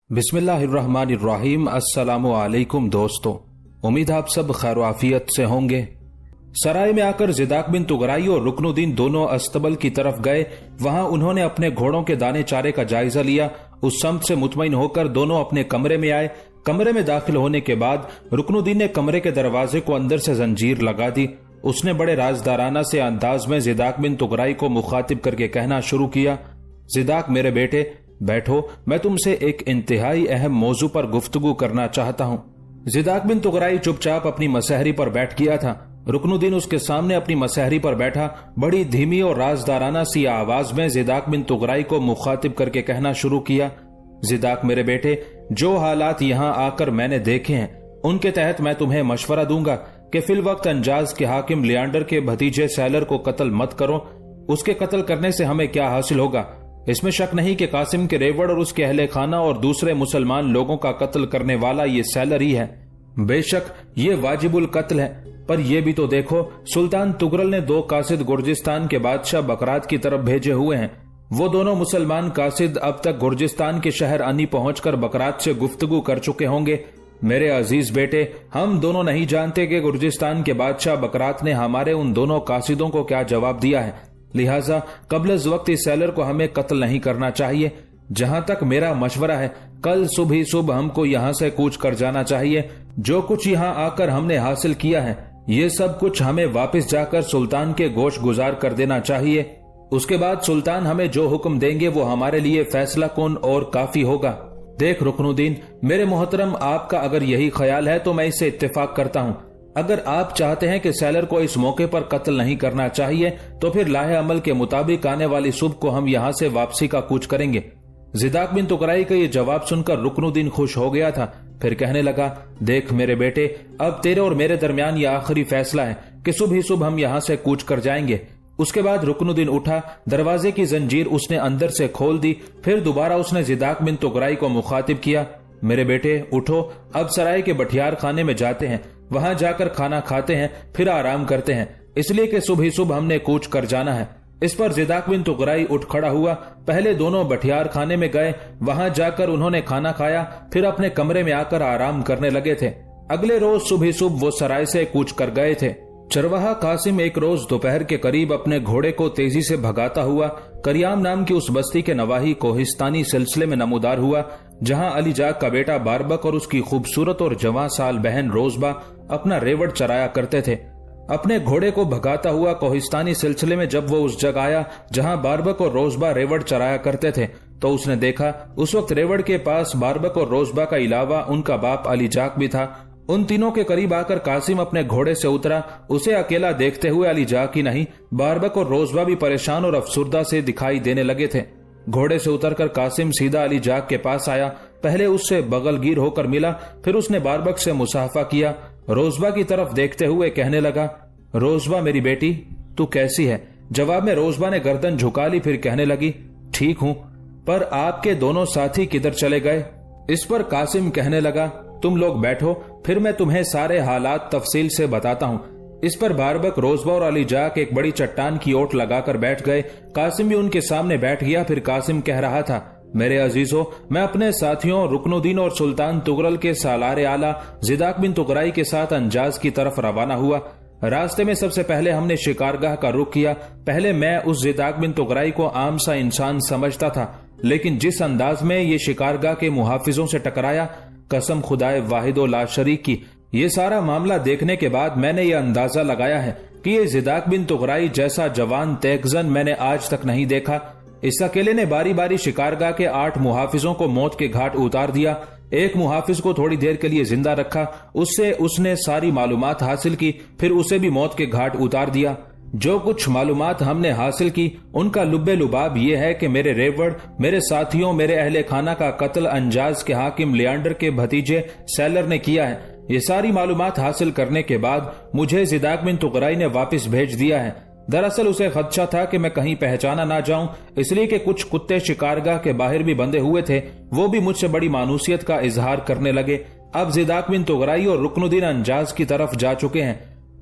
बिस्मिल्लाहिर्रहमानिर्रहीम। अस्सलामु अलैकुम दोस्तों, उम्मीद आप सब खैर आफियत से होंगे। सराय में आकर ज़िदाक बिन तुगराई और रुकनुद्दीन दोनों अस्तबल की तरफ गए। वहां उन्होंने अपने घोड़ों के दाने चारे का जायजा लिया। उस समत से मुतमईन होकर दोनों अपने कमरे में आए। कमरे में दाखिल होने के बाद रुकनुद्दीन ने कमरे के दरवाजे को अंदर से जंजीर लगा दी। उसने बड़े राजदाराना से अंदाज में ज़िदाक बिन तुगराई को मुखातिब करके कहना शुरू किया, ज़िदाक मेरे बेटे बैठो, मैं तुमसे एक इंतहाई अहम मौजू पर गुफ्तगू करना चाहता हूँ। ज़िदाक बिन तुगराई चुपचाप अपनी मसहरी पर बैठ गया था। रुकनुद्दीन उसके सामने अपनी मसहरी पर बैठा। बड़ी धीमी और राजदाराना सी आवाज में ज़िदाक बिन तुगराई को मुखातिब करके कहना शुरू किया, ज़िदाक मेरे बेटे, जो हालात यहाँ आकर मैंने देखे हैं उनके तहत मैं तुम्हें मशवरा दूंगा कि फिल वक्त अंजाज के हाकिम लियांडर के भतीजे सैलर को कत्ल मत करो। उसके कत्ल करने से हमें क्या हासिल होगा? इसमें शक नहीं कि कासिम के रेवड़ और उसके अहले खाना और दूसरे मुसलमान लोगों का कत्ल करने वाला ये सैलर ही है। बेशक ये वाजिबुल कत्ल है, पर यह भी तो देखो, सुल्तान तुगरल ने 2 कासिद गुर्जिस्तान के बादशाह बकरात की तरफ भेजे हुए हैं। वो दोनों मुसलमान कासिद अब तक गुर्जिस्तान के शहर अनी पहुंचकर बकरात से गुफ्तगू कर चुके होंगे। मेरे अजीज बेटे, हम दोनों नहीं जानते कि गुर्जिस्तान के बादशाह बकरात ने हमारे उन दोनों कासिदों को क्या जवाब दिया है। लिहाजा कबल वक्त इस सैलर को हमें कत्ल नहीं करना चाहिए। जहां तक मेरा मशवरा है, कल सुबह ही सुबह हमको यहाँ से कूच कर जाना चाहिए। जो कुछ यहाँ आकर हमने हासिल किया है, ये सब कुछ हमें वापस जाकर सुल्तान के गोश गुजार कर देना चाहिए। उसके बाद सुल्तान हमें जो हुक्म देंगे वो हमारे लिए फैसला कुन और काफी होगा। देख रुकनुद्दीन, मेरे मोहतरम, आपका अगर यही ख्याल है तो मैं इससे इत्तेफाक करता हूँ। अगर आप चाहते हैं कि सैलर को इस मौके पर कत्ल नहीं करना चाहिए तो फिर लाहे अमल के मुताबिक आने वाली सुबह को हम यहाँ से वापसी का कूच करेंगे। ज़िदाक बिन तुगराई का ये जवाब सुनकर रुकनुद्दीन खुश हो गया था। फिर कहने लगा, देख मेरे बेटे, अब तेरे और मेरे दरमियान ये आखिरी फैसला है कि सुबह ही सुबह हम यहाँ से कूच कर जाएंगे। उसके बाद रुकनुद्दीन उठा, दरवाजे की जंजीर उसने अंदर से खोल दी। फिर दोबारा उसने ज़िदाक बिन तुगराई को मुखातिब किया, मेरे बेटे उठो, अब सराय के बठियार खाने में जाते हैं, वहां जाकर खाना खाते हैं, फिर आराम करते हैं, इसलिए कि सुबह ही सुबह हमने कूच कर जाना है। इस पर ज़िदाक बिन तुगराई उठ खड़ा हुआ। पहले दोनों बठियार खाने में गए, वहां जाकर उन्होंने खाना खाया, फिर अपने कमरे में आकर आराम करने लगे थे। अगले रोज सुबह सुबह वो सराय से कूच कर गए थे। चरवाहा कासिम एक रोज दोपहर के करीब अपने घोड़े को तेजी से भगाता हुआ करियाम नाम की उस बस्ती के नवाही कोहिस्तानी सिलसिले में नमूदार हुआ, जहां अली जाग का बेटा बारबक और उसकी खूबसूरत और जवां साल बहन रोजबा अपना रेवड़ चराया करते थे। अपने घोड़े को भगाता हुआ कोहिस्तानी सिलसिले में जब वो उस जगह आया जहां बारबक और रोजबा रेवड़ चराया करते थे, तो उसने देखा उस वक्त रेवड़ के पास बारबक और रोजबा का अलावा उनका बाप अली जाग भी था। उन तीनों के करीब आकर कासिम अपने घोड़े से उतरा। उसे अकेला देखते हुए अली जाग ही नहीं, बारबक और रोजबा भी परेशान और अफसुर्दा से दिखाई देने लगे थे। घोड़े से उतरकर कासिम सीधा अली जाग के पास आया। पहले उससे बगलगीर होकर मिला, फिर उसने बारबक से मुसाफा किया। रोजबा की तरफ देखते हुए कहने लगा, रोजबा मेरी बेटी, तू कैसी है? जवाब में रोजबा ने गर्दन झुका ली, फिर कहने लगी, ठीक हूँ, पर आपके दोनों साथी किधर चले गए? इस पर कासिम कहने लगा, तुम लोग बैठो, फिर मैं तुम्हें सारे हालात तफसील से बताता हूँ। इस पर बारबक, रोजबा और अली जाग एक बड़ी चट्टान की ओट लगाकर बैठ गए। कासिम भी उनके सामने बैठ गया। फिर कासिम कह रहा था, मेरे अजीजों, मैं अपने साथियों रुकनुद्दीन और सुल्तान तुगरल के सालार आला ज़िदाक बिन तुगराई के साथ अंजाज की तरफ रवाना हुआ। रास्ते में सबसे पहले हमने शिकारगाह का रुख किया। पहले मैं उस ज़िदाक बिन तुगराई को आम सा इंसान समझता था, लेकिन जिस अंदाज में ये शिकारगाह के मुहाफिजों से टकराया, कसम खुदाए वाहिदो ला शरीक की, ये सारा मामला देखने के बाद मैंने ये अंदाजा लगाया है कि ये ज़िदाक बिन तुगराई जैसा जवान तेगजन मैंने आज तक नहीं देखा। इस अकेले ने बारी बारी शिकारगाह के 8 मुहाफिजों को मौत के घाट उतार दिया। एक मुहाफिज को थोड़ी देर के लिए जिंदा रखा, उससे उसने सारी मालूमात हासिल की, फिर उसे भी मौत के घाट उतार दिया। जो कुछ मालूमात हमने हासिल की उनका लुब्बे लुबाब ये है कि मेरे रेवड़, मेरे साथियों, मेरे अहले खाना का कत्ल अंजाज के हाकिम लियांडर के भतीजे सैलर ने किया है। ये सारी मालूमात हासिल करने के बाद मुझे ज़िदाक बिन तुगराई ने वापस भेज दिया है। दरअसल उसे खदशा था कि मैं कहीं पहचाना ना जाऊं, इसलिए कि कुछ कुत्ते शिकारगाह के बाहर भी बंधे हुए थे। वो भी मुझसे बड़ी मानूसियत का इजहार करने लगे। अब ज़िदाक बिन तुगराई और रुकनुद्दीन अंजाज की तरफ जा चुके हैं।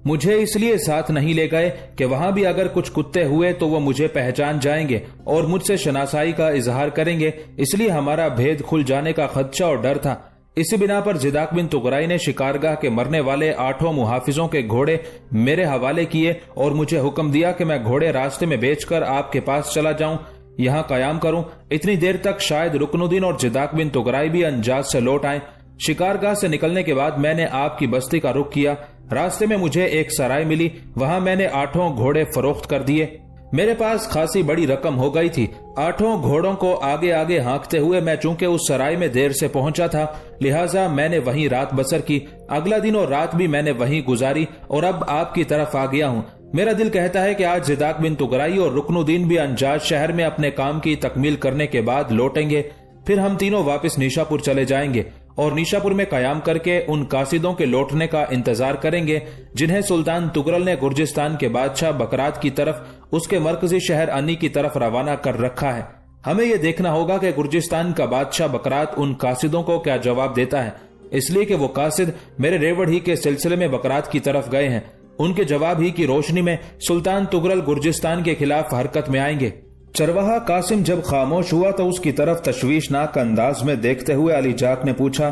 मुझे इसलिए साथ नहीं ले गए कि वहां भी अगर कुछ कुत्ते हुए तो वो मुझे पहचान जाएंगे और मुझसे शनासाई का इजहार करेंगे, इसलिए हमारा भेद खुल जाने का खदशा और डर था। इसी बिना पर जिदाक बिन तुगराई ने शिकारगाह के मरने वाले 8 मुहाफिजों के घोड़े मेरे हवाले किए और मुझे हुक्म दिया कि मैं घोड़े रास्ते में बेचकर आपके पास चला जाऊं, यहाँ कयाम करूं। इतनी देर तक शायद रुकनुद्दीन और जिदाक बिन तुगराई भी अंजाज से लौट आए। शिकारगाह से निकलने के बाद मैंने आपकी बस्ती का रुख किया। रास्ते में मुझे एक सराय मिली, वहां मैंने 8 घोड़े फरोख्त कर दिए। मेरे पास खासी बड़ी रकम हो गई थी। 8 घोड़ों को आगे आगे हाँकते हुए मैं चूंकि उस सराय में देर से पहुंचा था, लिहाजा मैंने वहीं रात बसर की। अगला दिन और रात भी मैंने वहीं गुजारी और अब आपकी तरफ आ गया हूँ। मेरा दिल कहता है कि आज जिदाक बिन तुगराई और रुकनुद्दीन भी अंजाज शहर में अपने काम की तकमील करने के बाद लौटेंगे। फिर हम तीनों वापस निशापुर चले जाएंगे और निशापुर में कयाम करके उन कासिदों के लौटने का इंतजार करेंगे जिन्हें सुल्तान तुगरल ने गुर्जिस्तान के बादशाह बकरात की तरफ उसके मरकजी शहर अन्नी की तरफ रवाना कर रखा है। हमें यह देखना होगा कि गुर्जिस्तान का बादशाह बकरात उन कासिदों को क्या जवाब देता है, इसलिए कि वो कासिद मेरे रेवड़ ही के सिलसिले में बकरात की तरफ गए हैं। उनके जवाब ही की रोशनी में सुल्तान तुगरल गुर्जिस्तान के खिलाफ हरकत में आएंगे। चरवाहा कासिम जब खामोश हुआ तो उसकी तरफ तशवीशनाक अंदाज में देखते हुए अली जाक ने पूछा,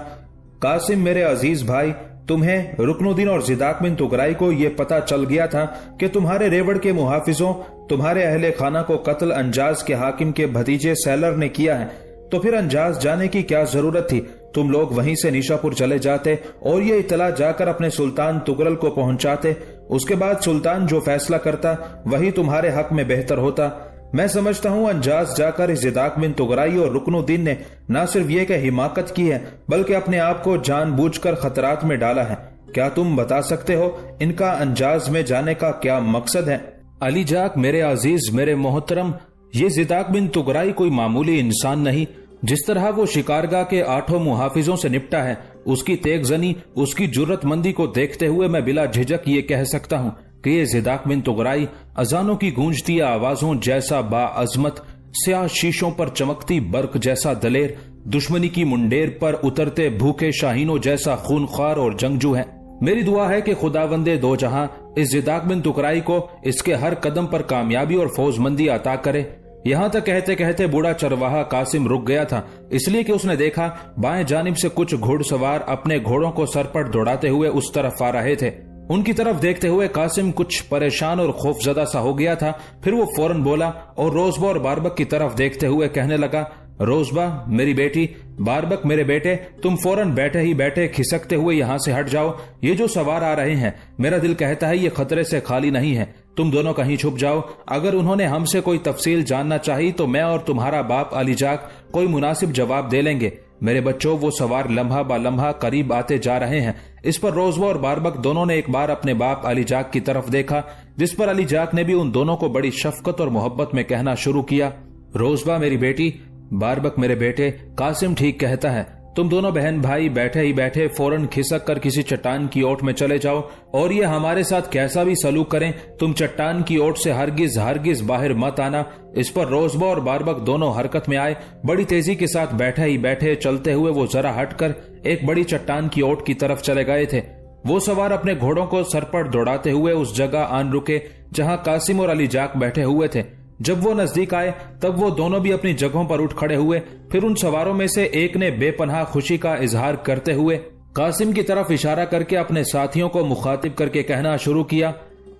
कासिम मेरे अजीज भाई, तुम्हें रुकनुद्दीन और जिदाक बिन तुगराई को ये पता चल गया था कि तुम्हारे रेवड़ के मुहाफिजों तुम्हारे अहले खाना को कत्ल अंजाज के हाकिम के भतीजे सैलर ने किया है, तो फिर अंजाज जाने की क्या जरूरत थी? तुम लोग वहीं से निशापुर चले जाते और ये इतला जाकर अपने सुल्तान तुगरल को पहुंचाते। उसके बाद सुल्तान जो फैसला करता वही तुम्हारे हक में बेहतर होता। मैं समझता हूँ अंजाज जाकर जिदाक बिन तुगराई और रुकनुद्दीन ने न सिर्फ ये कि हिमाकत की है बल्कि अपने आप को जानबूझकर खतरात में डाला है। क्या तुम बता सकते हो इनका अंजाज में जाने का क्या मकसद है? अली जाक मेरे अजीज, मेरे मोहतरम, ये जिदाक बिन तुगराई कोई मामूली इंसान नहीं। जिस तरह वो शिकारगाह के 8 मुहाफिजों से निपटा है, उसकी तेगजनी, उसकी जुर्रतमंदी को देखते हुए मैं बिला झिझक ये कह सकता हूँ कि ये जिदाक बिन तुगराई अजानों की गूंजती आवाजों जैसा बाअजमत, स्याह शीशों पर चमकती बर्क जैसा दलेर, दुश्मनी की मुंडेर पर उतरते भूखे शाहीनों जैसा खूनख्वार और जंगजू है। मेरी दुआ है कि खुदावंदे दो जहां इस जिदाक बिन तुगराई को इसके हर कदम पर कामयाबी और फौजमंदी अता करे। यहाँ तक कहते कहते बूढ़ा चरवाहा कासिम रुक गया था, इसलिए कि उसने देखा बाएं जानिब से कुछ घुड़सवार अपने घोड़ों को सर पर दौड़ाते हुए उस तरफ आ रहे थे। उनकी तरफ देखते हुए कासिम कुछ परेशान और खौफजदा सा हो गया था। फिर वो फौरन बोला और रोजबा और बारबक की तरफ देखते हुए कहने लगा, रोजबा मेरी बेटी, बारबक मेरे बेटे, तुम फौरन बैठे ही बैठे खिसकते हुए यहाँ से हट जाओ। ये जो सवार आ रहे हैं, मेरा दिल कहता है ये खतरे से खाली नहीं है। तुम दोनों कहीं छुप जाओ। अगर उन्होंने हमसे कोई तफसील जानना चाहिए तो मैं और तुम्हारा बाप अली जाक कोई मुनासिब जवाब दे लेंगे। मेरे बच्चों, वो सवार लम्हा बा लम्हा करीब आते जा रहे हैं। इस पर रोजबा और बारबक दोनों ने एक बार अपने बाप अली जाक की तरफ देखा, जिस पर अली जाक ने भी उन दोनों को बड़ी शफकत और मोहब्बत में कहना शुरू किया, रोजबा मेरी बेटी, बारबक मेरे बेटे, कासिम ठीक कहता है। तुम दोनों बहन भाई बैठे ही बैठे फौरन खिसक कर किसी चट्टान की ओट में चले जाओ और ये हमारे साथ कैसा भी सलूक करें, तुम चट्टान की ओट से हरगिज हरगिज बाहर मत आना। इस पर रोजबा और बारबक दोनों हरकत में आए। बड़ी तेजी के साथ बैठे ही बैठे चलते हुए वो जरा हटकर एक बड़ी चट्टान की ओट की तरफ चले गए थे। वो सवार अपने घोड़ों को सर पर दौड़ाते हुए उस जगह आन रुके जहां कासिम और अली जाक बैठे हुए थे। जब वो नजदीक आए तब वो दोनों भी अपनी जगहों पर उठ खड़े हुए। फिर उन सवारों में से एक ने बेपनाह खुशी का इजहार करते हुए कासिम की तरफ इशारा करके अपने साथियों को मुखातिब करके कहना शुरू किया,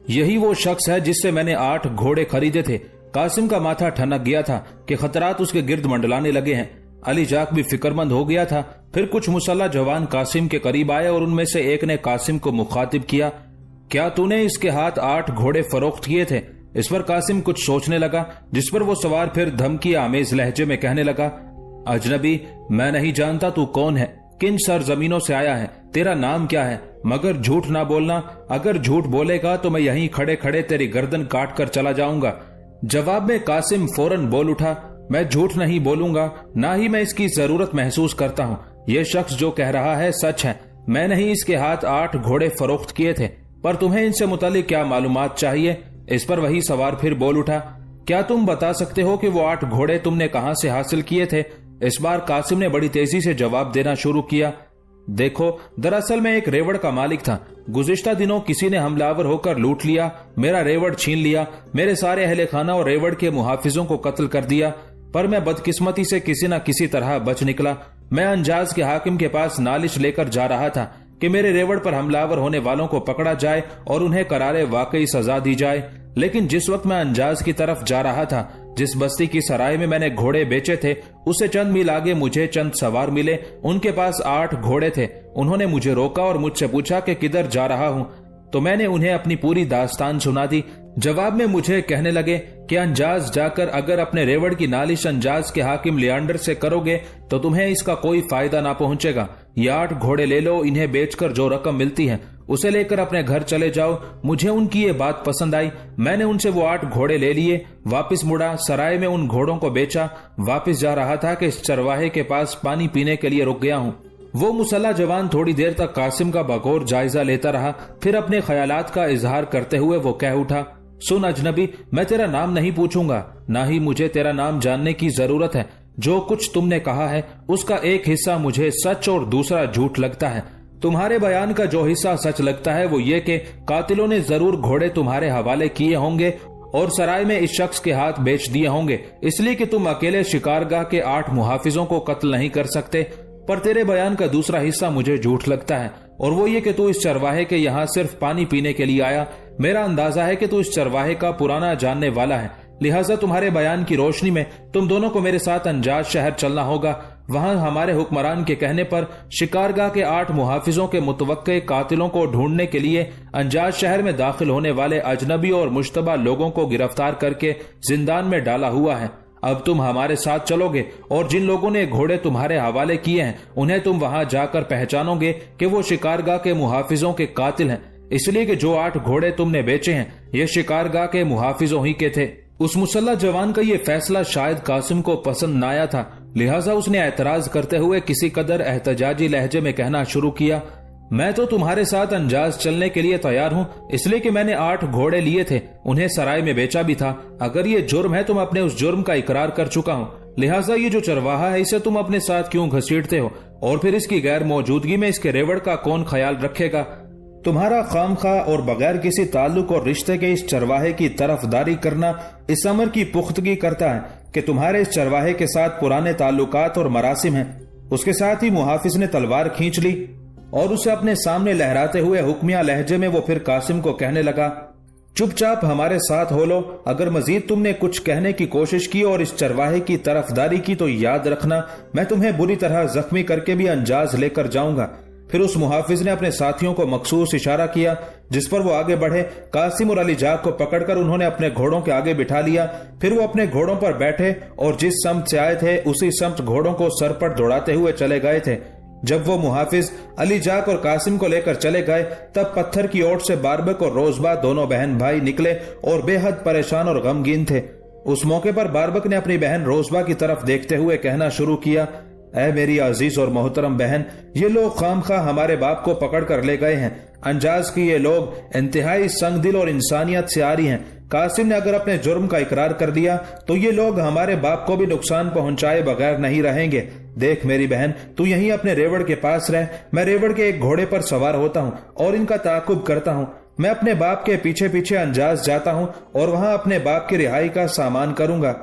यही वो शख्स है जिससे मैंने 8 घोड़े खरीदे थे। कासिम का माथा ठनक गया था कि खतरात उसके गिर्द मंडलाने लगे हैं। अली जाक भी फिक्रमंद हो गया था। फिर कुछ मुसल्ला जवान कासिम के करीब आए और उनमें से एक ने कासिम को मुखातिब किया, क्या तूने इसके हाथ 8 घोड़े फरोख्त किए थे? इस पर कासिम कुछ सोचने लगा, जिस पर वो सवार फिर धमकी आमेज लहजे में कहने लगा, अजनबी, मैं नहीं जानता तू कौन है, किन सरजमीनों से आया है, तेरा नाम क्या है, मगर झूठ ना बोलना। अगर झूठ बोलेगा तो मैं यहीं खड़े खड़े तेरी गर्दन काट कर चला जाऊंगा। जवाब में कासिम फौरन बोल उठा, मैं झूठ नहीं बोलूंगा, ना ही मैं इसकी जरूरत महसूस करता हूँ। यह शख्स जो कह रहा है सच है। मैंने ही इसके हाथ 8 घोड़े फरोख्त किए थे, पर तुम्हें इनसे मुतालिक क्या मालूमात चाहिए? इस पर वही सवार फिर बोल उठा, क्या तुम बता सकते हो कि वो 8 घोड़े तुमने कहां से हासिल किए थे? इस बार कासिम ने बड़ी तेजी से जवाब देना शुरू किया, देखो, दरअसल मैं एक रेवड़ का मालिक था। गुज़िश्ता दिनों किसी ने हमलावर होकर लूट लिया, मेरा रेवड़ छीन लिया, मेरे सारे अहले खाना और रेवड़ के मुहाफिजों को कत्ल कर दिया। पर मैं बदकिस्मती से किसी न किसी तरह बच निकला। मैं अंजाज के हाकिम के पास नालिश लेकर जा रहा था कि मेरे रेवड़ पर हमलावर होने वालों को पकड़ा जाए और उन्हें करारे वाकई सजा दी जाए। लेकिन जिस वक्त मैं अंजाज की तरफ जा रहा था, जिस बस्ती की सराय में मैंने घोड़े बेचे थे, उससे चंद मील आगे मुझे चंद सवार मिले। उनके पास 8 घोड़े थे। उन्होंने मुझे रोका और मुझसे पूछा कि किधर जा रहा हूँ। तो मैंने उन्हें अपनी पूरी दास्तान सुना दी। जवाब में मुझे कहने लगे कि अंजाज जाकर अगर अपने रेवड़ की नालिश अंजाज के हाकिम लियांडर से करोगे तो तुम्हें इसका कोई फायदा ना पहुंचेगा। ये 8 घोड़े ले लो, इन्हें बेचकर जो रकम मिलती है उसे लेकर अपने घर चले जाओ। मुझे उनकी ये बात पसंद आई। मैंने उनसे वो 8 घोड़े ले लिए, वापस मुड़ा, सराय में उन घोड़ों को बेचा। वापस जा रहा था कि इस चरवाहे के पास पानी पीने के लिए रुक गया हूँ। वो मुसल्ला जवान थोड़ी देर तक कासिम का बगौर जायजा लेता रहा, फिर अपने ख्यालात का इजहार करते हुए वो कह उठा, सुन अजनबी, मैं तेरा नाम नहीं पूछूंगा, ना ही मुझे तेरा नाम जानने की जरूरत है। जो कुछ तुमने कहा है उसका एक हिस्सा मुझे सच और दूसरा झूठ लगता है। तुम्हारे बयान का जो हिस्सा सच लगता है वो ये कि कातिलों ने जरूर घोड़े तुम्हारे हवाले किए होंगे और सराय में इस शख्स के हाथ बेच दिए होंगे, इसलिए कि तुम अकेले शिकारगाह के 8 मुहाफिजों को कत्ल नहीं कर सकते। पर तेरे बयान का दूसरा हिस्सा मुझे झूठ लगता है, और वो ये कि तू इस चरवाहे के यहाँ सिर्फ पानी पीने के लिए आया। मेरा अंदाजा है कि तू इस चरवाहे का पुराना जानने वाला है, लिहाजा तुम्हारे बयान की रोशनी में तुम दोनों को मेरे साथ अंजाज शहर चलना होगा। वहां हमारे हुक्मरान के कहने पर शिकारगाह के 8 मुहाफिजों के मुतवक्के कातिलों को ढूंढने के लिए अंजाज शहर में दाखिल होने वाले अजनबी और मुश्तबा लोगों को गिरफ्तार करके जिंदान में डाला हुआ है। अब तुम हमारे साथ चलोगे और जिन लोगों ने घोड़े तुम्हारे हवाले किए हैं उन्हें तुम वहां जाकर पहचानोगे कि वो शिकारगाह के मुहाफिजों के कातिल हैं, इसलिए कि जो 8 घोड़े तुमने बेचे हैं ये शिकारगाह के मुहाफिजों ही के थे। उस मुसल्ला जवान का ये फैसला शायद कासिम को पसंद न आया था, लिहाजा उसने एतराज करते हुए किसी कदर एहतजाजी लहजे में कहना शुरू किया, मैं तो तुम्हारे साथ अंजाज चलने के लिए तैयार हूँ, इसलिए कि मैंने 8 घोड़े लिए थे, उन्हें सराय में बेचा भी था। अगर ये जुर्म है तो मैं अपने उस जुर्म का इकरार कर चुका हूँ, लिहाजा ये जो चरवाहा है इसे तुम अपने साथ क्यों घसीटते हो, और फिर इसकी गैर मौजूदगी में इसके रेवड़ का कौन ख्याल रखेगा। तुम्हारा खामखा और बगैर किसी ताल्लुक और रिश्ते के इस चरवाहे की तरफदारी करना इस अमर की पुख्तगी करता है कि तुम्हारे इस चरवाहे के साथ पुराने ताल्लुकात और मरासिम हैं। उसके साथ ही मुहाफिज ने तलवार खींच ली और उसे अपने सामने लहराते हुए हुक्मिया लहजे में वो फिर कासिम को कहने लगा, चुपचाप हमारे साथ हो लो। अगर मजीद तुमने कुछ कहने की कोशिश की और इस चरवाहे की तरफदारी की तो याद रखना मैं तुम्हें बुरी तरह जख्मी करके भी अंजाज लेकर जाऊंगा। फिर उस मुहाफिज ने अपने साथियों को मखसूस इशारा किया, जिस पर वो आगे बढ़े। कासिम और अली जाग को पकड़कर उन्होंने अपने घोड़ों के आगे बिठा लिया। फिर वो अपने घोड़ों पर बैठे और जिस समत से आए थे उसी समत घोड़ों को सर पर दौड़ाते हुए चले गए थे। जब वो मुहाफिज अली जाग और कासिम को लेकर चले गए तब पत्थर की ओट से बारबक और रोजबा दोनों बहन भाई निकले और बेहद परेशान और गमगीन थे। उस मौके पर बारबक ने अपनी बहन रोजबा की तरफ देखते हुए कहना शुरू किया, ऐ मेरी अजीज और मोहतरम बहन, ये लोग खामखा हमारे बाप को पकड़ कर ले गए हैं। अंजाज की ये लोग इंतहाई संग दिल और इंसानियत से आरी हैं। कासिम ने अगर अपने जुर्म का इकरार कर दिया तो ये लोग हमारे बाप को भी नुकसान पहुंचाए बगैर नहीं रहेंगे। देख मेरी बहन, तू यहीं अपने रेवड़ के पास रह, मैं रेवड़ के एक घोड़े पर सवार होता हूँ और इनका ताकुब करता हूँ। मैं अपने बाप के पीछे पीछे अंजाज जाता हूँ और वहां अपने बाप की रिहाई का सामान करूंगा।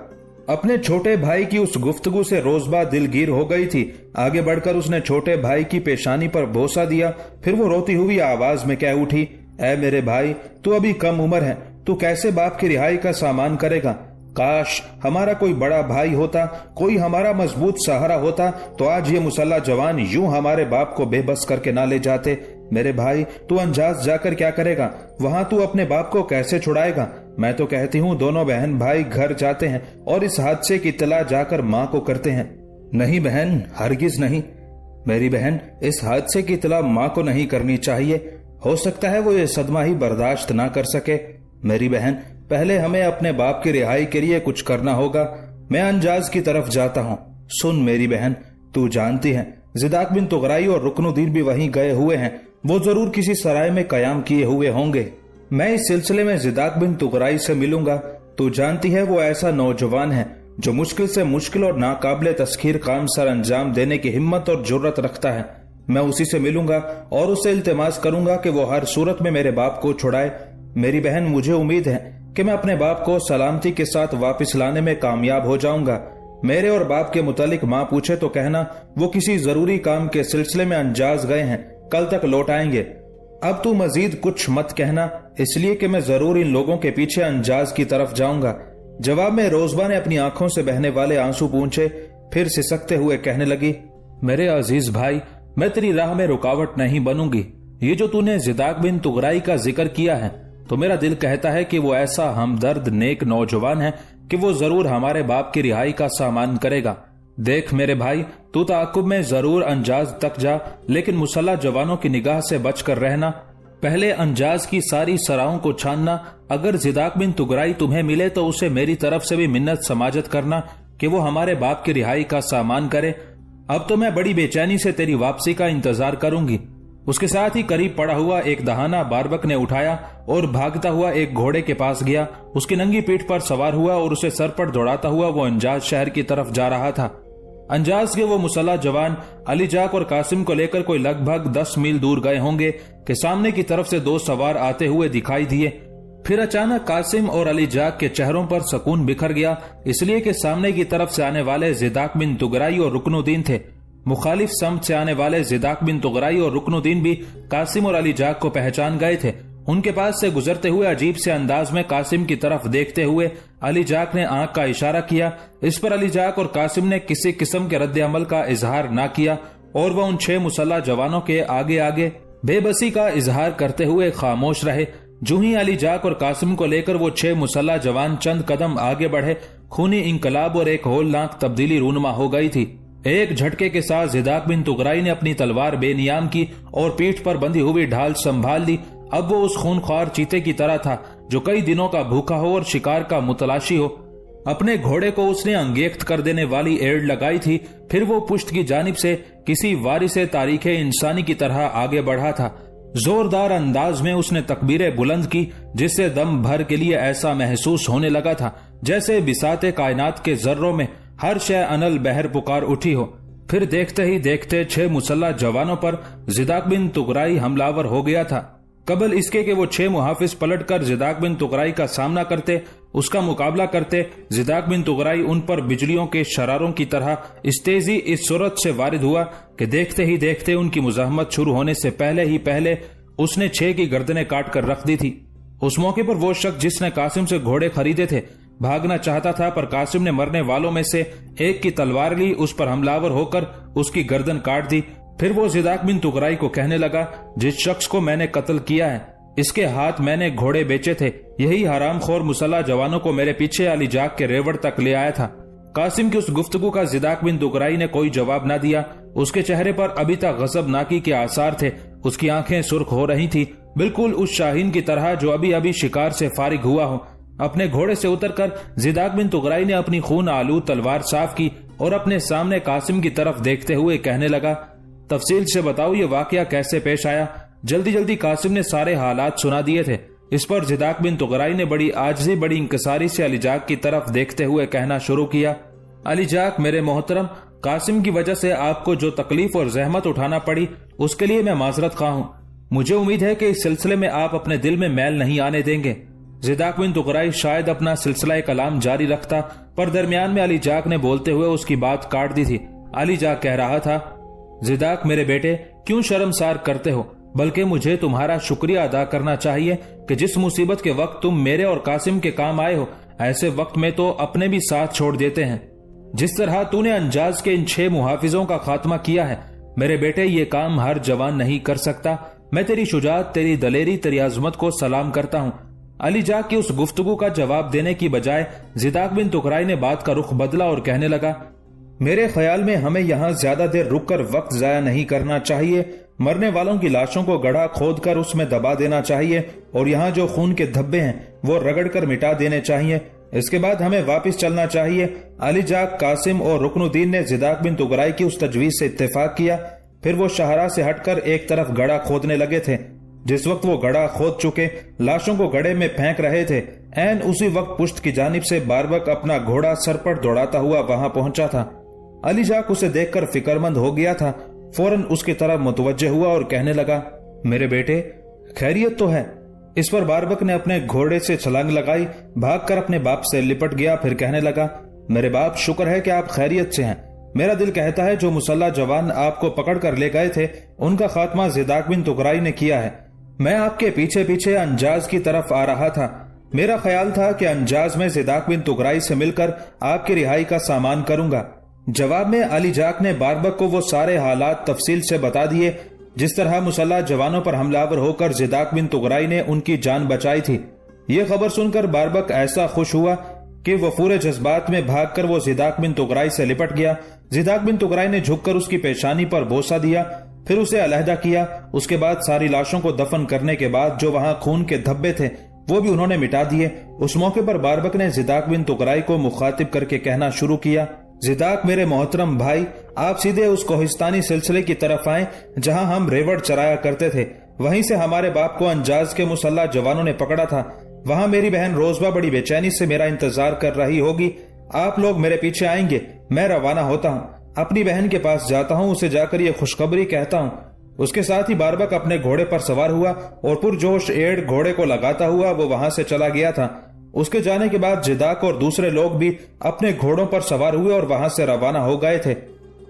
अपने छोटे भाई की उस गुफ्तगू से रोजबा दिलगीर हो गई थी। आगे बढ़कर उसने छोटे भाई की पेशानी पर बोसा दिया। फिर वो रोती हुई आवाज में कह उठी, ऐ मेरे भाई, तू अभी कम उम्र है, तू कैसे बाप की रिहाई का सामान करेगा। काश हमारा कोई बड़ा भाई होता, कोई हमारा मजबूत सहारा होता तो आज ये मुसल्ला जवान यूं हमारे बाप को बेबस करके ना ले जाते। मेरे भाई, तू अंजाज जाकर क्या करेगा, वहां तू अपने बाप को कैसे छुड़ाएगा। मैं तो कहती हूँ दोनों बहन भाई घर जाते हैं और इस हादसे की इत्तला जाकर माँ को करते हैं। नहीं बहन, हरगिज नहीं मेरी बहन, इस हादसे की इत्तला माँ को नहीं करनी चाहिए। हो सकता है वो ये सदमा ही बर्दाश्त ना कर सके। मेरी बहन, पहले हमें अपने बाप की रिहाई के लिए कुछ करना होगा। मैं अंजाज की तरफ जाता हूँ। सुन मेरी बहन, तू जानती है जिदाक बिन तुगराई और रुकनुद्दीन भी वहीं गए हुए हैं। वो जरूर किसी सराय में कयाम किए हुए होंगे। मैं इस सिलसिले में जिदाक बिन तुगराई से मिलूंगा। तू जानती है वो ऐसा नौजवान है जो मुश्किल से मुश्किल और नाकाबिले तस्खीर काम सर अंजाम देने की हिम्मत और जुर्रत रखता है। मैं उसी से मिलूंगा और उससे इल्तिमास करूंगा कि वो हर सूरत में मेरे बाप को छुड़ाए। मेरी बहन, मुझे उम्मीद है कि मैं अपने बाप को सलामती के साथ वापस लाने में कामयाब हो जाऊंगा। मेरे और बाप के मुतालिक माँ पूछे तो कहना वो किसी जरूरी काम के सिलसिले में अंजाज गए हैं, कल तक लौट आएंगे। अब तू मजीद कुछ मत कहना, इसलिए कि मैं जरूर इन लोगों के पीछे अंजाज की तरफ जाऊंगा। जवाब में रोजबा ने अपनी आंखों से बहने वाले आंसू पूंछे, फिर सिसकते हुए कहने लगी, मेरे अजीज भाई, मैं तेरी राह में रुकावट नहीं बनूंगी। ये जो तूने ज़िदाक बिन तुगराई का जिक्र किया है तो मेरा दिल कहता है कि वो ऐसा हमदर्द नेक नौजवान है कि वो जरूर हमारे बाप की रिहाई का सामान करेगा। देख मेरे भाई, तू ताकुब में जरूर अंजाज तक जा, लेकिन मुसल्ला जवानों की निगाह से बचकर रहना। पहले अंजाज की सारी सराहों को छानना। अगर ज़िदाक बिन तुगराई तुम्हें मिले तो उसे मेरी तरफ से भी मिन्नत समाजत करना कि वो हमारे बाप की रिहाई का सामान करे। अब तो मैं बड़ी बेचैनी से तेरी वापसी का इंतजार करूंगी। उसके साथ ही करीब पड़ा हुआ एक दहाना बारबक ने उठाया और भागता हुआ एक घोड़े के पास गया। उसकी नंगी पीठ पर सवार हुआ और उसे सर पर दौड़ाता हुआ वो अंजाज शहर की तरफ जा रहा था। अंजाज के वो मुसल्ला जवान अली जाक और कासिम को लेकर कोई लगभग 10 मील दूर गए होंगे कि सामने की तरफ से 2 सवार आते हुए दिखाई दिए। फिर अचानक कासिम और अली जाक के चेहरों पर सुकून बिखर गया, इसलिए कि सामने की तरफ से आने वाले ज़िदाक बिन तुगराई और रुकनुद्दीन थे। मुखालिफ समत से आने वाले ज़िदाक बिन तुगराई और रुकनुद्दीन भी कासिम और अली जाक को पहचान गए थे। उनके पास से गुजरते हुए अजीब से अंदाज में कासिम की तरफ देखते हुए अली जाक ने आंख का इशारा किया। इस पर अली जाक और कासिम ने किसी किस्म के रद्द अमल का इजहार न किया और वह उन 6 मुसल्ला जवानों के आगे आगे बेबसी का इजहार करते हुए खामोश रहे। जो ही अली जाक और कासिम को लेकर वो 6 मुसल्ला जवान चंद कदम आगे बढ़े, खूनी इंकलाब और एक होलनाक तब्दीली रूनुमा हो गई थी। एक झटके के साथ ज़िदाक बिन तुगराई ने अपनी तलवार बेनियाम की और पीठ पर बंधी हुई ढाल संभाल ली। अब वो उस खूनख्वार चीते की तरह था जो कई दिनों का भूखा हो और शिकार का मुतलाशी हो। अपने घोड़े को उसने अंगेख्त कर देने वाली एड़ लगाई थी। फिर वो पुश्त की जानिब से किसी वारिसे तारीखे इंसानी की तरह आगे बढ़ा था। जोरदार अंदाज में उसने तकबीरें बुलंद की, जिससे दम भर के लिए ऐसा महसूस होने लगा था जैसे बिसाते कायनात के जर्रों में हर शय अनल बहर पुकार उठी हो। फिर देखते ही देखते 6 मुसल्ला जवानों पर ज़िदाक बिन तुगराई हमलावर हो गया था। कबल इसके कि वो 6 मुहाफिज पलटकर ज़िदाक बिन तुगराई का सामना करते, उसका मुकाबला करते, ज़िदाक बिन तुगराई उन पर बिजलियों के शरारों की तरह इस तेजी इस सूरत से वारिद हुआ कि देखते ही देखते उनकी मुज़ाहमत शुरू होने से पहले ही पहले उसने 6 की गर्दनें काट कर रख दी थी। उस मौके पर वो शख्स जिसने कासिम से घोड़े खरीदे थे भागना चाहता था, पर कासिम ने मरने वालों में से एक की तलवार ली, उस पर हमलावर होकर उसकी गर्दन काट दी। फिर वो ज़िदाक बिन तुगराई को कहने लगा, जिस शख्स को मैंने कत्ल किया है इसके हाथ मैंने घोड़े बेचे थे। यही हरामखोर मुसल्ला जवानों को मेरे पीछे अली जाक के रेवड़ तक ले आया था। कासिम की उस गुफ्तगू का ज़िदाक बिन तुगराई ने कोई जवाब न दिया। उसके चेहरे पर अभी तक गज़बनाकी के आसार थे। उसकी आंखें सुर्ख हो रही थी, बिल्कुल उस शाहीन की तरह जो अभी अभी शिकार से फारिग हुआ हो। अपने घोड़े से उतरकर ज़िदाक बिन तुगराई ने अपनी खून आलूद तलवार साफ की और अपने सामने कासिम की तरफ देखते हुए कहने लगा, तफसील से बताओ ये वाकया कैसे पेश आया। जल्दी जल्दी कासिम ने सारे हालात सुना दिए थे। इस पर ज़िदाक बिन तुगराई ने बड़ी आजिज़ी बड़ी इंकसारी से अली जाक की तरफ देखते हुए कहना शुरू किया, अली जाक मेरे मोहतरम, कासिम की वजह से आपको जो तकलीफ और जहमत उठाना पड़ी उसके लिए मैं माजरत खा हूँ। मुझे उम्मीद है कि इस सिलसिले में आप अपने दिल में मैल नहीं आने देंगे। ज़िदाक बिन तुगराई शायद अपना सिलसिला कलाम जारी रखता, पर दरमियान में अली जाक ने बोलते हुए उसकी बात काट दी थी। अली जाक कह रहा था, ज़िदाक मेरे बेटे, क्यों शर्मसार करते हो, बल्कि मुझे तुम्हारा शुक्रिया अदा करना चाहिए कि जिस मुसीबत के वक्त तुम मेरे और कासिम के काम आए हो, ऐसे वक्त में तो अपने भी साथ छोड़ देते हैं। जिस तरह तूने अंजाज के इन 6 मुहाफिजों का खात्मा किया है, मेरे बेटे ये काम हर जवान नहीं कर सकता। मैं तेरी शुजाअत, तेरी दलेरी, तेरी अजमत को सलाम करता हूँ। अली जाक की उस गुफ्तगू का जवाब देने की बजाय ज़िदाक बिन तुगराई ने बात का रुख बदला और कहने लगा, मेरे ख्याल में हमें यहाँ ज्यादा देर रुककर वक्त जाया नहीं करना चाहिए। मरने वालों की लाशों को गड्ढा खोदकर उसमें दबा देना चाहिए और यहाँ जो खून के धब्बे हैं वो रगड़कर मिटा देने चाहिए। इसके बाद हमें वापस चलना चाहिए। अली जाक, कासिम और रुकनुद्दीन ने ज़िदाक बिन तुगराई की उस तजवीज से इत्तेफाक किया। फिर वो शाहरा से हटकर एक तरफ गड्ढा खोदने लगे थे। जिस वक्त वो गड्ढा खोद चुके लाशों को गड्ढे में फेंक रहे थे, ऐन उसी वक्त पुश्त की जानिब से बारबक अपना घोड़ा सर पर दौड़ाता हुआ वहां पहुंचा था। अली जाक उसे देखकर फिक्रमंद हो गया था। फौरन उसकी तरफ मुतवज्जे हुआ और कहने लगा, मेरे बेटे खैरियत तो है? इस पर बारबक ने अपने घोड़े से छलांग लगाई, भागकर अपने बाप से लिपट गया। फिर कहने लगा, मेरे बाप शुक्र है कि आप खैरियत से हैं। मेरा दिल कहता है जो मुसल्ला जवान आपको पकड़ कर ले गए थे उनका खात्मा ज़िदाक बिन तुगराई ने किया है। मैं आपके पीछे पीछे अंजाज की तरफ आ रहा था। मेरा ख्याल था कि अंजाज में ज़िदाक बिन तुगराई से मिलकर आपकी रिहाई का सामान करूंगा। जवाब में अली जाक ने बारबक को वो सारे हालात तफसील से बता दिए जिस तरह मुसल्ला जवानों पर हमलावर होकर ज़िदाक बिन तुगराई ने उनकी जान बचाई थी। ये खबर सुनकर बारबक ऐसा खुश हुआ कि वो पूरे जज्बात में भागकर वो ज़िदाक बिन तुगराई से लिपट गया। ज़िदाक बिन तुगराई ने झुककर उसकी पेशानी पर बोसा दिया, फिर उसे अलहदा किया। उसके बाद सारी लाशों को दफन करने के बाद जो वहां खून के धब्बे थे वो भी उन्होंने मिटा दिए। उस मौके पर बारबक ने ज़िदाक बिन तुगराई को मुखातिब करके कहना शुरू किया, ज़िदाक मेरे मोहतरम भाई, आप सीधे उस कोहिस्तानी सिलसिले की तरफ आए जहां हम रेवड़ चराया करते थे। वहीं से हमारे बाप को अंजाज के मुसल्ला जवानों ने पकड़ा था। वहां मेरी बहन रोजबा बड़ी बेचैनी से मेरा इंतजार कर रही होगी। आप लोग मेरे पीछे आएंगे। मैं रवाना होता हूँ, अपनी बहन के पास जाता हूँ, उसे जाकर ये खुशखबरी कहता हूँ। उसके साथ ही बारबक अपने घोड़े पर सवार हुआ और पुरजोश एड़ घोड़े को लगाता हुआ वो वहां से चला गया था। उसके जाने के बाद ज़िदाक और दूसरे लोग भी अपने घोड़ों पर सवार हुए और वहां से रवाना हो गए थे।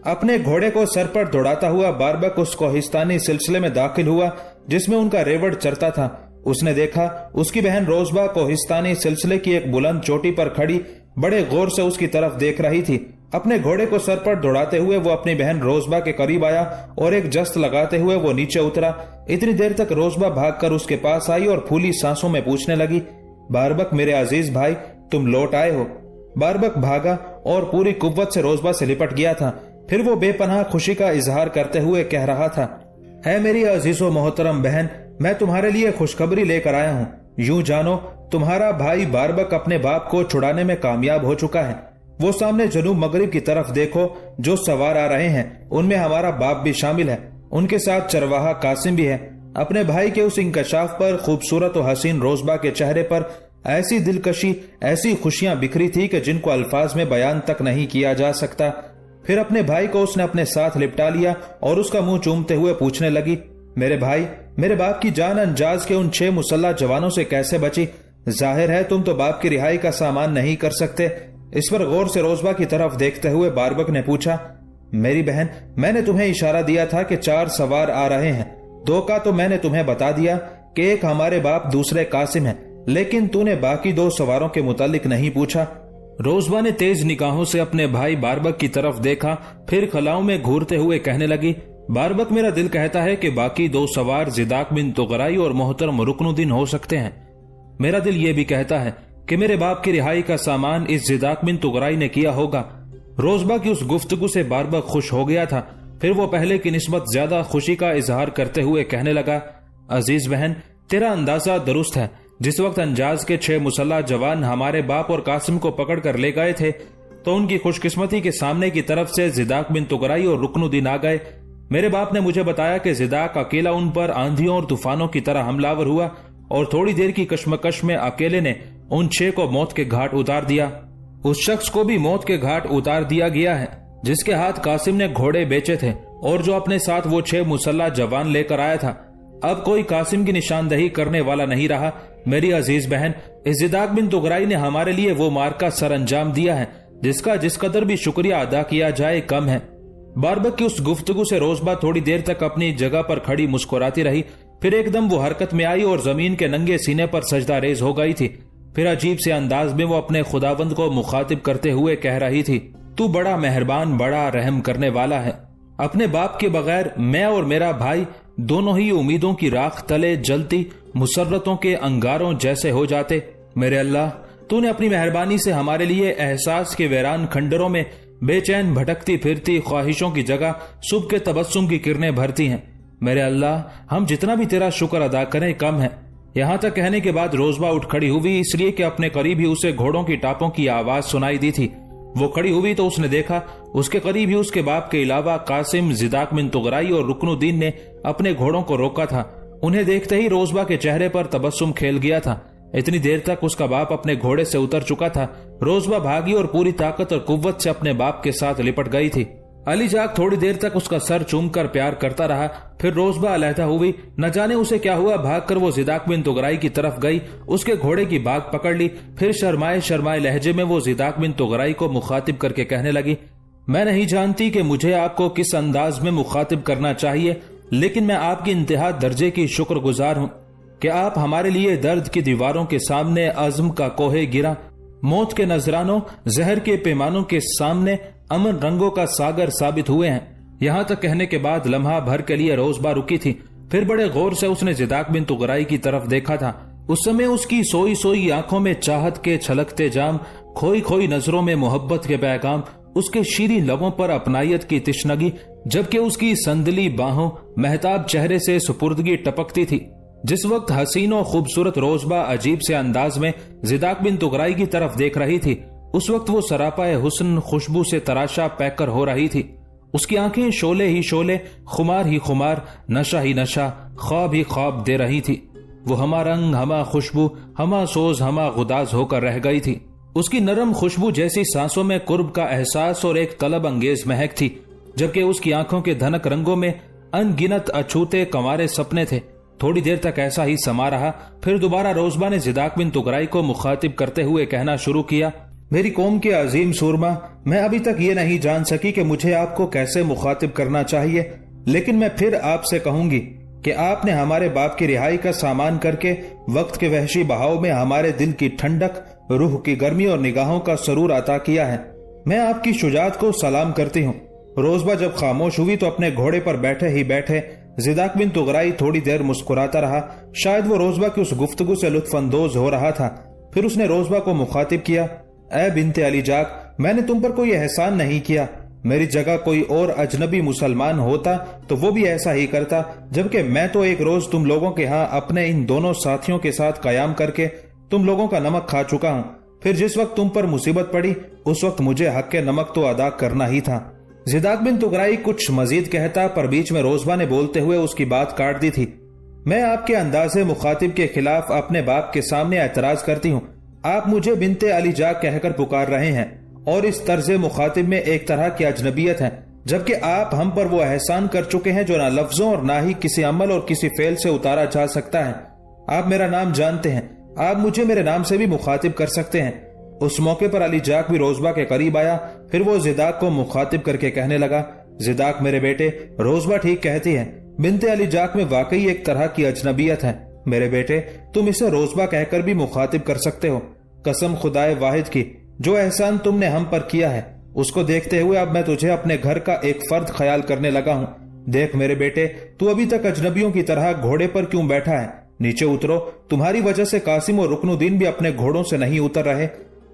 अपने घोड़े को सर पर दौड़ाता हुआ बारबक उस कोहिस्तानी सिलसिले में दाखिल हुआ जिसमें उनका रेवड़ चरता था। उसने देखा उसकी बहन रोजबा कोहिस्तानी सिलसिले की एक बुलंद चोटी पर खड़ी बड़े गौर से उसकी तरफ देख रही थी। अपने घोड़े को सर पर दौड़ाते हुए वो अपनी बहन रोजबा के करीब आया और एक जस्त लगाते हुए वो नीचे उतरा। इतनी देर तक रोजबा भागकर उसके पास आई और फूली सांसों में पूछने लगी, बारबक मेरे अजीज भाई, तुम लौट आए हो? बारबक भागा और पूरी कुव्वत से रोजबा से लिपट गया था। फिर वो बेपनाह खुशी का इजहार करते हुए कह रहा था, है मेरी अजीजो मोहतरम बहन, मैं तुम्हारे लिए खुशखबरी लेकर आया हूँ। यूं जानो तुम्हारा भाई बारबक अपने बाप को छुड़ाने में कामयाब हो चुका है। वो सामने जनूब मगरिब की तरफ देखो, जो सवार आ रहे हैं उनमें हमारा बाप भी शामिल है। उनके साथ चरवाहा कासिम भी है। अपने भाई के उस इंकशाफ पर खूबसूरत और हसीन रोजबा के चेहरे पर ऐसी दिलकशी, ऐसी खुशियां बिखरी थी कि जिनको अल्फाज में बयान तक नहीं किया जा सकता। फिर अपने भाई को उसने अपने साथ लिपटा लिया और उसका मुंह चूमते हुए पूछने लगी, मेरे भाई, मेरे बाप की जान अंजाज के उन 6 मुसल्ला जवानों से कैसे बची? जाहिर है तुम तो बाप की रिहाई का सामान नहीं कर सकते। इस पर गौर से रोजबा की तरफ देखते हुए बारबक ने पूछा, मेरी बहन, मैंने तुम्हें इशारा दिया था कि 4 सवार आ रहे हैं। 2 का तो मैंने तुम्हें बता दिया कि एक हमारे बाप दूसरे कासिम है, लेकिन तूने बाकी 2 सवारों के मुतालिक नहीं पूछा। रोजबा ने तेज निगाहों से अपने भाई बारबक की तरफ देखा, फिर खलाओं में घूरते हुए कहने लगी, बारबक मेरा दिल कहता है कि बाकी 2 सवार ज़िदाक बिन तुगराई और मोहतरम रुकनुद्दीन हो सकते हैं। मेरा दिल ये भी कहता है कि मेरे बाप की रिहाई का सामान इस ज़िदाक बिन तुगराई ने किया होगा। रोजबा की उस गुफ्तगू से बारबक खुश हो गया था। फिर वो पहले की निस्बत ज्यादा खुशी का इजहार करते हुए कहने लगा, अजीज बहन, तेरा अंदाजा दुरुस्त है। जिस वक्त अंजाज के 6 मुसल्ला जवान हमारे बाप और कासिम को पकड़ कर ले गए थे तो उनकी खुशकिस्मती के सामने की तरफ से ज़िदाक बिन तुगराई और रुकनुद्दीन आ गए। मेरे बाप ने मुझे बताया कि ज़िदाक अकेला उन पर आंधियों और तूफानों की तरह हमलावर हुआ और थोड़ी देर की कश्मकश में अकेले ने उन 6 को मौत के घाट उतार दिया। उस शख्स को भी मौत के घाट उतार दिया गया है जिसके हाथ कासिम ने घोड़े बेचे थे और जो अपने साथ वो 6 मुसल्ला जवान लेकर आया था। अब कोई कासिम की निशानदही करने वाला नहीं रहा। मेरी अजीज बहन, इस ज़िदाक बिन तुगराई ने हमारे लिए वो मार्का सर अंजाम दिया है जिसका जिस कदर भी शुक्रिया अदा किया जाए कम है। बारबक की उस गुफ्तगू से रोजबा थोड़ी देर तक अपनी जगह पर खड़ी मुस्कुराती रही। फिर एकदम वो हरकत में आई और जमीन के नंगे सीने पर सजदा रेज हो गई थी। फिर अजीब से अंदाज में वो अपने खुदावंद को मुखातिब करते हुए कह रही थी, तू बड़ा मेहरबान, बड़ा रहम करने वाला है। अपने बाप के बगैर मैं और मेरा भाई दोनों ही उम्मीदों की राख तले जलती मुसर्रतों के अंगारों जैसे हो जाते। मेरे अल्लाह, तूने अपनी मेहरबानी से हमारे लिए एहसास के वीरान खंडरों में बेचैन भटकती फिरती ख्वाहिशों की जगह सुबह के तबस्सुम की किरणें भरती हैं। मेरे अल्लाह, हम जितना भी तेरा शुक्र अदा करें कम है। यहाँ तक कहने के बाद रोजबा उठ खड़ी हुई, इसलिए कि अपने करीब ही उसे घोड़ों की टापों की आवाज सुनाई दी थी। वो खड़ी हुई तो उसने देखा उसके करीब ही उसके बाप के अलावा कासिम, ज़िदाक बिन तुगराई और रुकनुद्दीन ने अपने घोड़ों को रोका था। उन्हें देखते ही रोजबा के चेहरे पर तबस्सुम खेल गया था। इतनी देर तक उसका बाप अपने घोड़े से उतर चुका था। रोजबा भागी और पूरी ताकत और कुव्वत से अपने बाप के साथ लिपट गई थी। अली जाक थोड़ी देर तक उसका सर चूमकर प्यार करता रहा। फिर रोजबा अलहदा हुई। न जाने उसे क्या हुआ, भागकर वो जिदाक बिन तुगराई की तरफ गई, उसके घोड़े की बाग पकड़ ली। फिर शर्माए शर्माए लहजे में वो जिदाक बिन तुगराई को मुखातिब करके कहने लगी, मैं नहीं जानती कि मुझे आपको किस अंदाज में मुखातिब करना चाहिए, लेकिन मैं आपकी इंतहा दर्जे की शुक्रगुजार हूँ कि आप हमारे लिए दर्द की दीवारों के सामने अज़्म का कोहे गिरा, मौत के नजरानों, जहर के पैमानों के सामने अमन रंगों का सागर साबित हुए हैं। यहाँ तक कहने के बाद लम्हा भर के लिए रोजबा रुकी थी। फिर बड़े गौर से उसने जिदाक बिन तुगराई की तरफ देखा था। उस समय उसकी सोई सोई आंखों में चाहत के छलकते जाम, खोई खोई नजरों में मोहब्बत के पैगाम, उसके शीरी लबों पर अपनायत की तिश्नगी, जबकि उसकी संदली बाहों महताब चेहरे से सुपुर्दगी टपकती थी। जिस वक्त हसीन और खूबसूरत रोजबा अजीब से अंदाज में जिदाक बिन तुगराई की तरफ देख रही थी, उस वक्त वो सरापाए हुस्न खुशबू से तराशा पैकर हो रही थी। उसकी आंखें शोले ही शोले, खुमार ही खुमार, नशा ही नशा, ख्वाब ही ख्वाब दे रही थी। वो हमा रंग, हमा खुशबू, हमा सोज, हमा गुदाज होकर रह गई थी। उसकी नरम खुशबू जैसी सांसों में कुर्ब का एहसास और एक तलब अंगेज महक थी, जबकि उसकी आंखों के धनक रंगों में अनगिनत अछूते कंवारे सपने थे। थोड़ी देर तक ऐसा ही समा रहा। फिर दोबारा रोजबा ने जिदाक बिन तुगराई को मुखातिब करते हुए कहना शुरू किया, मेरी कौम के अजीम सूरमा, मैं अभी तक ये नहीं जान सकी कि मुझे आपको कैसे मुखातिब करना चाहिए, लेकिन मैं फिर आपसे कहूंगी कि आपने हमारे बाप की रिहाई का सामान करके वक्त के वहशी बहाव में हमारे दिल की ठंडक, रूह की गर्मी और निगाहों का सरूर अता किया है। मैं आपकी शुजात को सलाम करती हूँ। रोजबा जब खामोश हुई तो अपने घोड़े पर बैठे ही बैठे जिदाक बिन तुगराई थोड़ी देर मुस्कुराता रहा। शायद वो रोजबा की उस गुफ्तगू से लुत्फानंदोज हो रहा था। फिर उसने रोजबा को मुखातिब किया, ऐ बिनते अली जाक, मैंने तुम पर कोई एहसान नहीं किया। मेरी जगह कोई और अजनबी मुसलमान होता तो वो भी ऐसा ही करता, जबकि मैं तो एक रोज तुम लोगों के यहाँ अपने इन दोनों साथियों के साथ कयाम करके तुम लोगों का नमक खा चुका हूँ। फिर जिस वक्त तुम पर मुसीबत पड़ी उस वक्त मुझे हक के नमक तो अदा करना ही था। जिदाक बिन तुगराई कुछ मजीद कहता, पर बीच में रोजबा ने बोलते हुए उसकी बात काट दी थी। मैं आपके अंदाज़े मुखातिब के खिलाफ अपने बाप के सामने एतराज करती हूँ। आप मुझे बिनते अली जाक कहकर पुकार रहे हैं और इस तर्जे मुखातिब में एक तरह की अजनबियत है, जबकि आप हम पर वो एहसान कर चुके हैं जो ना लफ्जों और ना ही किसी अमल और किसी फेल से उतारा जा सकता है। आप मेरा नाम जानते हैं, आप मुझे मेरे नाम से भी मुखातिब कर सकते हैं। उस मौके पर अली जाक भी रोजबा के करीब आया। फिर वो जिदाक को मुखातिब करके कहने लगा, जिदाक मेरे बेटे, रोजबा ठीक कहती है, बिनते अली जाक में वाकई एक तरह की अजनबियत है। मेरे बेटे, तुम इसे रोजबा कहकर भी मुखातिब कर सकते हो। कसम खुदाए वाहिद की, जो एहसान तुमने हम पर किया है उसको देखते हुए अब मैं तुझे अपने घर का एक फर्द ख्याल करने लगा हूँ। देख मेरे बेटे, तू अभी तक अजनबियों की तरह घोड़े पर क्यों बैठा है? नीचे उतरो। तुम्हारी वजह से कासिम और रुकनुद्दीन भी अपने घोड़ों से नहीं उतर रहे।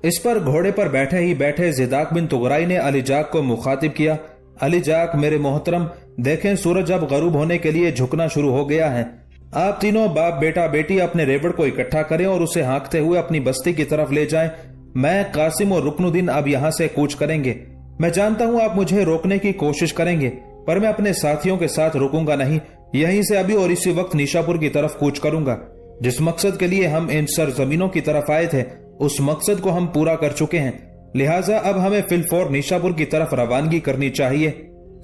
इस पर घोड़े पर बैठे ही बैठे जिदाक बिन तुगराई ने अली जाक को मुखातिब किया, अली जाक मेरे मोहतरम, देखें सूरज अब गरूब होने के लिए झुकना शुरू हो गया है। आप तीनों बाप बेटा बेटी अपने रेवड़ को इकट्ठा करें और उसे हाँकते हुए अपनी बस्ती की तरफ ले जाएं। मैं, कासिम और रुकनुद्दीन अब यहाँ से कूच करेंगे। मैं जानता हूँ आप मुझे रोकने की कोशिश करेंगे, पर मैं अपने साथियों के साथ रुकूंगा नहीं। यहीं से अभी और इसी वक्त निशापुर की तरफ कूच करूंगा। जिस मकसद के लिए हम इन सरजमीनों की तरफ आए थे उस मकसद को हम पूरा कर चुके हैं, लिहाजा अब हमें फिलफौर निशापुर की तरफ रवानगी करनी चाहिए।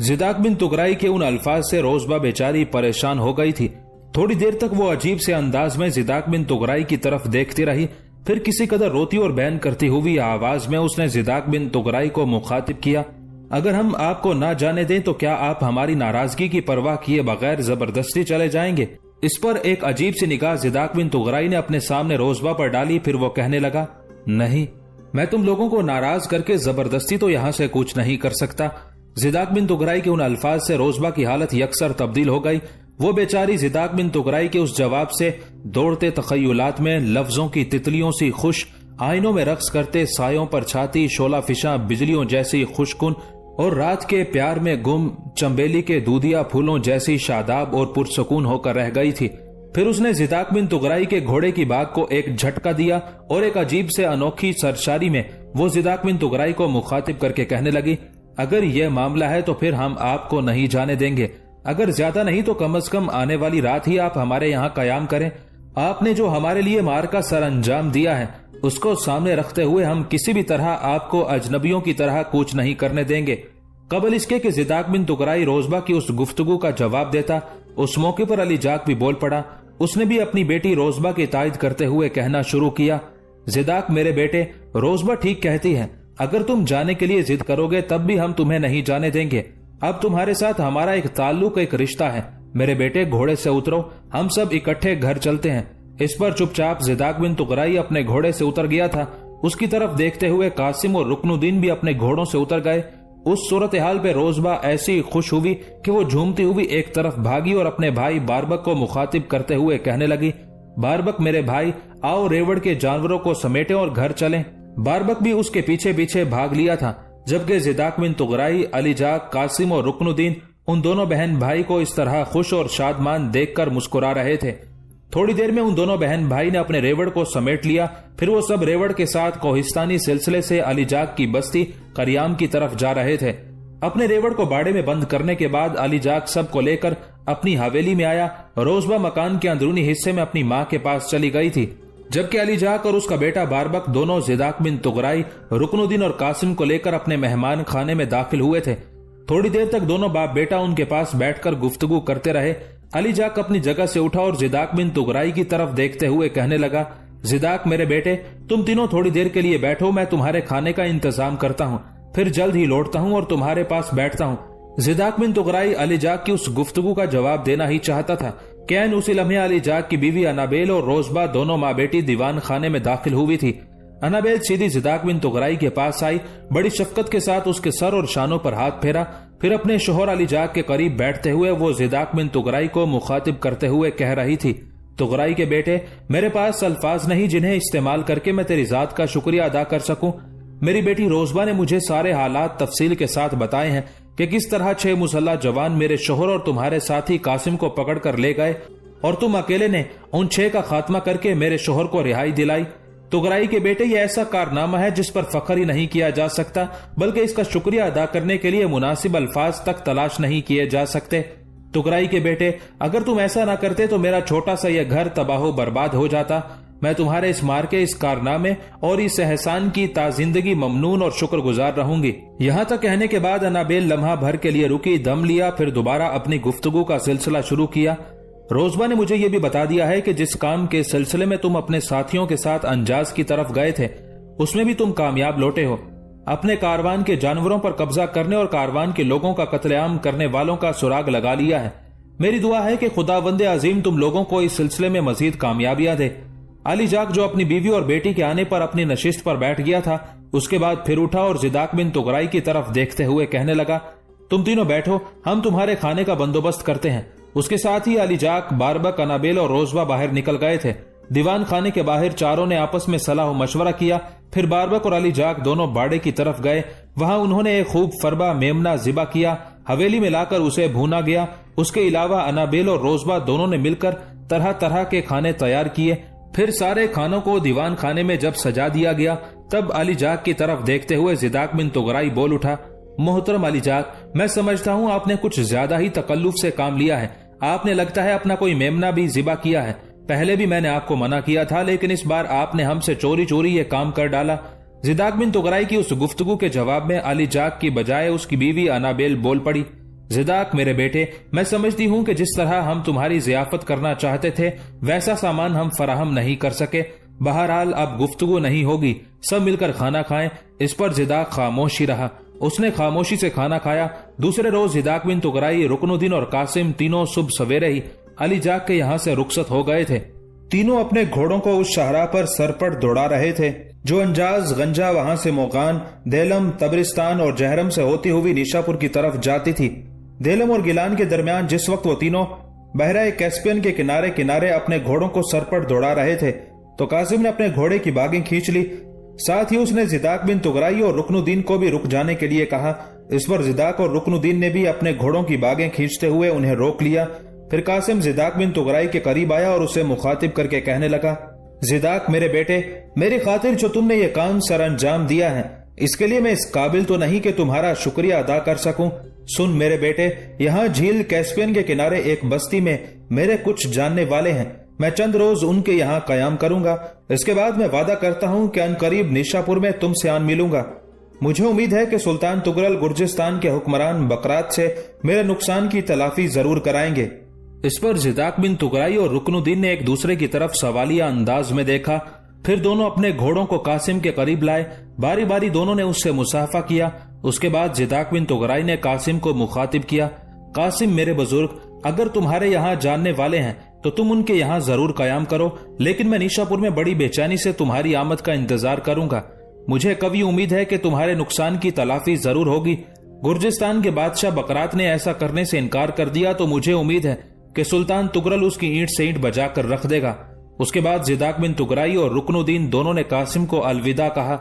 जिदाक बिन तुगराई के उन अल्फाज से रोजबा बेचारी परेशान हो गई थी। थोड़ी देर तक वो अजीब से अंदाज में जिदाक बिन तुगराई की तरफ देखती रही। फिर किसी कदर रोती और बयान करती हुई आवाज में उसने जिदाक बिन तुगराई को मुखातिब किया, अगर हम आपको ना जाने दें तो क्या आप हमारी नाराजगी की परवाह किए बगैर जबरदस्ती चले जाएंगे? इस पर एक अजीब सी निगाह जिदाक बिन तुगराई ने अपने सामने रोजबा पर डाली। फिर वो कहने लगा, नहीं, मैं तुम लोगों को नाराज करके जबरदस्ती तो यहाँ से कूच नहीं कर सकता। जिदाक बिन तुगराई के उन अल्फाज से रोजबा की हालत यकसर तब्दील हो गई। वो बेचारी जिदाक बिन तुगराई के उस जवाब से दौड़ते तखय्युलात में लफ्जों की तितलियों सी खुश, आईनों में रक्स करते सायों पर छाती शोला फिशा बिजलियों जैसी खुशकुन और रात के प्यार में गुम चंबेली के दूधिया फूलों जैसी शादाब और पुरसकून होकर रह गई थी। फिर उसने जिदाक बिन तुगराई के घोड़े की बाग को एक झटका दिया और एक अजीब से अनोखी सरशारी में वो जिदाक बिन तुगराई को मुखातिब करके कहने लगी, अगर यह मामला है तो फिर हम आपको नहीं जाने देंगे। अगर ज्यादा नहीं तो कम अज कम आने वाली रात ही आप हमारे यहाँ कयाम करें। आपने जो हमारे लिए मार का सर अंजाम दिया है उसको सामने रखते हुए हम किसी भी तरह आपको अजनबियों की तरह कूच नहीं करने देंगे। قبل اس کے کہ زداق بن تغرائی روزبہ کی اس گفتگو کا جواب دیتا، اس موقع پر علی جاک بھی بول پڑا۔ اس نے بھی اپنی بیٹی روزبہ کی تائید کرتے ہوئے کہنا شروع کیا، زداق میرے بیٹے، روزبہ ٹھیک کہتی ہے، اگر تم جانے کے لیے ضد کرو گے تب بھی ہم تمہیں نہیں جانے دیں گے۔ اب تمہارے ساتھ ہمارا ایک تعلق، ایک رشتہ ہے۔ میرے بیٹے گھوڑے سے اترو، ہم سب اکٹھے گھر چلتے ہیں۔ اس پر چپ چاپ زداق بن تغرائی اپنے گھوڑے سے اتر گیا تھا۔ اس کی طرف دیکھتے ہوئے قاسم اور رکن الدین بھی اپنے گھوڑوں سے اتر گئے۔ اس صورتحال پہ روزبہ ایسی خوش ہوئی کہ وہ جھومتی ہوئی ایک طرف بھاگی اور اپنے بھائی باربک کو مخاطب کرتے ہوئے کہنے لگی، باربک میرے بھائی، آؤ ریوڑ کے جانوروں کو سمیٹیں اور گھر چلیں۔ باربک بھی اس کے پیچھے پیچھے بھاگ لیا تھا، جبکہ زداق بن تغرائی، علی جاک، قاسم اور رکن الدین ان دونوں بہن بھائی کو اس طرح خوش اور شادمان دیکھ کر مسکرا رہے تھے۔ تھوڑی دیر میں ان دونوں بہن بھائی نے اپنے ریوڑ کو سمیٹ لیا، پھر وہ سب ریوڑ کے ساتھ کوہستانی سلسلے سے علی جاک کی بستی قریام کی طرف جا رہے تھے۔ اپنے ریوڑ کو باڑے میں بند کرنے کے بعد علی جاک سب کو لے کر اپنی حویلی میں آیا۔ روزبہ مکان کے اندرونی حصے میں اپنی ماں کے پاس چلی گئی تھی، جبکہ علی جاک اور اس کا بیٹا باربک دونوں زداق بن تغرائی، رکن الدین اور قاسم کو لے کر اپنے مہمان خانے میں داخل ہوئے تھے۔ تھوڑی دیر تک دونوں باپ بیٹا ان کے پاس بیٹھ کر گفتگو کرتے رہے۔ علی جاک اپنی جگہ سے اٹھا اور زداق بن تغرائی کی طرف دیکھتے ہوئے کہنے لگا، زداق میرے بیٹے، تم تینوں تھوڑی دیر کے لیے بیٹھو، میں تمہارے کھانے کا انتظام کرتا ہوں، پھر جلد ہی لوٹتا ہوں اور تمہارے پاس بیٹھتا ہوں۔ زداق بن تغرائی علی جاک کی اس گفتگو کا جواب دینا ہی چاہتا تھا کہ عین اسی لمحے علی جاک کی بیوی انابیل اور روزبہ دونوں ماں بیٹی دیوان خانے میں داخل ہوئی تھی۔ انابیل سیدھی زداق بن تغرائی کے پاس آئی، بڑی شفقت کے ساتھ اس کے سر اور شانوں پر ہاتھ پھیرا، پھر اپنے شوہر علی جاک کے قریب بیٹھتے ہوئے وہ زداق بن تغرائی کو مخاطب کرتے ہوئے کہہ رہی تھی، تغرائی کے بیٹے، میرے پاس الفاظ نہیں جنہیں استعمال کر کے میں تیری ذات کا شکریہ ادا کر سکوں۔ میری بیٹی روزبہ نے مجھے سارے حالات تفصیل کے ساتھ بتائے ہیں کہ کس طرح 6 مسلح جوان میرے شوہر اور تمہارے ساتھی قاسم کو پکڑ کر لے گئے اور تم اکیلے نے ان 6 کا خاتمہ کر کے میرے شوہر کو رہائی دلائی۔ تغرائی کے بیٹے، یہ ایسا کارنامہ ہے جس پر فخر ہی نہیں کیا جا سکتا، بلکہ اس کا شکریہ ادا کرنے کے لیے مناسب الفاظ تک تلاش نہیں کیے جا سکتے۔ تغرائی کے بیٹے، اگر تم ایسا نہ کرتے تو میرا چھوٹا سا یہ گھر تباہ و برباد ہو جاتا۔ میں تمہارے اس مارکے، اس کارنامے اور اس احسان کی تا زندگی ممنون اور شکر گزار رہوں گی۔ یہاں تک کہنے کے بعد انابیل لمحہ بھر کے لیے رکی، دم لیا، پھر دوبارہ اپنی گفتگو کا سلسلہ شروع کیا۔ روزبہ نے مجھے یہ بھی بتا دیا ہے کہ جس کام کے سلسلے میں تم اپنے ساتھیوں کے ساتھ انجاز کی طرف گئے تھے، اس میں بھی تم کامیاب لوٹے ہو۔ اپنے کاروان کے جانوروں پر قبضہ کرنے اور کاروان کے لوگوں کا قتل عام کرنے والوں کا سراغ لگا لیا ہے۔ میری دعا ہے کہ خداوند عظیم تم لوگوں کو اس سلسلے میں مزید کامیابیاں دے۔ علی جاک جو اپنی بیوی اور بیٹی کے آنے پر اپنی نشست پر بیٹھ گیا تھا، اس کے بعد پھر اٹھا اور زداق بن تغرائی کی طرف دیکھتے ہوئے کہنے لگا، تم تینوں بیٹھو، ہم تمہارے کھانے کا بندوبست کرتے ہیں۔ اس کے ساتھ ہی علی جاک، باربک، انابیل اور روزبہ باہر نکل گئے تھے۔ دیوان خانے کے باہر چاروں نے آپس میں صلاح و مشورہ کیا، پھر باربک اور علی جاک دونوں باڑے کی طرف گئے۔ وہاں انہوں نے ایک خوب فربا میمنہ ذبح کیا، حویلی میں لا کر اسے بھونا گیا۔ اس کے علاوہ انابیل اور روزبہ دونوں نے مل کر طرح طرح کے کھانے تیار کیے۔ پھر سارے کھانوں کو دیوان خانے میں جب سجا دیا گیا، تب علی جاک کی طرف دیکھتے ہوئے زداق بن تغرائی بول اٹھا، محترم علی جاک، میں سمجھتا ہوں آپ نے کچھ زیادہ ہی تکلف سے کام لیا ہے۔ آپ نے لگتا ہے اپنا کوئی میمنہ بھی ذبح کیا ہے۔ پہلے بھی میں نے آپ کو منع کیا تھا، لیکن اس بار آپ نے ہم سے چوری چوری یہ کام کر ڈالا۔ زداق بن تغرائی کی اس گفتگو کے جواب میں علی جاک کی بجائے اس کی بیوی انابیل بول پڑی، زداق میرے بیٹے، میں سمجھتی ہوں کہ جس طرح ہم تمہاری ضیافت کرنا چاہتے تھے ویسا سامان ہم فراہم نہیں کر سکے۔ بہرحال اب گفتگو نہیں ہوگی، سب مل کر کھانا کھائیں۔ اس پر زداق خاموش ہی رہا۔ اس نے خاموشی سے کھانا کھایا۔ دوسرے روز زداق بن تغرائی، رکن الدین اور قاسم تینوں صبح سویرے ہی علی جاک کے یہاں سے رخصت ہو گئے تھے۔ تینوں اپنے گھوڑوں کو اس شاہراہ پر سرپٹ دوڑا رہے تھے جو انجاز، گنجا، وہاں سے موغان، دیلم، تبرستان اور جہرم سے ہوتی ہوئی نیشاپور کی طرف جاتی تھی۔ دیلم اور گیلان کے درمیان جس وقت وہ تینوں بحیرہ کیسپین کے کنارے کنارے اپنے گھوڑوں کو سرپٹ دوڑا رہے تھے تو قاسم نے اپنے گھوڑے کی باگیں کھینچ لی۔ ساتھ ہی اس نے زداق بن تغرائی اور رکن الدین کو بھی رک جانے کے لیے کہا۔ اس پر زداق اور رکن الدین نے بھی اپنے گھوڑوں کی باگیں کھینچتے ہوئے انہیں روک لیا۔ پھر قاسم زداق بن تغرائی کے قریب آیا اور اسے مخاطب کر کے کہنے لگا، زداق میرے بیٹے، میری خاطر جو تم نے یہ کام سر انجام دیا ہے، اس کے لیے میں اس قابل تو نہیں کہ تمہارا شکریہ ادا کر سکوں۔ سن میرے بیٹے، یہاں جھیل کیسپین کے کنارے ایک بستی میں میرے کچھ جاننے والے ہیں، میں چند روز ان کے یہاں قیام کروں گا۔ اس کے بعد میں وعدہ کرتا ہوں کہ ان قریب نیشاپور میں تم سے آن ملوں گا۔ मुझे उम्मीद है कि सुल्तान तुगरल गुर्जिस्तान के हुक्मरान बकरात से मेरे नुकसान की तलाफी जरूर कराएंगे। इस पर ज़िदाक बिन तुगराई और रुकनुद्दीन ने एक दूसरे की तरफ सवालिया अंदाज में देखा। फिर दोनों अपने घोड़ों को कासिम के करीब लाए। बारी बारी दोनों ने उससे मुसाफा किया। उसके बाद ज़िदाक बिन तुगराई ने कासिम को मुखातिब किया, कासिम मेरे बुजुर्ग, अगर तुम्हारे यहाँ जानने वाले हैं तो तुम उनके यहाँ जरूर कयाम करो, लेकिन मैं निशापुर में बड़ी बेचैनी से तुम्हारी आमद का इंतजार करूंगा। मुझे कभी उम्मीद है कि तुम्हारे नुकसान की तलाफी जरूर होगी। गुर्जिस्तान के बादशाह बकरात ने ऐसा करने से इनकार कर दिया तो मुझे उम्मीद है कि सुल्तान तुगरल उसकी ईंट से ईंट बजा कर रख देगा। उसके बाद ज़िदाक बिन तुगराई और रुकनुद्दीन दोनों ने कासिम को अलविदा कहा।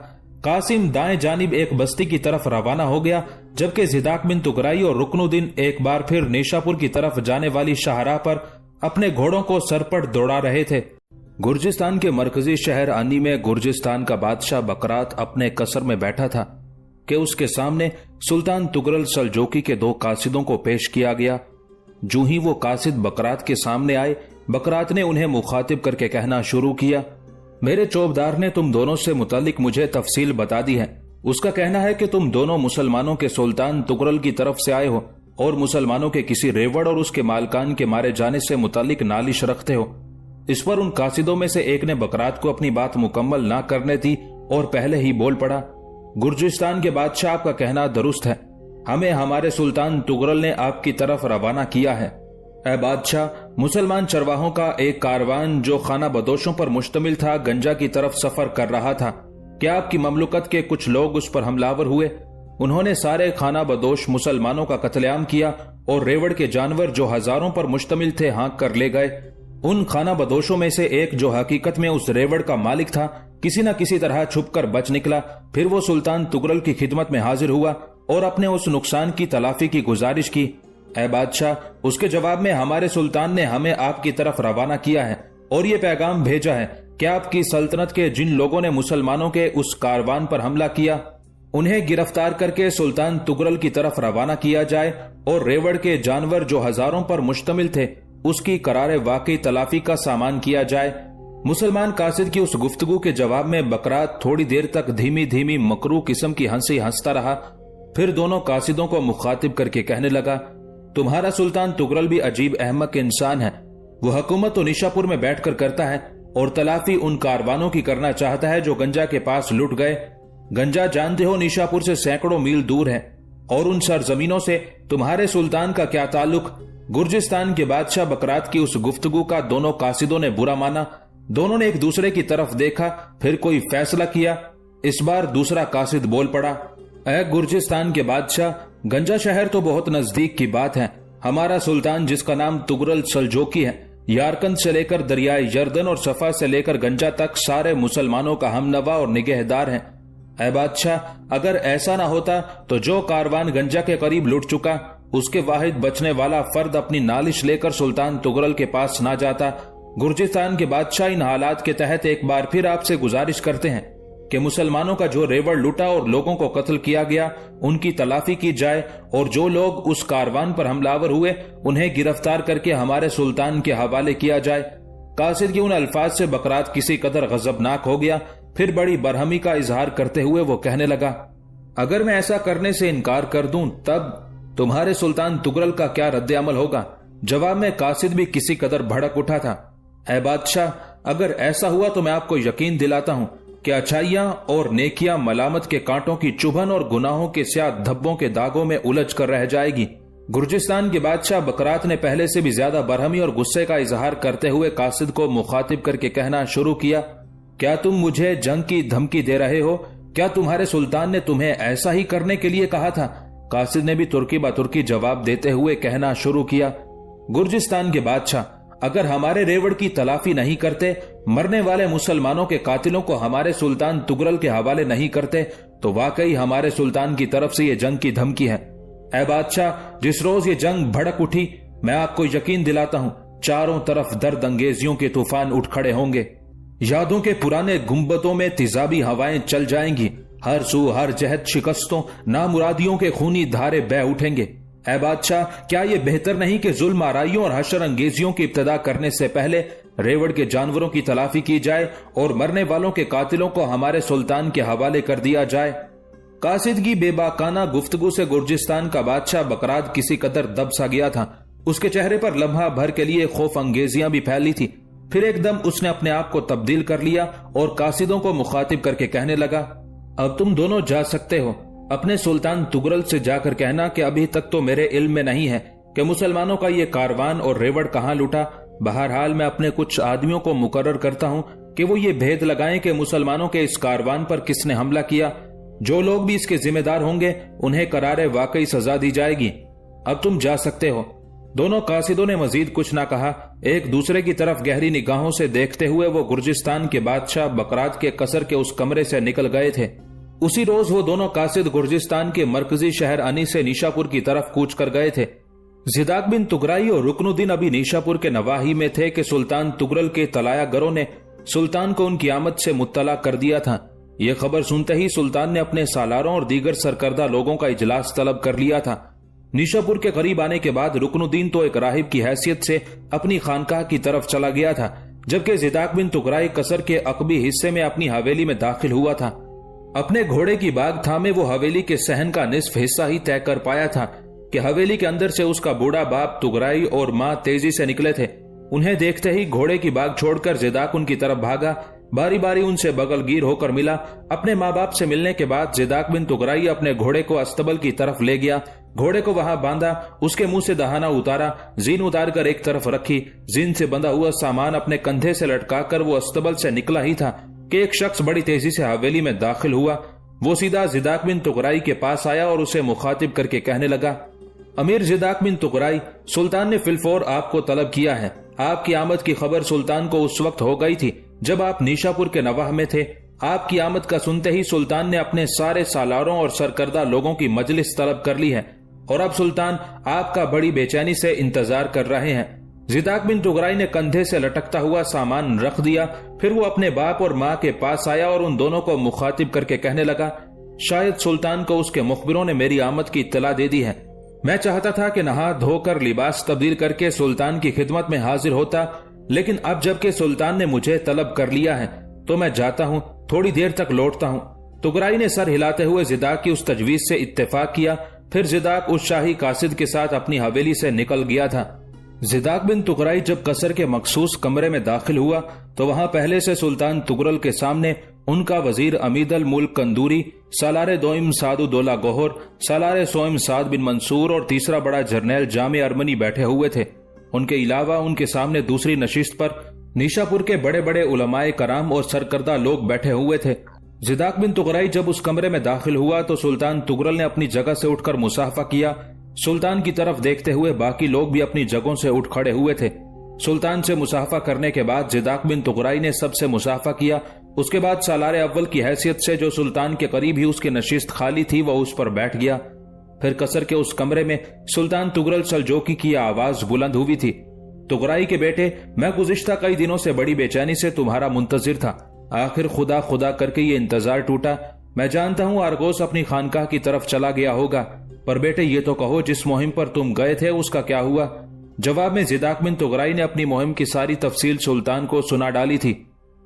कासिम दाएं जानिब एक बस्ती की तरफ रवाना हो गया, जबकि ज़िदाक बिन तुगराई और रुकनुद्दीन एक बार फिर निशापुर की तरफ जाने वाली शाहराह पर अपने घोड़ों को सरपट दौड़ा रहे थे। गुर्जिस्तान के मरकजी शहर आनी में गुर्जिस्तान का बादशाह बकरात अपने कसर में बैठा था कि उसके सामने सुल्तान तुगरल सलजोकी के 2 कासिदों को पेश किया गया। जो ही वो कासिद बकरात के सामने आए, बकरात ने उन्हें मुखातिब करके कहना शुरू किया, मेरे चौबदार ने तुम दोनों से मुतालिक मुझे तफसील बता दी है। उसका कहना है कि तुम दोनों मुसलमानों के सुल्तान तुगरल की तरफ से आए हो और मुसलमानों के किसी रेवड़ और उसके मालकान के मारे जाने से मुतालिक नालिश रखते हो। इस पर उन कासिदों में से एक ने बकरात को अपनी बात मुकम्मल ना करने दी और पहले ही बोल पड़ा, गुर्जिस्तान के बादशाह, आपका कहना दुरुस्त है। हमें हमारे सुल्तान तुगरल ने आपकी तरफ रवाना किया है। ए बादशाह, मुसलमान चरवाहों का एक कारवान जो खाना बदोशों पर मुश्तमिल था गंजा की तरफ सफर कर रहा था। क्या आपकी ममलुकत के कुछ लोग उस पर हमलावर हुए? उन्होंने सारे खाना बदोश मुसलमानों का कत्लेआम किया और रेवड़ के जानवर जो हजारों पर मुश्तमिल थे हाँक कर ले गए। उन खाना बदोशों में से एक जो हकीकत में उस रेवड़ का मालिक था, किसी न किसी तरह छुपकर बच निकला। फिर वो सुल्तान तुगरल की खिदमत में हाजिर हुआ और अपने उस नुकसान की तलाफी की गुजारिश की। ए बादशाह, उसके जवाब में हमारे सुल्तान ने हमें आपकी तरफ रवाना किया है और ये पैगाम भेजा है कि आपकी सल्तनत के जिन लोगों ने मुसलमानों के उस कारवान पर हमला किया, उन्हें गिरफ्तार करके सुल्तान तुगरल की तरफ रवाना किया जाए और रेवड़ के जानवर जो हजारों पर मुश्तमिल थे उसकी करारे वाकई तलाफी का सामान किया जाए। मुसलमान कासिद की उस गुफ्तगू के जवाब में बकरात थोड़ी देर तक धीमी धीमी मकरू किस्म की हंसी हंसता रहा। फिर दोनों कासिदों को मुखातिब करके कहने लगा, तुम्हारा सुल्तान तुगरल भी अजीब अहमक इंसान है। वो हुकूमत तो निशापुर में बैठकर करता है और तलाफी उन कारवानों की करना चाहता है जो गंजा के पास लुट गए। गंजा जानते हो निशापुर से सैकड़ों मील दूर है और उन सरजमीनों से तुम्हारे सुल्तान का क्या ताल्लुक? गुर्जिस्तान के बादशाह बकरात की उस गुफ्तगू का दोनों कासिदों ने बुरा माना। दोनों ने एक दूसरे की तरफ देखा, फिर कोई फैसला किया। इस बार दूसरा कासिद बोल पड़ा, ऐ गुर्जिस्तान के बादशाह, गंजा शहर तो बहुत नजदीक की बात है। हमारा सुल्तान जिसका नाम तुगरल सलजोकी है, यारकंद से लेकर दरियाए यर्दन और सफा से लेकर गंजा तक सारे मुसलमानों का हमनवा और निगहदार है। ऐ बादशाह, अगर ऐसा ना होता तो जो कारवान गंजा के करीब लुट चुका, उसके वाहिद बचने वाला फर्द अपनी नालिश लेकर सुल्तान तुगरल के पास ना जाता। गुर्जिस्तान के बादशाह इन हालात के तहत एक बार फिर आपसे गुजारिश करते हैं कि मुसलमानों का जो रेवड़ लूटा और लोगों को कत्ल किया गया उनकी तलाफी की जाए और जो लोग उस कारवान पर हमलावर हुए उन्हें गिरफ्तार करके हमारे सुल्तान के हवाले किया जाए। कासिद के उन अल्फाज से बकरात किसी कदर गजबनाक हो गया। फिर बड़ी बरहमी का इजहार करते हुए वो कहने लगा, अगर मैं ऐसा करने से इनकार कर दूं तब तुम्हारे सुल्तान तुगरल का क्या रद्द अमल होगा? जवाब में कासिद भी किसी कदर भड़क उठा था। ऐ बादशाह, अगर ऐसा हुआ तो मैं आपको यकीन दिलाता हूं कि अच्छाइयां और नेकियां मलामत के कांटों की चुभन और गुनाहों के स्याह धब्बों के दागों में उलझ कर रह जाएगी। गुर्जिस्तान के बादशाह बकरात ने पहले से भी ज्यादा बरहमी और गुस्से का इजहार करते हुए कासिद को मुखातिब करके कहना शुरू किया, क्या तुम मुझे जंग की धमकी दे रहे हो? क्या तुम्हारे सुल्तान ने तुम्हें ऐसा ही करने के लिए कहा था? कासिद ने भी तुर्की बतुर्की जवाब देते हुए कहना शुरू किया, गुर्जिस्तान के बादशाह, अगर हमारे रेवड़ की तलाफी नहीं करते, मरने वाले मुसलमानों के कातिलों को हमारे सुल्तान तुगरल के हवाले नहीं करते, तो वाकई हमारे सुल्तान की तरफ से ये जंग की धमकी है। ऐ बादशाह, जिस रोज ये जंग भड़क उठी, मैं आपको यकीन दिलाता हूं चारों तरफ दर्द अंगेजियों के तूफान उठ खड़े होंगे। यादों के पुराने गुंबदों में तिजाबी हवाएं चल जाएंगी। हर सू हर जहत शिकस्तों नामुरादियों के खूनी धारे बह उठेंगे। ऐ बादशाह, क्या ये बेहतर नहीं कि जुल्म आराइयों और हशर अंगेजियों की इब्तदा करने से पहले रेवड़ के जानवरों की तलाफी की जाए और मरने वालों के कातिलों को हमारे सुल्तान के हवाले कर दिया जाए? कासिद की बेबाकाना गुफ्तगू से गुर्जिस्तान का बादशाह बकरात किसी कदर दब सा गया था। उसके चेहरे पर लम्हा भर के लिए खौफ अंगेजियां भी फैली थी। फिर एकदम उसने अपने आप को तब्दील कर लिया और कासिदों को मुखातिब करके कहने लगा, अब तुम दोनों जा सकते हो। अपने सुल्तान तुगरल से जाकर कहना कि अभी तक तो मेरे इल्म में नहीं है कि मुसलमानों का ये कारवान और रेवड़ कहाँ लुटा। बहरहाल मैं अपने कुछ आदमियों को मुकर्रर करता हूँ कि वो ये भेद लगाएं कि मुसलमानों के इस कारवान पर किसने हमला किया। जो लोग भी इसके जिम्मेदार होंगे उन्हें करारे वाकई सजा दी जाएगी। अब तुम जा सकते हो। दोनों कासिदों ने मजीद कुछ ना कहा। एक दूसरे की तरफ गहरी निगाहों से देखते हुए वो गुर्जिस्तान के बादशाह बकरात के कसर के उस कमरे से निकल गए थे। उसी रोज वो दोनों कासिद गुर्जिस्तान के मरकजी शहर अनी से निशापुर की तरफ कूच कर गए थे। ज़िदाक बिन तुगराई और रुकनुद्दीन अभी निशापुर के नवाही में थे कि सुल्तान तुगरल के तलाया गरों ने सुल्तान को उनकी आमद से मुत्तला कर दिया था। ये खबर सुनते ही सुल्तान ने अपने सालारों और दीगर सरकर्दा लोगों का इजलास तलब कर लिया था। निशापुर के करीब आने के बाद रुकनुद्दीन तो एक राहिब की हैसियत से अपनी खानकाह की तरफ चला गया था, जबकि ज़िदाक बिन तुगराई कसर के अकबी हिस्से में अपनी हवेली में दाखिल हुआ था। अपने घोड़े की बाग थामे वो हवेली के सहन का निस्फ हिस्सा ही तय कर पाया था कि हवेली के अंदर से उसका बूढ़ा बाप तुगराई और माँ तेजी से निकले थे। उन्हें देखते ही घोड़े की बाग छोड़कर ज़िदाक उनकी तरफ भागा। बारी बारी उनसे बगलगीर होकर मिला। अपने माँ बाप से मिलने के बाद ज़िदाक बिन तुगराई अपने घोड़े को अस्तबल की तरफ ले गया। घोड़े को वहां बांधा, उसके मुंह से दहाना उतारा, जीन उतार कर एक तरफ रखी। जीन से बंधा हुआ सामान अपने कंधे से लटकाकर वो अस्तबल से निकला ही था कि एक शख्स बड़ी तेजी से हवेली में दाखिल हुआ। वो सीधा ज़िदाक बिन तुगराई के पास आया और उसे मुखातिब करके कहने लगा, अमीर ज़िदाक बिन तुगराई, सुल्तान ने फिलफौर आपको तलब किया है। आपकी आमद की खबर सुल्तान को उस वक्त हो गई थी जब आप निशापुर के नवाह में थे। आपकी आमद का सुनते ही सुल्तान ने अपने सारे सालारों और सरकर्दा लोगों की मजलिस तलब कर ली है और अब सुल्तान आपका बड़ी बेचैनी से इंतजार कर रहे हैं। ज़िदाक बिन तुगराई ने कंधे से लटकता हुआ सामान रख दिया। फिर वो अपने बाप और माँ के पास आया और उन दोनों को मुखातिब करके कहने लगा, शायद सुल्तान को उसके मुखबिरों ने मेरी आमद की इत्तला दे दी है। मैं चाहता था कि नहा धोकर लिबास तब्दील करके सुल्तान की खिदमत में हाजिर होता, लेकिन अब जबकि सुल्तान ने मुझे तलब कर लिया है तो मैं जाता हूँ, थोड़ी देर तक लौटता हूँ। तुगराई ने सर हिलाते हुए ज़िदाक की उस तजवीज से इत्तेफाक किया। फिर ज़िदाक उस शाही कासिद के साथ अपनी हवेली से निकल गया था। ज़िदाक बिन तुगराई जब कसर के मखसूस कमरे में दाखिल हुआ तो वहां पहले से सुल्तान तुगरल के सामने उनका वजीर अमीदल मुल्क कंदूरी, सालारे दोइम सादुद्दौला गोहर, सालारे सोइम साद बिन मंसूर और तीसरा बड़ा जर्नैल जामे अरमनी बैठे हुए थे। उनके अलावा उनके सामने दूसरी नशिस्त पर निशापुर के बड़े बड़े उलमाए कराम और सरकर्दा लोग बैठे हुए थे। ज़िदाक बिन तुगराई जब उस कमरे में दाखिल हुआ तो सुल्तान तुगरल ने अपनी जगह से उठकर मुसाफा किया। सुल्तान की तरफ देखते हुए बाकी लोग भी अपनी जगहों से उठ खड़े हुए थे। सुल्तान से मुसाफा करने के बाद ज़िदाक बिन तुगराई ने सबसे मुसाफा किया। उसके बाद सालारे अव्वल की हैसियत से जो सुल्तान के करीब ही उसकी नशिस्त खाली थी वह उस पर बैठ गया। फिर कसर के उस कमरे में सुल्तान तुगरल सलजोकी की आवाज बुलंद हुई थी, तुगराई के बेटे, मैं गुज़िश्ता कई दिनों से बड़ी बेचैनी से तुम्हारा मुंतजिर था। आखिर खुदा खुदा करके ये इंतजार टूटा। मैं जानता हूँ आरगोस अपनी खानकाह की तरफ चला गया होगा, पर बेटे ये तो कहो जिस मुहिम पर तुम गए थे उसका क्या हुआ? जवाब में ज़िदाक बिन तुगराई ने अपनी मुहिम की सारी तफसील सुल्तान को सुना डाली थी।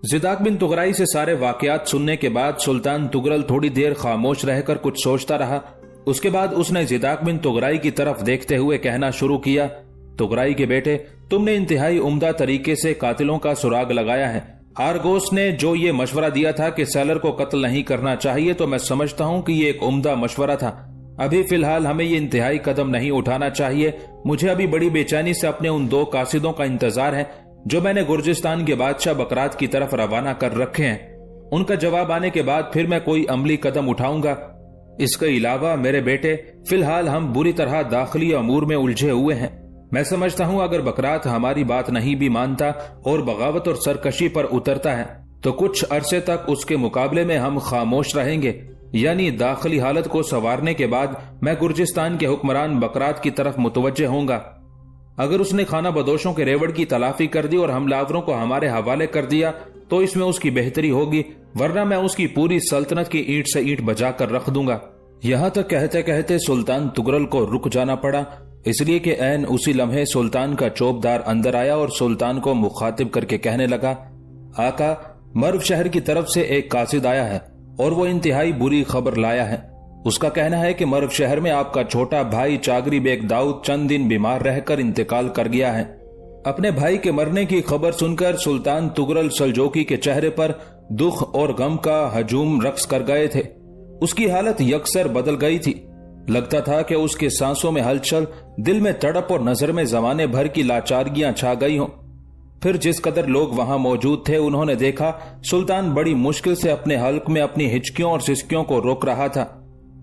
ज़िदाक बिन तुगराई से सारे वाकयात सुनने के बाद सुल्तान तुगरल थोड़ी देर खामोश रहकर कुछ सोचता रहा। उसके बाद उसने ज़िदाक बिन तुगराई की तरफ देखते हुए कहना शुरू किया, तुगराई के बेटे, तुमने इंतहाई उम्दा तरीके से कातिलों का सुराग लगाया है। आरगोस ने जो ये मशवरा दिया था कि सैलर को कत्ल नहीं करना चाहिए, तो मैं समझता हूँ कि ये एक उम्दा मशवरा था। अभी फिलहाल हमें ये इंतहाई कदम नहीं उठाना चाहिए। मुझे अभी बड़ी बेचैनी से अपने उन 2 कासिदों का इंतजार है जो मैंने गुर्जिस्तान के बादशाह बकरात की तरफ रवाना कर रखे हैं। उनका जवाब आने के बाद फिर मैं कोई अमली कदम उठाऊंगा। इसके अलावा मेरे बेटे, फिलहाल हम बुरी तरह दाखिली अमूर में उलझे हुए हैं। मैं समझता हूँ अगर बकरात हमारी बात नहीं भी मानता और बगावत और सरकशी पर उतरता है तो कुछ अरसे तक उसके मुकाबले में हम खामोश रहेंगे। यानी दाखिली हालत को संवारने के बाद मैं गुर्जिस्तान के हुक्मरान बकरात की तरफ मुतवज्जे होऊंगा। अगर उसने खाना बदोशों के रेवड़ की तलाफी कर दी और हमलावरों को हमारे हवाले कर दिया तो इसमें उसकी बेहतरी होगी, वरना मैं उसकी पूरी सल्तनत की ईंट से ईंट बजा कर रख दूंगा। यहाँ तक कहते कहते सुल्तान तुगरल को रुक जाना पड़ा, इसलिए कि ऐन उसी लम्हे सुल्तान का चौबदार अंदर आया और सुल्तान को मुखातिब करके कहने लगा, आका, मर्व शहर की तरफ से एक कासिद आया है और वो इंतहाई बुरी खबर लाया है। उसका कहना है कि मर्व शहर में आपका छोटा भाई चागरी बेग दाऊद चंद दिन बीमार रहकर इंतकाल कर गया है। अपने भाई के मरने की खबर सुनकर सुल्तान तुगरल सल्जोकी के चेहरे पर दुख और गम का हजूम रक्स कर गए थे। उसकी हालत यकसर बदल गई थी। लगता था कि उसके सांसों में हलचल, दिल में तड़प और नजर में जमाने भर की लाचारगियां छा गई हों। फिर जिस कदर लोग वहां मौजूद थे, उन्होंने देखा सुल्तान बड़ी मुश्किल से अपने हल्क में अपनी हिचकियों और सिसकियों को रोक रहा था।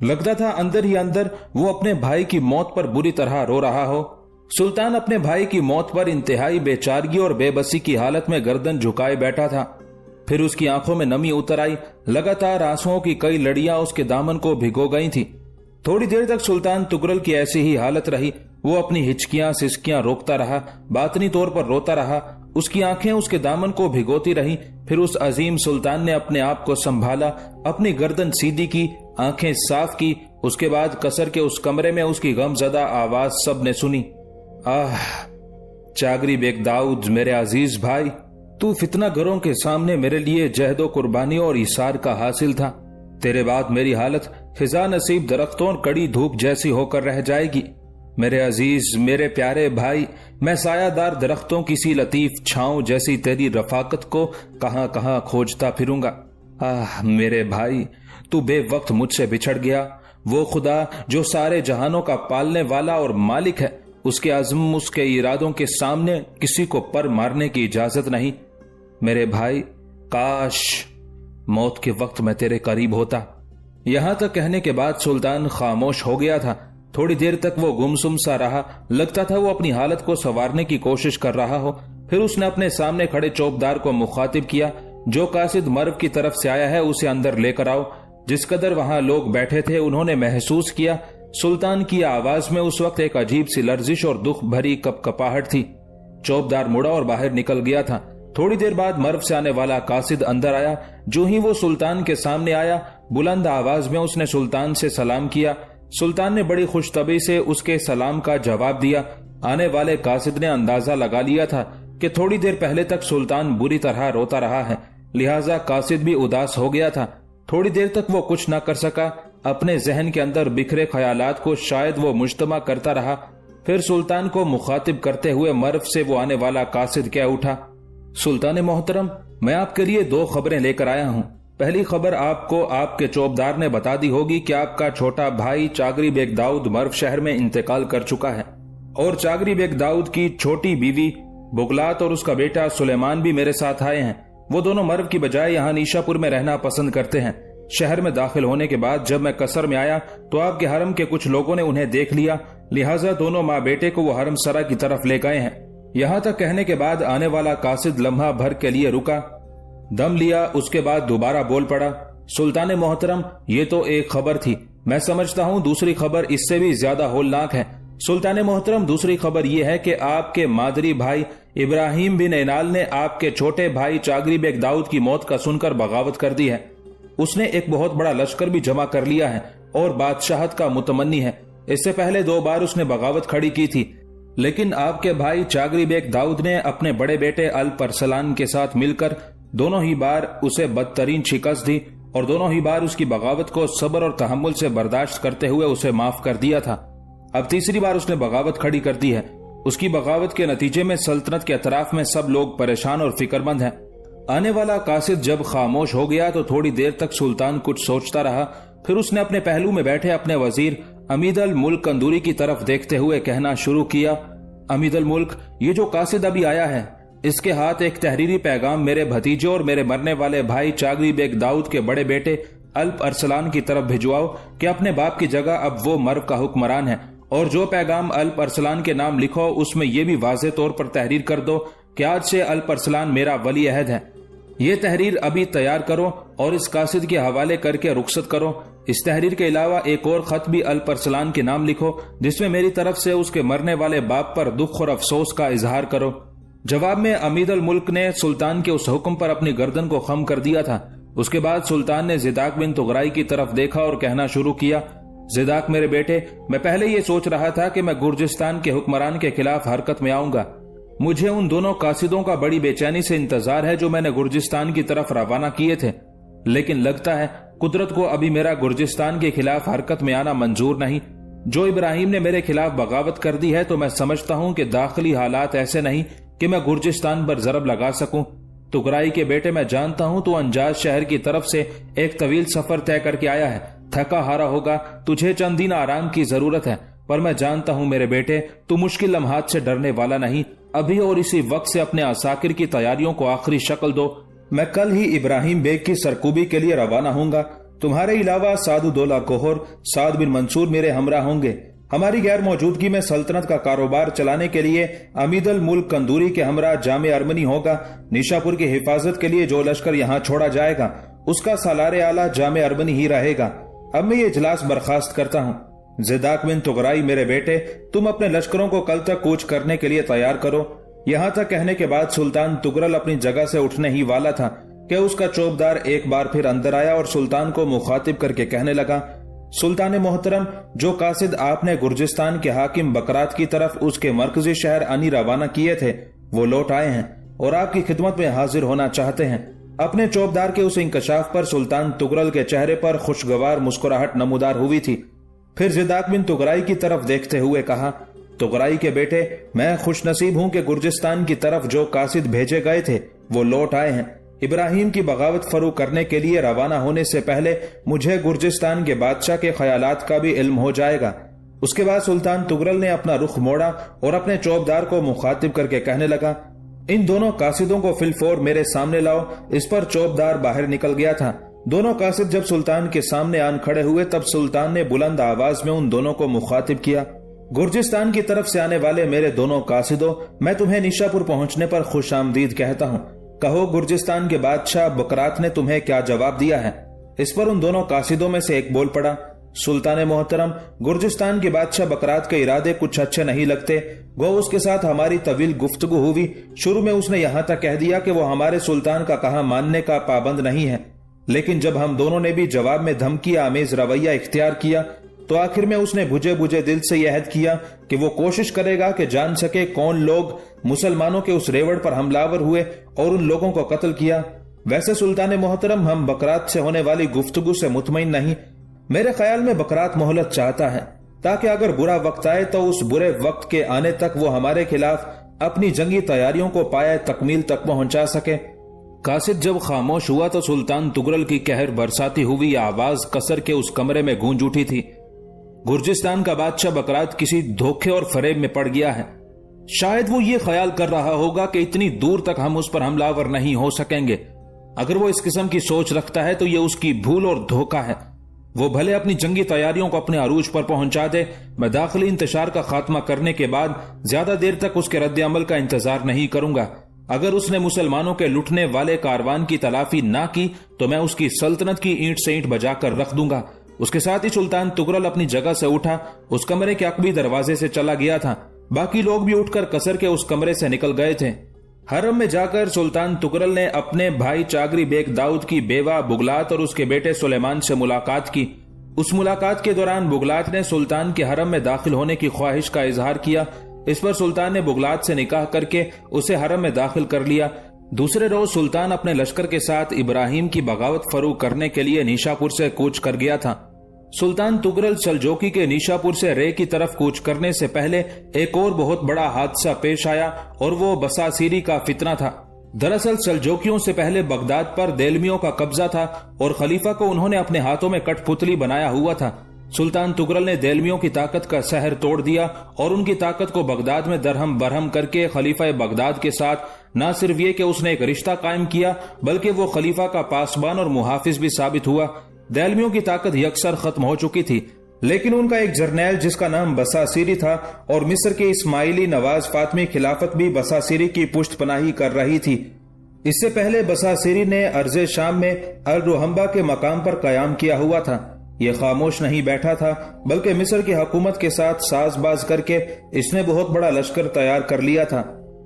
लगता था अंदर ही अंदर वो अपने भाई की मौत पर बुरी तरह रो रहा हो। सुल्तान अपने भाई की मौत पर इंतहाई बेचारगी और बेबसी की हालत में गर्दन झुकाए बैठा था। फिर उसकी आंखों में नमी उतर आई। लगातार आंसुओं की कई लड़ियां उसके दामन को भिगो गई थी। थोड़ी देर तक सुल्तान तुगरल की ऐसी ही हालत रही। वो अपनी हिचकियां सिसकियां रोकता रहा, बातनी तौर पर रोता रहा। उसकी आंखें उसके दामन को भिगोती रहीं। फिर उस अजीम सुल्तान ने अपने आप को संभाला, अपनी गर्दन सीधी की, आंखें साफ की। उसके बाद कसर के उस कमरे में उसकी गमजदा आवाज सबने सुनी। आह चागरी बेग दाऊद, मेरे अजीज भाई, तू फितना घरों के सामने मेरे लिए जहदो कुर्बानी और इसार का हासिल था। तेरे बाद मेरी हालत खिजा नसीब दरख्तों और कड़ी धूप जैसी होकर रह जाएगी। मेरे अजीज, मेरे प्यारे भाई, मैं सायादार दरख्तों की सी लतीफ छांव जैसी तेरी रफाकत को कहां कहां खोजता फिरूंगा। आह मेरे भाई, तू बेवक्त मुझसे बिछड़ गया। वो खुदा जो सारे जहानों का पालने वाला और मालिक है, उसके अज़्म, उसके इरादों के सामने किसी को पर मारने की इजाजत नहीं। मेरे भाई, काश मौत के वक्त मैं तेरे करीब होता। यहां तक कहने के बाद सुल्तान खामोश हो गया था। थोड़ी देर तक वो गुमसुम सा रहा। लगता था वो अपनी हालत को संवारने की कोशिश कर रहा हो। फिर उसने अपने सामने खड़े चौबदार को मुखातिब किया। जो कासिद मर्व की तरफ से आया है, उसे अंदर लेकर आओ। जिस कदर वहां लोग बैठे थे, उन्होंने महसूस किया सुल्तान की आवाज में उस वक्त एक अजीब सी लर्जिश और दुख भरी कपकपाहट थी। चौबदार मुड़ा और बाहर निकल गया था। थोड़ी देर बाद मर्व से आने वाला कासिद अंदर आया। जो ही वो सुल्तान के सामने आया, बुलंद आवाज में उसने सुल्तान से सलाम किया। सुल्तान ने बड़ी खुशतबी से उसके सलाम का जवाब दिया। आने वाले कासिद ने अंदाजा लगा लिया था कि थोड़ी देर पहले तक सुल्तान बुरी तरह रोता रहा है, लिहाजा कासिद भी उदास हो गया था। थोड़ी देर तक वो कुछ न कर सका। अपने जहन के अंदर बिखरे ख्यालात को शायद वो मुज्तमा करता रहा। फिर सुल्तान को मुखातिब करते हुए मर्व से वो आने वाला कासिद कह उठा, सुल्तान मोहतरम, मैं आपके लिए 2 खबरें लेकर आया हूँ। पहली खबर आपको आपके चौबदार ने बता दी होगी कि आपका छोटा भाई चागरी बेग दाऊद मर्व शहर में इंतकाल कर चुका है, और चागरी बेग दाऊद की छोटी बीवी बुगलात और उसका बेटा सुलेमान भी मेरे साथ आए हैं। वो दोनों मर्व की बजाय यहाँ नीशापुर में रहना पसंद करते हैं। शहर में दाखिल होने के बाद जब मैं कसर में आया तो आपके हरम के कुछ लोगों ने उन्हें देख लिया, लिहाजा दोनों माँ बेटे को वो हरम सरा की तरफ ले गए हैं। यहाँ तक कहने के बाद आने वाला कासिद लम्हा भर के लिए रुका, दम लिया, उसके बाद दोबारा बोल पड़ा, सुल्तान मोहतरम, ये तो एक खबर थी। मैं समझता हूँ दूसरी खबर इससे भी ज्यादा होलनाक है। सुल्तान मोहतरम, दूसरी खबर यह है कि आपके मादरी भाई इब्राहिम बिन एनाल ने आपके छोटे भाई चागरी बेग दाऊद की मौत का सुनकर बगावत कर दी है। उसने एक बहुत बड़ा लश्कर भी जमा कर लिया है और बादशाहत का मुतमन्नी है। इससे पहले 2 बार उसने बगावत खड़ी की थी, लेकिन आपके भाई चागरी बेग दाऊद ने अपने बड़े बेटे अल परसलान के साथ मिलकर दोनों ही बार उसे बदतरीन शिकस्त दी और दोनों ही बार उसकी बगावत को सब्र और तहम्मुल से बर्दाश्त करते हुए उसे माफ कर दिया था। अब तीसरी बार उसने बगावत खड़ी कर दी है। उसकी बगावत के नतीजे में सल्तनत के अतराफ में सब लोग परेशान और फिक्रमंद हैं। आने वाला कासिद जब खामोश हो गया तो थोड़ी देर तक सुल्तान कुछ सोचता रहा। फिर उसने अपने पहलू में बैठे अपने वजीर अमीद अल मुल्क कंदूरी की तरफ देखते हुए कहना शुरू किया, अमीद अल मुल्क, ये जो कासिद अभी आया है, इसके हाथ एक तहरीरी पैगाम मेरे भतीजे और मेरे मरने वाले भाई चागरी बेग दाऊद के बड़े बेटे अल्प अरसलान की तरफ भिजवाओ कि अपने बाप की जगह अब वो मर्व का हुक्मरान है, और जो पैगाम अल्प अरसलान के नाम लिखो उसमें यह भी वाज़ेह तौर पर तहरीर कर दो कि आज से अल्प अरसलान मेरा वली अहद है। ये तहरीर अभी तैयार करो और इस कासिद के हवाले करके रुखसत करो। इस तहरीर के अलावा एक और खत भी अल्प अरसलान के नाम लिखो जिसमें मेरी तरफ से उसके मरने वाले बाप पर दुख और अफसोस का इजहार करो। जवाब में अमीद अल मुल्क ने सुल्तान के उस हुक्म पर अपनी गर्दन को खम कर दिया था। उसके बाद सुल्तान ने ज़िदाक बिन तुगराई की तरफ देखा और कहना शुरू किया, ज़िदाक मेरे बेटे, मैं पहले ये सोच रहा था कि मैं गुर्जिस्तान के हुक्मरान के खिलाफ हरकत में आऊंगा। मुझे उन दोनों कासिदों का बड़ी बेचैनी से इंतजार है जो मैंने गुर्जिस्तान की तरफ रवाना किए थे, लेकिन लगता है قدرت کو ابھی میرا گرجستان کے خلاف حرکت میں آنا منظور نہیں۔ جو ابراہیم نے میرے خلاف بغاوت کر دی ہے تو میں سمجھتا ہوں کہ داخلی حالات ایسے نہیں کہ میں گرجستان پر ضرب لگا سکوں۔ تغرائی کے بیٹے، میں جانتا ہوں تو انجاز شہر کی طرف سے ایک طویل سفر طے کر کے آیا ہے، تھکا ہارا ہوگا، تجھے چند دن آرام کی ضرورت ہے، پر میں جانتا ہوں میرے بیٹے تو مشکل لمحات سے ڈرنے والا نہیں۔ ابھی اور اسی وقت سے اپنے عساکر کی تیاریوں کو آخری شکل دو۔ میں کل ہی ابراہیم بیگ کی سرکوبی کے لیے روانہ ہوں گا۔ تمہارے علاوہ سعد الدولہ کوہر، سعد بن منصور میرے ہمراہ ہوں گے۔ ہماری غیر موجودگی میں سلطنت کا کاروبار چلانے کے لیے امید الملک کندوری کے ہمراہ جامع ارمنی ہوگا۔ نیشاپور کی حفاظت کے لیے جو لشکر یہاں چھوڑا جائے گا اس کا سالار اعلیٰ جامع ارمنی ہی رہے گا۔ اب میں یہ اجلاس برخاست کرتا ہوں۔ زداک بن تغرائی میرے بیٹے، تم اپنے لشکروں کو کل تک کوچ کرنے کے لیے تیار کرو۔ یہاں تک کہنے کے بعد سلطان تغرل اپنی جگہ سے اٹھنے ہی والا تھا کہ اس کا چوبدار ایک بار پھر اندر آیا اور سلطان کو مخاطب کر کے کہنے لگا، سلطان محترم، جو قاصد آپ نے گرجستان کے حاکم بکرات کی طرف اس کے مرکزی شہر انی روانہ کیے تھے وہ لوٹ آئے ہیں اور آپ کی خدمت میں حاضر ہونا چاہتے ہیں۔ اپنے چوبدار کے اس انکشاف پر سلطان تغرل کے چہرے پر خوشگوار مسکراہٹ نمودار ہوئی تھی۔ پھر زداک بن تغرائی کی طرف دیکھتے ہوئے کہا، تغرائی کے بیٹے، میں خوش نصیب ہوں کہ گرجستان کی طرف جو قاصد بھیجے گئے تھے وہ لوٹ آئے ہیں۔ ابراہیم کی بغاوت فرو کرنے کے لیے روانہ ہونے سے پہلے مجھے گرجستان کے بادشاہ کے خیالات کا بھی علم ہو جائے گا۔ اس کے بعد سلطان تغرل نے اپنا رخ موڑا اور اپنے چوبدار کو مخاطب کر کے کہنے لگا، ان دونوں قاصدوں کو فی الفور میرے سامنے لاؤ۔ اس پر چوبدار باہر نکل گیا تھا۔ دونوں قاصد جب سلطان کے سامنے آن کھڑے ہوئے تب سلطان نے بلند آواز میں ان دونوں کو مخاطب کیا، گرجستان کی طرف سے آنے والے میرے دونوں قاصدوں، میں تمہیں نیشاپور پہنچنے پر خوش آمدید کہتا ہوں۔ کہو گرجستان کے بادشاہ بکرات نے تمہیں کیا جواب دیا ہے؟ اس پر ان دونوں قاصدوں میں سے ایک بول پڑا، سلطان محترم، گرجستان کے بادشاہ بکرات کے ارادے کچھ اچھے نہیں لگتے۔ گو اس کے ساتھ ہماری طویل گفتگو ہوئی۔ شروع میں اس نے یہاں تک کہہ دیا کہ وہ ہمارے سلطان کا کہا ماننے کا پابند نہیں ہے، لیکن جب ہم دونوں نے بھی جواب میں دھمکی آمیز رویہ اختیار کیا تو آخر میں اس نے بجھے دل سے یہ عہد کیا کہ وہ کوشش کرے گا کہ جان سکے کون لوگ مسلمانوں کے اس ریوڑ پر حملہ ہوئے اور ان لوگوں کو قتل کیا۔ ویسے سلطان محترم، ہم بکرات سے ہونے والی گفتگو سے مطمئن نہیں۔ میرے خیال میں بکرات مہلت چاہتا ہے تاکہ اگر برا وقت آئے تو اس برے وقت کے آنے تک وہ ہمارے خلاف اپنی جنگی تیاریوں کو پایہ تکمیل تک پہنچا سکے۔ قاصد جب خاموش ہوا تو سلطان تغرل کی قہر برساتی ہوئی آواز قصر کے اس کمرے میں گونج اٹھی تھی، گرجستان کا بادشاہ بکرات کسی دھوکے اور فریب میں پڑ گیا ہے۔ شاید وہ یہ خیال کر رہا ہوگا کہ اتنی دور تک ہم اس پر حملہ آور نہیں ہو سکیں گے۔ اگر وہ اس قسم کی سوچ رکھتا ہے تو یہ اس کی بھول اور دھوکہ ہے۔ وہ بھلے اپنی جنگی تیاریوں کو اپنے عروج پر پہنچا دے، میں داخلی انتشار کا خاتمہ کرنے کے بعد زیادہ دیر تک اس کے رد عمل کا انتظار نہیں کروں گا۔ اگر اس نے مسلمانوں کے لٹنے والے کاروان کی تلافی نہ کی تو میں اس کی سلطنت کی اینٹ سے اینٹ بجا کر رکھ دوں گا۔ اس کے ساتھ ہی سلطان تغرل اپنی جگہ سے اٹھا، اس کمرے کے عقبی دروازے سے چلا گیا تھا۔ باقی لوگ بھی اٹھ کر قصر کے اس کمرے سے نکل گئے تھے۔ حرم میں جا کر سلطان تغرل نے اپنے بھائی چاگری بیگ داؤد کی بیوہ بغلات اور اس کے بیٹے سلیمان سے ملاقات کی۔ اس ملاقات کے دوران بغلات نے سلطان کے حرم میں داخل ہونے کی خواہش کا اظہار کیا۔ اس پر سلطان نے بغلات سے نکاح کر کے اسے حرم میں داخل کر لیا۔ دوسرے روز سلطان اپنے لشکر کے ساتھ ابراہیم کی بغاوت فرو کرنے کے لیے نیشاپور سے کوچ کر گیا تھا۔ سلطان تغرل سلجوقی کے نیشاپور سے رے کی طرف کوچ کرنے سے پہلے ایک اور بہت بڑا حادثہ پیش آیا اور وہ بساسیری کا فتنہ تھا۔ دراصل سلجوکیوں سے پہلے بغداد پر دیلمیوں کا قبضہ تھا اور خلیفہ کو انہوں نے اپنے ہاتھوں میں کٹ پتلی بنایا ہوا تھا۔ سلطان تغرل نے دیلمیوں کی طاقت کا سحر توڑ دیا اور ان کی طاقت کو بغداد میں درہم برہم کر کے خلیفہ بغداد کے ساتھ نہ صرف یہ کہ اس نے ایک رشتہ قائم کیا بلکہ وہ خلیفہ کا پاسبان اور محافظ بھی ثابت ہوا۔ دیلمیوں کی طاقت یکسر ختم ہو چکی تھی، لیکن ان کا ایک جرنیل جس کا نام بساسیری تھا اور مصر کے اسماعیلی نواز فاطمی خلافت بھی بساسیری کی پشت پناہی کر رہی تھی۔ اس سے پہلے بساسیری نے ارض شام میں الرحمبا کے مقام پر قیام کیا ہوا تھا۔ یہ خاموش نہیں بیٹھا تھا بلکہ مصر کی حکومت کے ساتھ ساز باز کر کے اس نے بہت بڑا لشکر تیار کر لیا تھا۔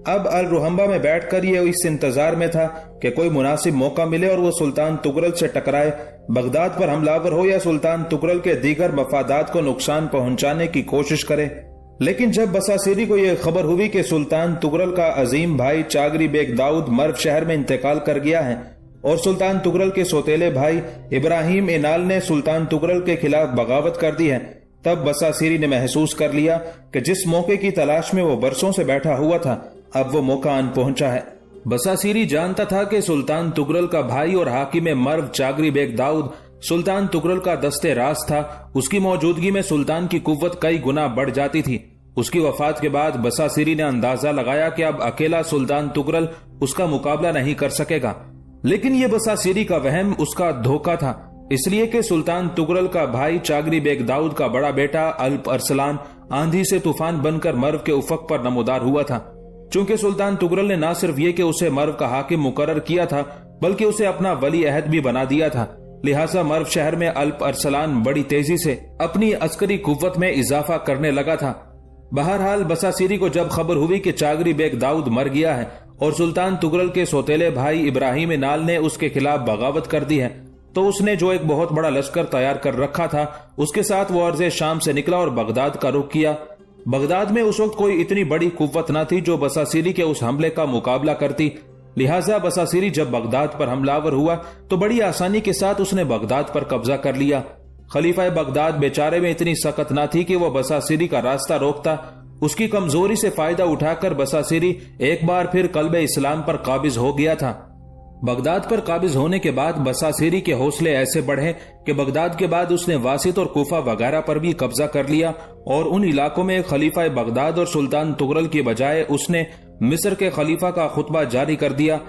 اب الرحمبا میں بیٹھ کر یہ اس انتظار میں تھا کہ کوئی مناسب موقع ملے اور وہ سلطان تغرل سے ٹکرائے، بغداد پر حملہ آور ہو یا سلطان تغرل کے دیگر مفادات کو نقصان پہنچانے کی کوشش کرے۔ لیکن جب بساسیری کو یہ خبر ہوئی کہ سلطان تغرل کا عظیم بھائی چاگری بیگ داؤد مرو شہر میں انتقال کر گیا ہے और सुल्तान तुगरल के सौतेले भाई इब्राहिम इनाल ने सुल्तान तुगरल के खिलाफ बगावत कर दी है, तब बसासिरी ने महसूस कर लिया कि जिस मौके की तलाश में वो बरसों से बैठा हुआ था, अब वो मौका आन पहुंचा है। बसासिरी जानता था कि सुल्तान तुगरल का भाई और हाकिम मर्व चागरी बेग दाऊद सुल्तान तुगरल का दस्ते राज था। उसकी मौजूदगी में सुल्तान की कुव्वत कई गुना बढ़ जाती थी। उसकी वफात के बाद बसासिरी ने अंदाजा लगाया कि अब अकेला सुल्तान तुगरल उसका मुकाबला नहीं कर सकेगा, लेकिन ये बसासिरी का वहम उसका धोखा था, इसलिए कि सुल्तान तुगरल का भाई चागरी बेग दाऊद का बड़ा बेटा अल्प अरसलान आंधी से तूफान बनकर मर्व के उफक पर नमोदार हुआ था। चूंकि सुल्तान तुगरल ने न सिर्फ ये कि उसे मर्व का हाकिम मुकर्रर किया था, बल्कि उसे अपना वली अहद भी बना दिया था, लिहाजा मर्व शहर में अल्प अरसलान बड़ी तेजी से अपनी अस्करी कुव्वत में इजाफा करने लगा था। बहरहाल बसासिरी को जब खबर हुई कि चागरी बेग दाऊद मर गया है और सुल्तान तुगरल के सौतेले भाई इब्राहिम नाल ने उसके खिलाफ बगावत कर दी है, तो उसने जो एक बहुत बड़ा लश्कर तैयार कर रखा था, उसके साथ वो अर्ज़े शाम से निकला और बगदाद का रुख किया। बगदाद में उस वक्त कोई इतनी बड़ी कुव्वत न थी जो बसासिरी के उस हमले का मुकाबला करती, लिहाजा बसासिरी जब बगदाद पर हमलावर हुआ तो बड़ी आसानी के साथ उसने बगदाद पर कब्जा कर लिया। खलीफा बगदाद बेचारे में इतनी सख्त न थी कि वो बसासिरी का रास्ता रोकता। उसकी कमजोरी से फायदा उठाकर बसासिरी एक बार फिर कल्बे इस्लाम पर काबिज हो गया था। बगदाद पर काबिज होने के बाद बसासिरी के हौसले ऐसे बढ़े कि बगदाद के बाद उसने वासित और कूफा वगैरह पर भी कब्जा कर लिया और उन इलाकों में खलीफा बगदाद और सुल्तान तुगरल की बजाय उसने मिस्र के खलीफा का खुतबा जारी कर दिया।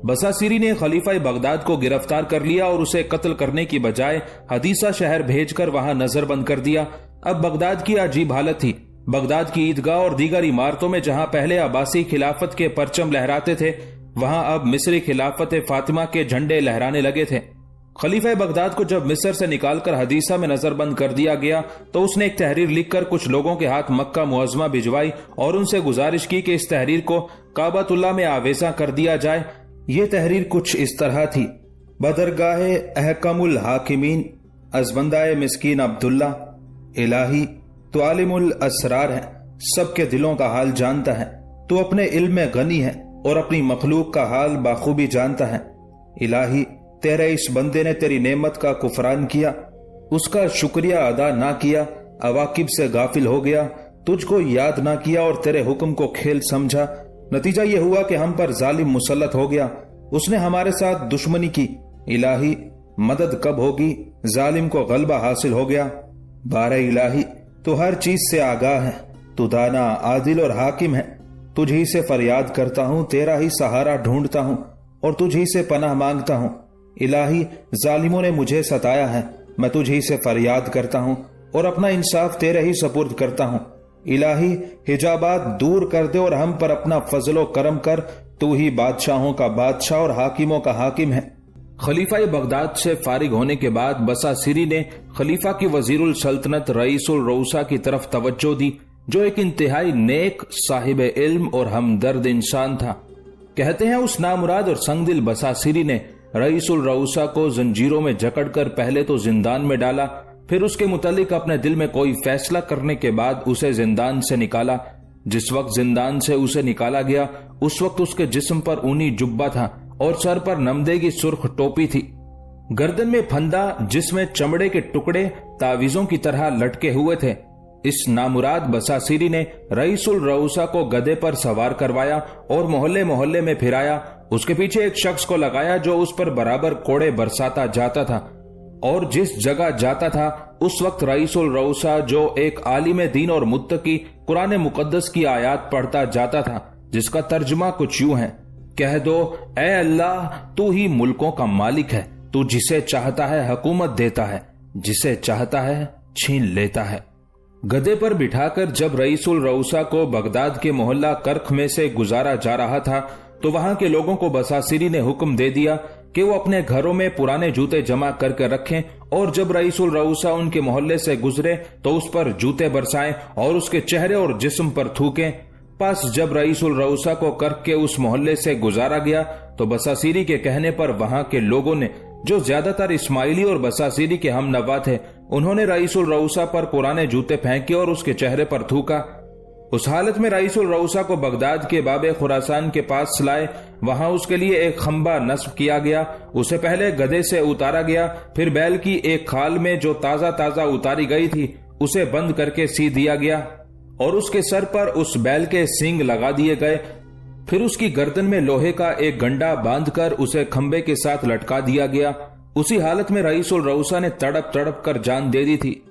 बसासिरी ने खलीफा बगदाद को गिरफ्तार कर लिया और उसे कत्ल करने की बजाय हदीसा शहर भेजकर वहां नजरबंद कर दिया। अब बगदाद की अजीब हालत थी। बगदाद की ईदगाह और दीगर इमारतों में जहां पहले अब्बासी खिलाफत के परचम लहराते थे, वहां अब मिस्री खिलाफत फातिमा के झंडे लहराने लगे थे। खलीफा बगदाद को जब मिस्र से निकालकर हदीसा में नजरबंद कर दिया गया तो उसने एक तहरीर लिखकर कुछ लोगों के हाथ मक्का मुअज़्ज़मा भिजवाई और उनसे गुजारिश की कि इस तहरीर को काबतुल्लाह में आवेजा कर दिया जाए। ये तहरीर कुछ इस तरह थी: बदरगाहे अहकमुल हाकिमीन अज़बंदाए मिस्कीन अब्दुल्ला, इलाही तो आलिमुल असरार है, सबके दिलों का हाल जानता है, तो अपने इल्म में गनी है और अपनी मखलूक का हाल बाखूबी जानता है। इलाही तेरे इस बंदे ने तेरी नेमत का कुफरान किया, उसका शुक्रिया अदा ना किया, अवाकिब से गाफिल हो गया, तुझको याद ना किया और तेरे हुक्म को खेल समझा। नतीजा ये हुआ कि हम पर जालिम मुसल्लत हो गया, उसने हमारे साथ दुश्मनी की। इलाही मदद कब होगी, जालिम को गलबा हासिल हो गया। बारे इलाही तू हर चीज से आगाह है, तू दाना आदिल और हाकिम है। तुझी से फरियाद करता हूँ, तेरा ही सहारा ढूंढता हूँ और तुझी से पनाह मांगता हूँ। इलाही जालिमों ने मुझे सताया है, मैं तुझी से फरियाद करता हूँ और अपना इंसाफ तेरे ही सपुर्द करता हूँ। इलाही हिजाबात दूर कर दे और हम पर अपना फजलो करम कर, तू ही बादशाहों का बादशाह और हाकिमों का हाकिम है। खलीफा बगदाद से फारिग होने के बाद बसासिरी ने खलीफा की वजीरुल सल्तनत रईसुल रऊसा की तरफ तवज्जो दी, जो एक इंतहाई नेक, साहिब इल्म और हमदर्द इंसान था। कहते हैं उस नामुराद और संगदिल बसासिरी ने रईसुल रऊसा को जंजीरों में जकड़कर पहले तो जिंदान में डाला, फिर उसके मुतालिक अपने दिल में कोई फैसला करने के बाद उसे जिंदान से निकाला। जिस वक्त जिंदान से उसे निकाला गया उस वक्त उसके जिस्म पर ऊनी जुब्बा था और सर पर नमदे की सुर्ख टोपी थी। गर्दन में फंदा जिसमें चमड़े के टुकड़े तावीजों की तरह लटके हुए थे। इस नामुराद बसासिरी ने रईसुल रऊसा को गधे पर सवार करवाया और मोहल्ले मोहल्ले में फिराया। उसके पीछे एक शख्स को लगाया जो उस पर बराबर कोड़े बरसाता जाता था और जिस जगह जाता था उस वक्त रईसुल रऊसा, जो एक आलिम दीन और मुत्तकी, कुरान मुकद्दस की आयात पढ़ता जाता था, जिसका तर्जुमा कुछ यूं है: कह दो, ऐ अल्लाह, तू ही मुल्कों का मालिक है, तू जिसे चाहता है हुकूमत देता है, जिसे चाहता है छीन लेता है। गधे पर बिठाकर जब रईसुल रऊसा को बगदाद के मोहल्ला कर्ख में से गुजारा जा रहा था तो वहां के लोगों को बसासिरी ने हुक्म दे दिया कि वो अपने घरों में पुराने जूते जमा करके रखें और जब रईसुल रऊसा उनके मोहल्ले से गुजरे तो उस पर जूते बरसाएं और उसके चेहरे और जिस्म पर थूकें। पास जब रईसुल रऊसा को कर्क के उस मोहल्ले से गुजारा गया तो बसासिरी के कहने पर वहां के लोगों ने, जो ज्यादातर इस्माइली और बसासिरी के हम नवा थे, उन्होंने रईसुल रऊसा पर पुराने जूते फेंके और उसके चेहरे पर थूका। उस हालत में रईस उल रऊसा को बगदाद के बाबे खुरासान के पास लाए। वहां उसके लिए एक खंबा नस्ब किया गया। उसे पहले गधे से उतारा गया, फिर बैल की एक खाल में जो ताजा ताजा उतारी गई थी उसे बंद करके सी दिया गया और उसके सर पर उस बैल के सींग लगा दिए गए। फिर उसकी गर्दन में लोहे का एक गंडा बांधकर उसे खंबे के साथ लटका दिया गया। उसी हालत में रईस उल रऊसा ने तड़प तड़प कर जान दे दी थी।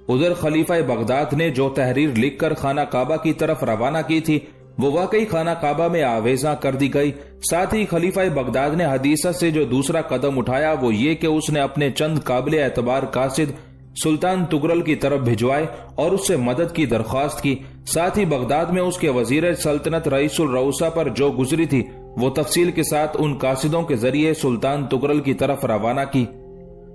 उधर खलीफा बगदाद ने जो तहरीर लिखकर खाना काबा की तरफ रवाना की थी वो वाकई खाना काबा में आवेजा कर दी गई। साथ ही खलीफा बगदाद ने हदीसा से जो दूसरा कदम उठाया वो ये कि उसने अपने चंद काबिल एतबार कासिद सुल्तान तुगरल की तरफ भिजवाए और उससे मदद की दरख्वास्त की। साथ ही बगदाद में उसके वजीर सल्तनत रईस उल रऊसा पर जो गुजरी थी वो तफसील के साथ उन कासिदों के जरिए सुल्तान तुगरल की तरफ रवाना की।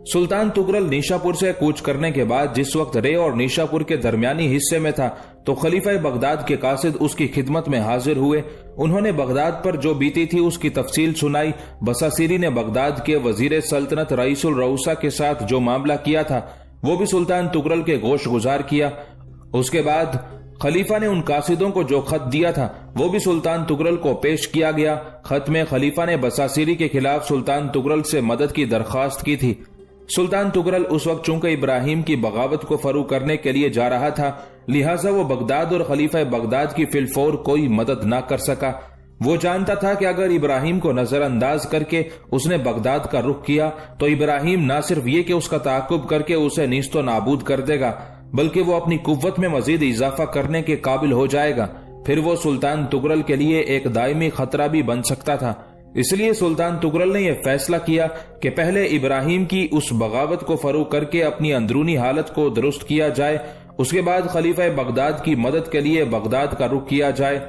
सुल्तान तुगरल निशापुर से कूच करने के बाद जिस वक्त रे और निशापुर के दरमियानी हिस्से में था तो खलीफा बगदाद के कासिद उसकी खिदमत में हाजिर हुए। उन्होंने बगदाद पर जो बीती थी उसकी तफसील सुनाई। बसासिरी ने बगदाद के वजीर सल्तनत रईस उल रऊसा के साथ जो मामला किया था वो भी सुल्तान तुगरल के गोश गुजार किया। उसके बाद खलीफा ने उन कासिदों को जो खत दिया था वो भी सुल्तान तुगरल को पेश किया गया। खत में खलीफा ने बसासिरी के खिलाफ सुल्तान तुगरल से मदद की दरख्वास्त की थी। सुल्तान तुगरल उस वक्त चूंकि इब्राहिम की बगावत को फरू करने के लिए जा रहा था, लिहाजा वो बगदाद और खलीफा बगदाद की फिलफौर कोई मदद न कर सका। वो जानता था कि अगर इब्राहिम को नजरअंदाज करके उसने बगदाद का रुख किया तो इब्राहिम न सिर्फ ये कि उसका ताकुब करके उसे नीस्तो नाबूद कर देगा बल्कि वो अपनी कुव्वत में मजीद इजाफा करने के काबिल हो जाएगा। फिर वो सुल्तान तुगरल के लिए एक दायमी खतरा भी बन सकता था। इसलिए सुल्तान तुगरल ने यह फैसला किया कि पहले इब्राहिम की उस बगावत को फरू करके अपनी अंदरूनी हालत को दुरुस्त किया जाए, उसके बाद खलीफा बगदाद की मदद के लिए बगदाद का रुख किया जाए।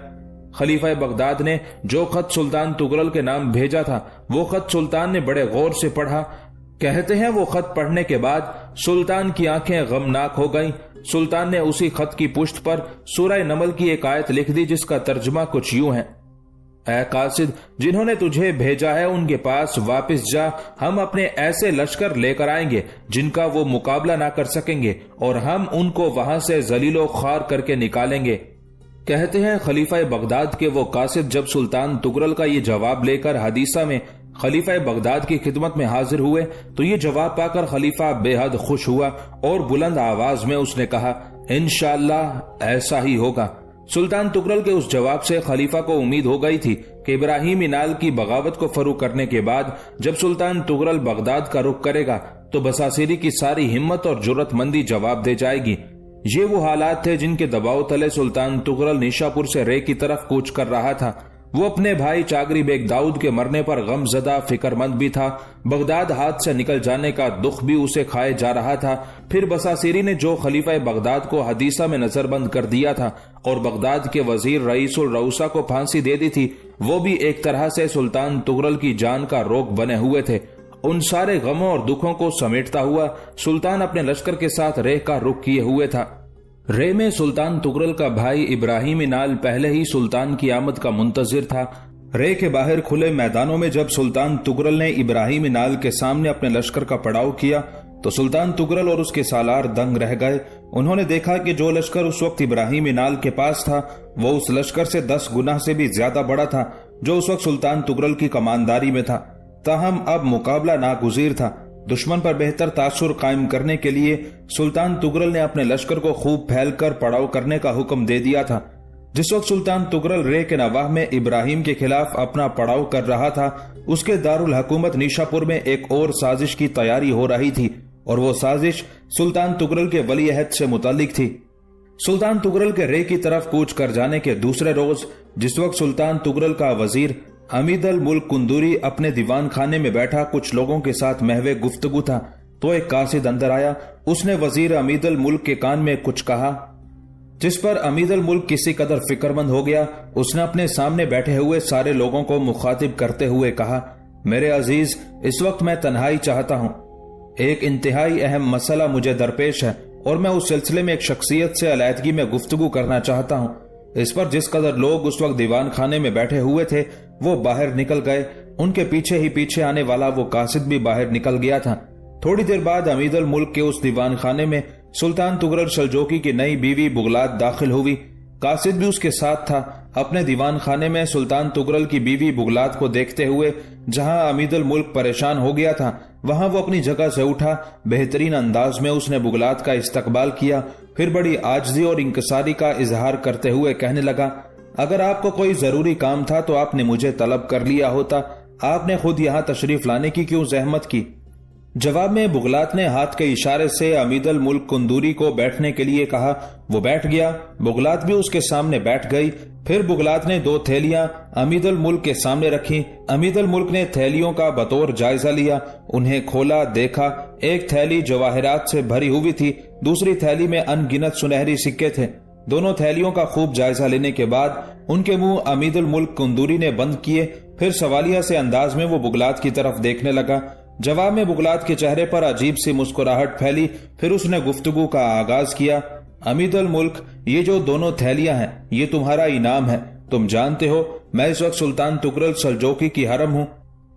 खलीफा बगदाद ने जो खत सुल्तान तुगरल के नाम भेजा था वो खत सुल्तान ने बड़े गौर से पढ़ा। कहते हैं वो खत पढ़ने के बाद सुल्तान की आंखें गमनाक हो गईं। सुल्तान ने उसी खत की पुष्ट पर सूरह नमल की एक आयत लिख दी जिसका तर्जुमा कुछ यूं है, ऐ कासिद, जिन्होंने तुझे भेजा है उनके पास वापस जा। हम अपने ऐसे लश्कर लेकर आएंगे जिनका वो मुकाबला ना कर सकेंगे और हम उनको वहां से जलीलो ख्वार करके निकालेंगे। कहते हैं खलीफा बगदाद के वो कासिद जब सुल्तान तुगरल का ये जवाब लेकर हदीसा में खलीफा बगदाद की खिदमत में हाजिर हुए तो ये जवाब पाकर खलीफा बेहद खुश हुआ और बुलंद आवाज में उसने कहा, इंशाअल्लाह ऐसा ही होगा। सुल्तान तुगरल के उस जवाब से खलीफा को उम्मीद हो गई थी कि इब्राहिम इनाल की बगावत को फरू करने के बाद जब सुल्तान तुगरल बगदाद का रुख करेगा तो बसासिरी की सारी हिम्मत और जुर्रतमंदी जवाब दे जाएगी। ये वो हालात थे जिनके दबाव तले सुल्तान तुगरल निशापुर से रे की तरफ कूच कर रहा था। वो अपने भाई चागरी बेग दाऊद के मरने पर गमजदा फिक्रमंद भी था। बगदाद हाथ से निकल जाने का दुख भी उसे खाए जा रहा था। फिर बसासिरी ने जो खलीफा बगदाद को हदीसा में नजरबंद कर दिया था और बगदाद के वजीर रईस उल रऊसा को फांसी दे दी थी वो भी एक तरह से सुल्तान तुगरल की जान का रोक बने हुए थे। उन सारे गमों और दुखों को समेटता हुआ सुल्तान अपने लश्कर के साथ रे का रुख किए हुए था। रे में सुल्तान तुगरल का भाई इब्राहिम इनाल पहले ही सुल्तान की आमद का मुंतजिर था। रे के बाहर खुले मैदानों में जब सुल्तान तुगरल ने इब्राहिम इनाल के सामने अपने लश्कर का पड़ाव किया तो सुल्तान तुगरल और उसके सालार दंग रह गए। उन्होंने देखा कि जो लश्कर उस वक्त इब्राहिम इनाल के पास था वो उस लश्कर से 10 गुना से भी ज्यादा बड़ा था जो उस वक्त सुल्तान तुगरल की कमानदारी में था। ताहम अब मुकाबला नागुज़ीर था। दुश्मन पर बेहतर तासुर कायम करने के लिए सुल्तान तुगरल ने अपने लश्कर को खूब फैलकर पड़ाव करने का हुक्म दे दिया था। जिस वक्त सुल्तान तुगरल रे के नवाह में इब्राहिम के खिलाफ अपना पड़ाव कर रहा था उसके दारुल हुकूमत निशापुर में एक और साजिश की तैयारी हो रही थी और वो साजिश सुल्तान तुगरल के वली अहद से मुतालिक थी। सुल्तान तुगरल के रे की तरफ कूच कर जाने के दूसरे रोज जिस वक्त सुल्तान तुगरल का वजीर अमीद अल मुल्क कुंदूरी अपने दीवान खाने में बैठा कुछ लोगों के साथ महवे गुफ्तगू था तो एक कासिद अंदर आया। उसने वजीर अमीद अल मुल्क के कान में कुछ कहा जिस पर अमीद अल मुल्क किसी कदर फिक्रमंद हो गया। उसने अपने सामने बैठे हुए सारे लोगों को मुखातिब करते हुए कहा, मेरे अजीज, इस वक्त मैं तन्हाई चाहता हूँ। एक इंतहाई अहम मसला मुझे दरपेश है और मैं उस सिलसिले में एक शख्सियत से अलैदगी में गुफ्तगू करना चाहता हूँ। इस पर जिस कदर लोग उस वक्त दीवान खाने में बैठे हुए थे वो बाहर निकल गए। उनके पीछे ही पीछे आने वाला वो कासिद भी बाहर निकल गया था। थोड़ी देर बाद अमीद अल मुल्क के उस दीवान खाने में सुल्तान तुगरल शलजोकी की नई बीवी बुगलात दाखिल हुई। قاصد بھی اس کے ساتھ تھا۔ اپنے دیوان خانے میں سلطان تغرل کی بیوی بغلات کو دیکھتے ہوئے جہاں امید الملک پریشان ہو گیا تھا وہاں وہ اپنی جگہ سے اٹھا۔ بہترین انداز میں اس نے بغلات کا استقبال کیا، پھر بڑی عاجزی اور انکساری کا اظہار کرتے ہوئے کہنے لگا، اگر آپ کو کوئی ضروری کام تھا تو آپ نے مجھے طلب کر لیا ہوتا، آپ نے خود یہاں تشریف لانے کی کیوں زحمت کی؟ جواب میں بغلات نے ہاتھ کے اشارے سے امید الملک کندوری کو بیٹھنے کے لیے کہا۔ وہ بیٹھ گیا، بغلات بھی اس کے سامنے بیٹھ گئی۔ پھر بغلات نے 2 تھیلیاں امید الملک کے سامنے رکھی۔ امید الملک نے تھیلیوں کا بطور جائزہ لیا، انہیں کھولا، دیکھا۔ ایک تھیلی جواہرات سے بھری ہوئی تھی، دوسری تھیلی میں ان گنت سنہری سکے تھے۔ دونوں تھیلیوں کا خوب جائزہ لینے کے بعد ان کے منہ امید الملک کندوری نے بند کیے، پھر سوالیہ سے انداز میں وہ بغلات کی طرف دیکھنے لگا۔ جواب میں بغلات کے چہرے پر عجیب سی مسکراہٹ پھیلی، پھر اس نے گفتگو کا آغاز کیا۔ امید الملک، یہ جو دونوں تھیلیاں ہیں یہ تمہارا انعام ہے۔ تم جانتے ہو میں اس وقت سلطان تغرل سلجوقی کی حرم ہوں،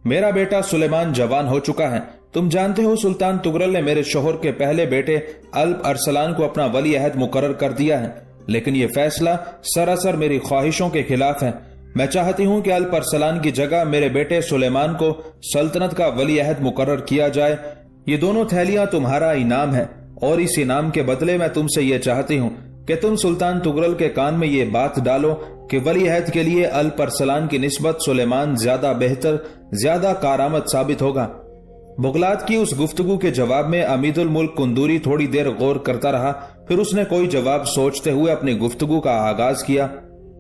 میرا بیٹا سلیمان جوان ہو چکا ہے۔ تم جانتے ہو سلطان تغرل نے میرے شوہر کے پہلے بیٹے الپ ارسلان کو اپنا ولی عہد مقرر کر دیا ہے، لیکن یہ فیصلہ سراسر میری خواہشوں کے خلاف ہے۔ میں چاہتی ہوں کہ الپ ارسلان کی جگہ میرے بیٹے سلیمان کو سلطنت کا ولی عہد مقرر کیا جائے۔ یہ دونوں تھیلیاں تمہارا انعام ہے، اور اس انعام کے بدلے میں تم سے یہ چاہتی ہوں کہ تم سلطان تغرل کے کان میں یہ بات ڈالو کہ ولی عہد کے لیے الپ ارسلان کی نسبت سلیمان زیادہ بہتر، زیادہ کارآمد ثابت ہوگا۔ بغلات کی اس گفتگو کے جواب میں امید الملک کندوری تھوڑی دیر غور کرتا رہا، پھر اس نے کوئی جواب سوچتے ہوئے اپنی گفتگو کا آغاز کیا۔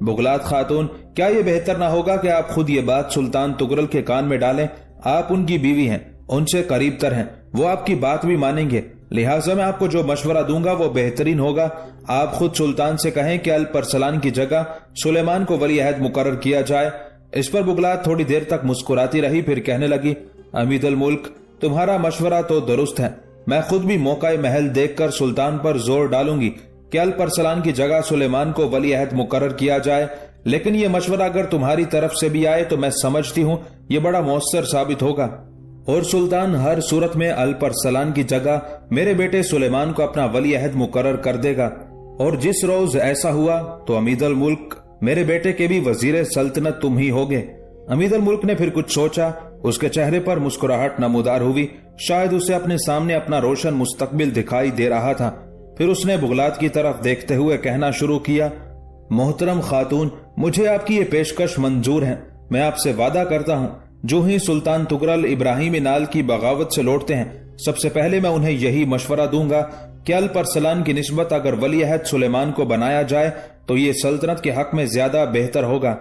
بغلات خاتون، کیا یہ بہتر نہ ہوگا کہ آپ خود یہ بات سلطان تغرل کے کان میں ڈالیں؟ آپ ان کی بیوی ہیں، ان سے قریب تر ہیں، وہ آپ کی بات بھی مانیں گے، لہٰذا میں آپ کو جو مشورہ دوں گا وہ بہترین ہوگا۔ آپ خود سلطان سے کہیں کہ الپ ارسلان کی جگہ سلیمان کو ولی عہد مقرر کیا جائے۔ اس پر بغلات تھوڑی دیر تک مسکراتی رہی، پھر کہنے لگی، امید الملک، تمہارا مشورہ تو درست ہے، میں خود بھی موقع محل دیکھ کر سلطان پر زور ڈالوں گی کہ الپ ارسلان کی جگہ سلیمان کو ولی عہد مقرر کیا جائے، لیکن یہ مشورہ اگر تمہاری طرف سے بھی آئے تو میں سمجھتی ہوں یہ بڑا مؤثر ثابت ہوگا، اور سلطان ہر صورت میں الپ ارسلان کی جگہ میرے بیٹے سلیمان کو اپنا ولی عہد مقرر کر دے گا، اور جس روز ایسا ہوا تو امید الملک، میرے بیٹے کے بھی وزیر سلطنت تم ہی ہوگے۔ امید الملک نے پھر کچھ سوچا، اس کے چہرے پر مسکراہٹ نمودار ہوئی، شاید اسے اپنے سامنے اپنا روشن مستقبل دکھائی دے رہا تھا۔ پھر اس نے بغلات کی طرف دیکھتے ہوئے کہنا شروع کیا، محترم خاتون، مجھے آپ کی یہ پیشکش منظور ہے۔ میں آپ سے وعدہ کرتا ہوں جو ہی سلطان تغرل ابراہیم نال کی بغاوت سے لوٹتے ہیں سب سے پہلے میں انہیں یہی مشورہ دوں گا کہ الپ ارسلان کی نسبت اگر ولی عہد سلیمان کو بنایا جائے تو یہ سلطنت کے حق میں زیادہ بہتر ہوگا۔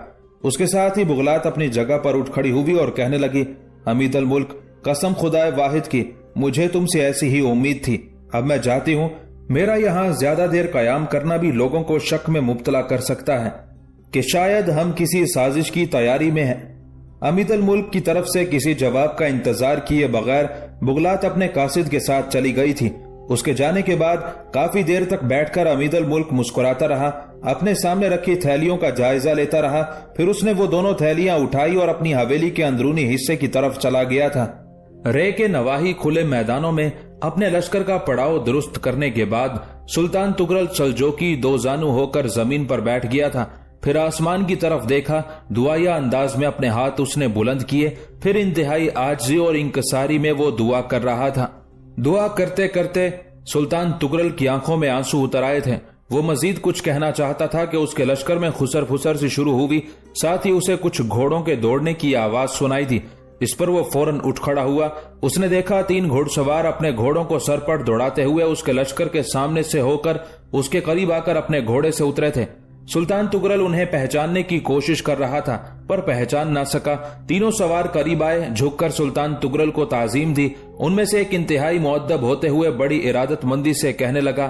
اس کے ساتھ ہی بغلات اپنی جگہ پر اٹھ کھڑی ہوئی اور کہنے لگی، امید الملک، قسم خدائے واحد کی، مجھے تم سے ایسی ہی امید تھی۔ اب میں چاہتی ہوں، میرا یہاں زیادہ دیر قیام کرنا بھی لوگوں کو شک میں مبتلا کر سکتا ہے کہ شاید ہم کسی سازش کی تیاری میں ہیں۔ امید الملک کی طرف سے کسی جواب کا انتظار کیے بغیر بغلات اپنے قاصد کے ساتھ چلی گئی تھی۔ اس کے جانے کے بعد کافی دیر تک بیٹھ کر امید الملک مسکراتا رہا، اپنے سامنے رکھی تھیلیوں کا جائزہ لیتا رہا، پھر اس نے وہ دونوں تھیلیاں اٹھائی اور اپنی حویلی کے اندرونی حصے کی طرف چلا گیا تھا۔ رے کے نواحی کھلے میدانوں میں اپنے لشکر کا پڑاؤ درست کرنے کے بعد سلطان تغرل سلجوقی دو زانو ہو کر زمین پر بیٹھ گیا تھا، پھر آسمان کی طرف دیکھا، دعائیا انداز میں اپنے ہاتھ اس نے بلند کیے، پھر انتہائی عاجزی اور انکساری میں وہ دعا کر رہا تھا۔ دعا کرتے کرتے سلطان تغرل کی آنکھوں میں آنسو اتر آئے تھے۔ وہ مزید کچھ کہنا چاہتا تھا کہ اس کے لشکر میں خسر پھسر سی شروع ہوئی، ساتھ ہی اسے کچھ گھوڑوں کے دوڑنے کی آواز سنائی تھی۔ اس پر وہ فوراً اٹھ کھڑا ہوا۔ اس نے دیکھا 3 گھوڑ سوار اپنے گھوڑوں کو سر پر دوڑاتے ہوئے اس کے لشکر کے سامنے سے ہو کر اس کے قریب آ کر اپنے گھوڑے سے اترے تھے۔ سلطان تغرل انہیں پہچاننے کی کوشش کر رہا تھا پر پہچان نہ سکا۔ تینوں سوار قریب آئے، جھک کر سلطان تغرل کو تعظیم دی۔ ان میں سے ایک انتہائی مؤدب ہوتے ہوئے بڑی ارادت مندی سے کہنے لگا،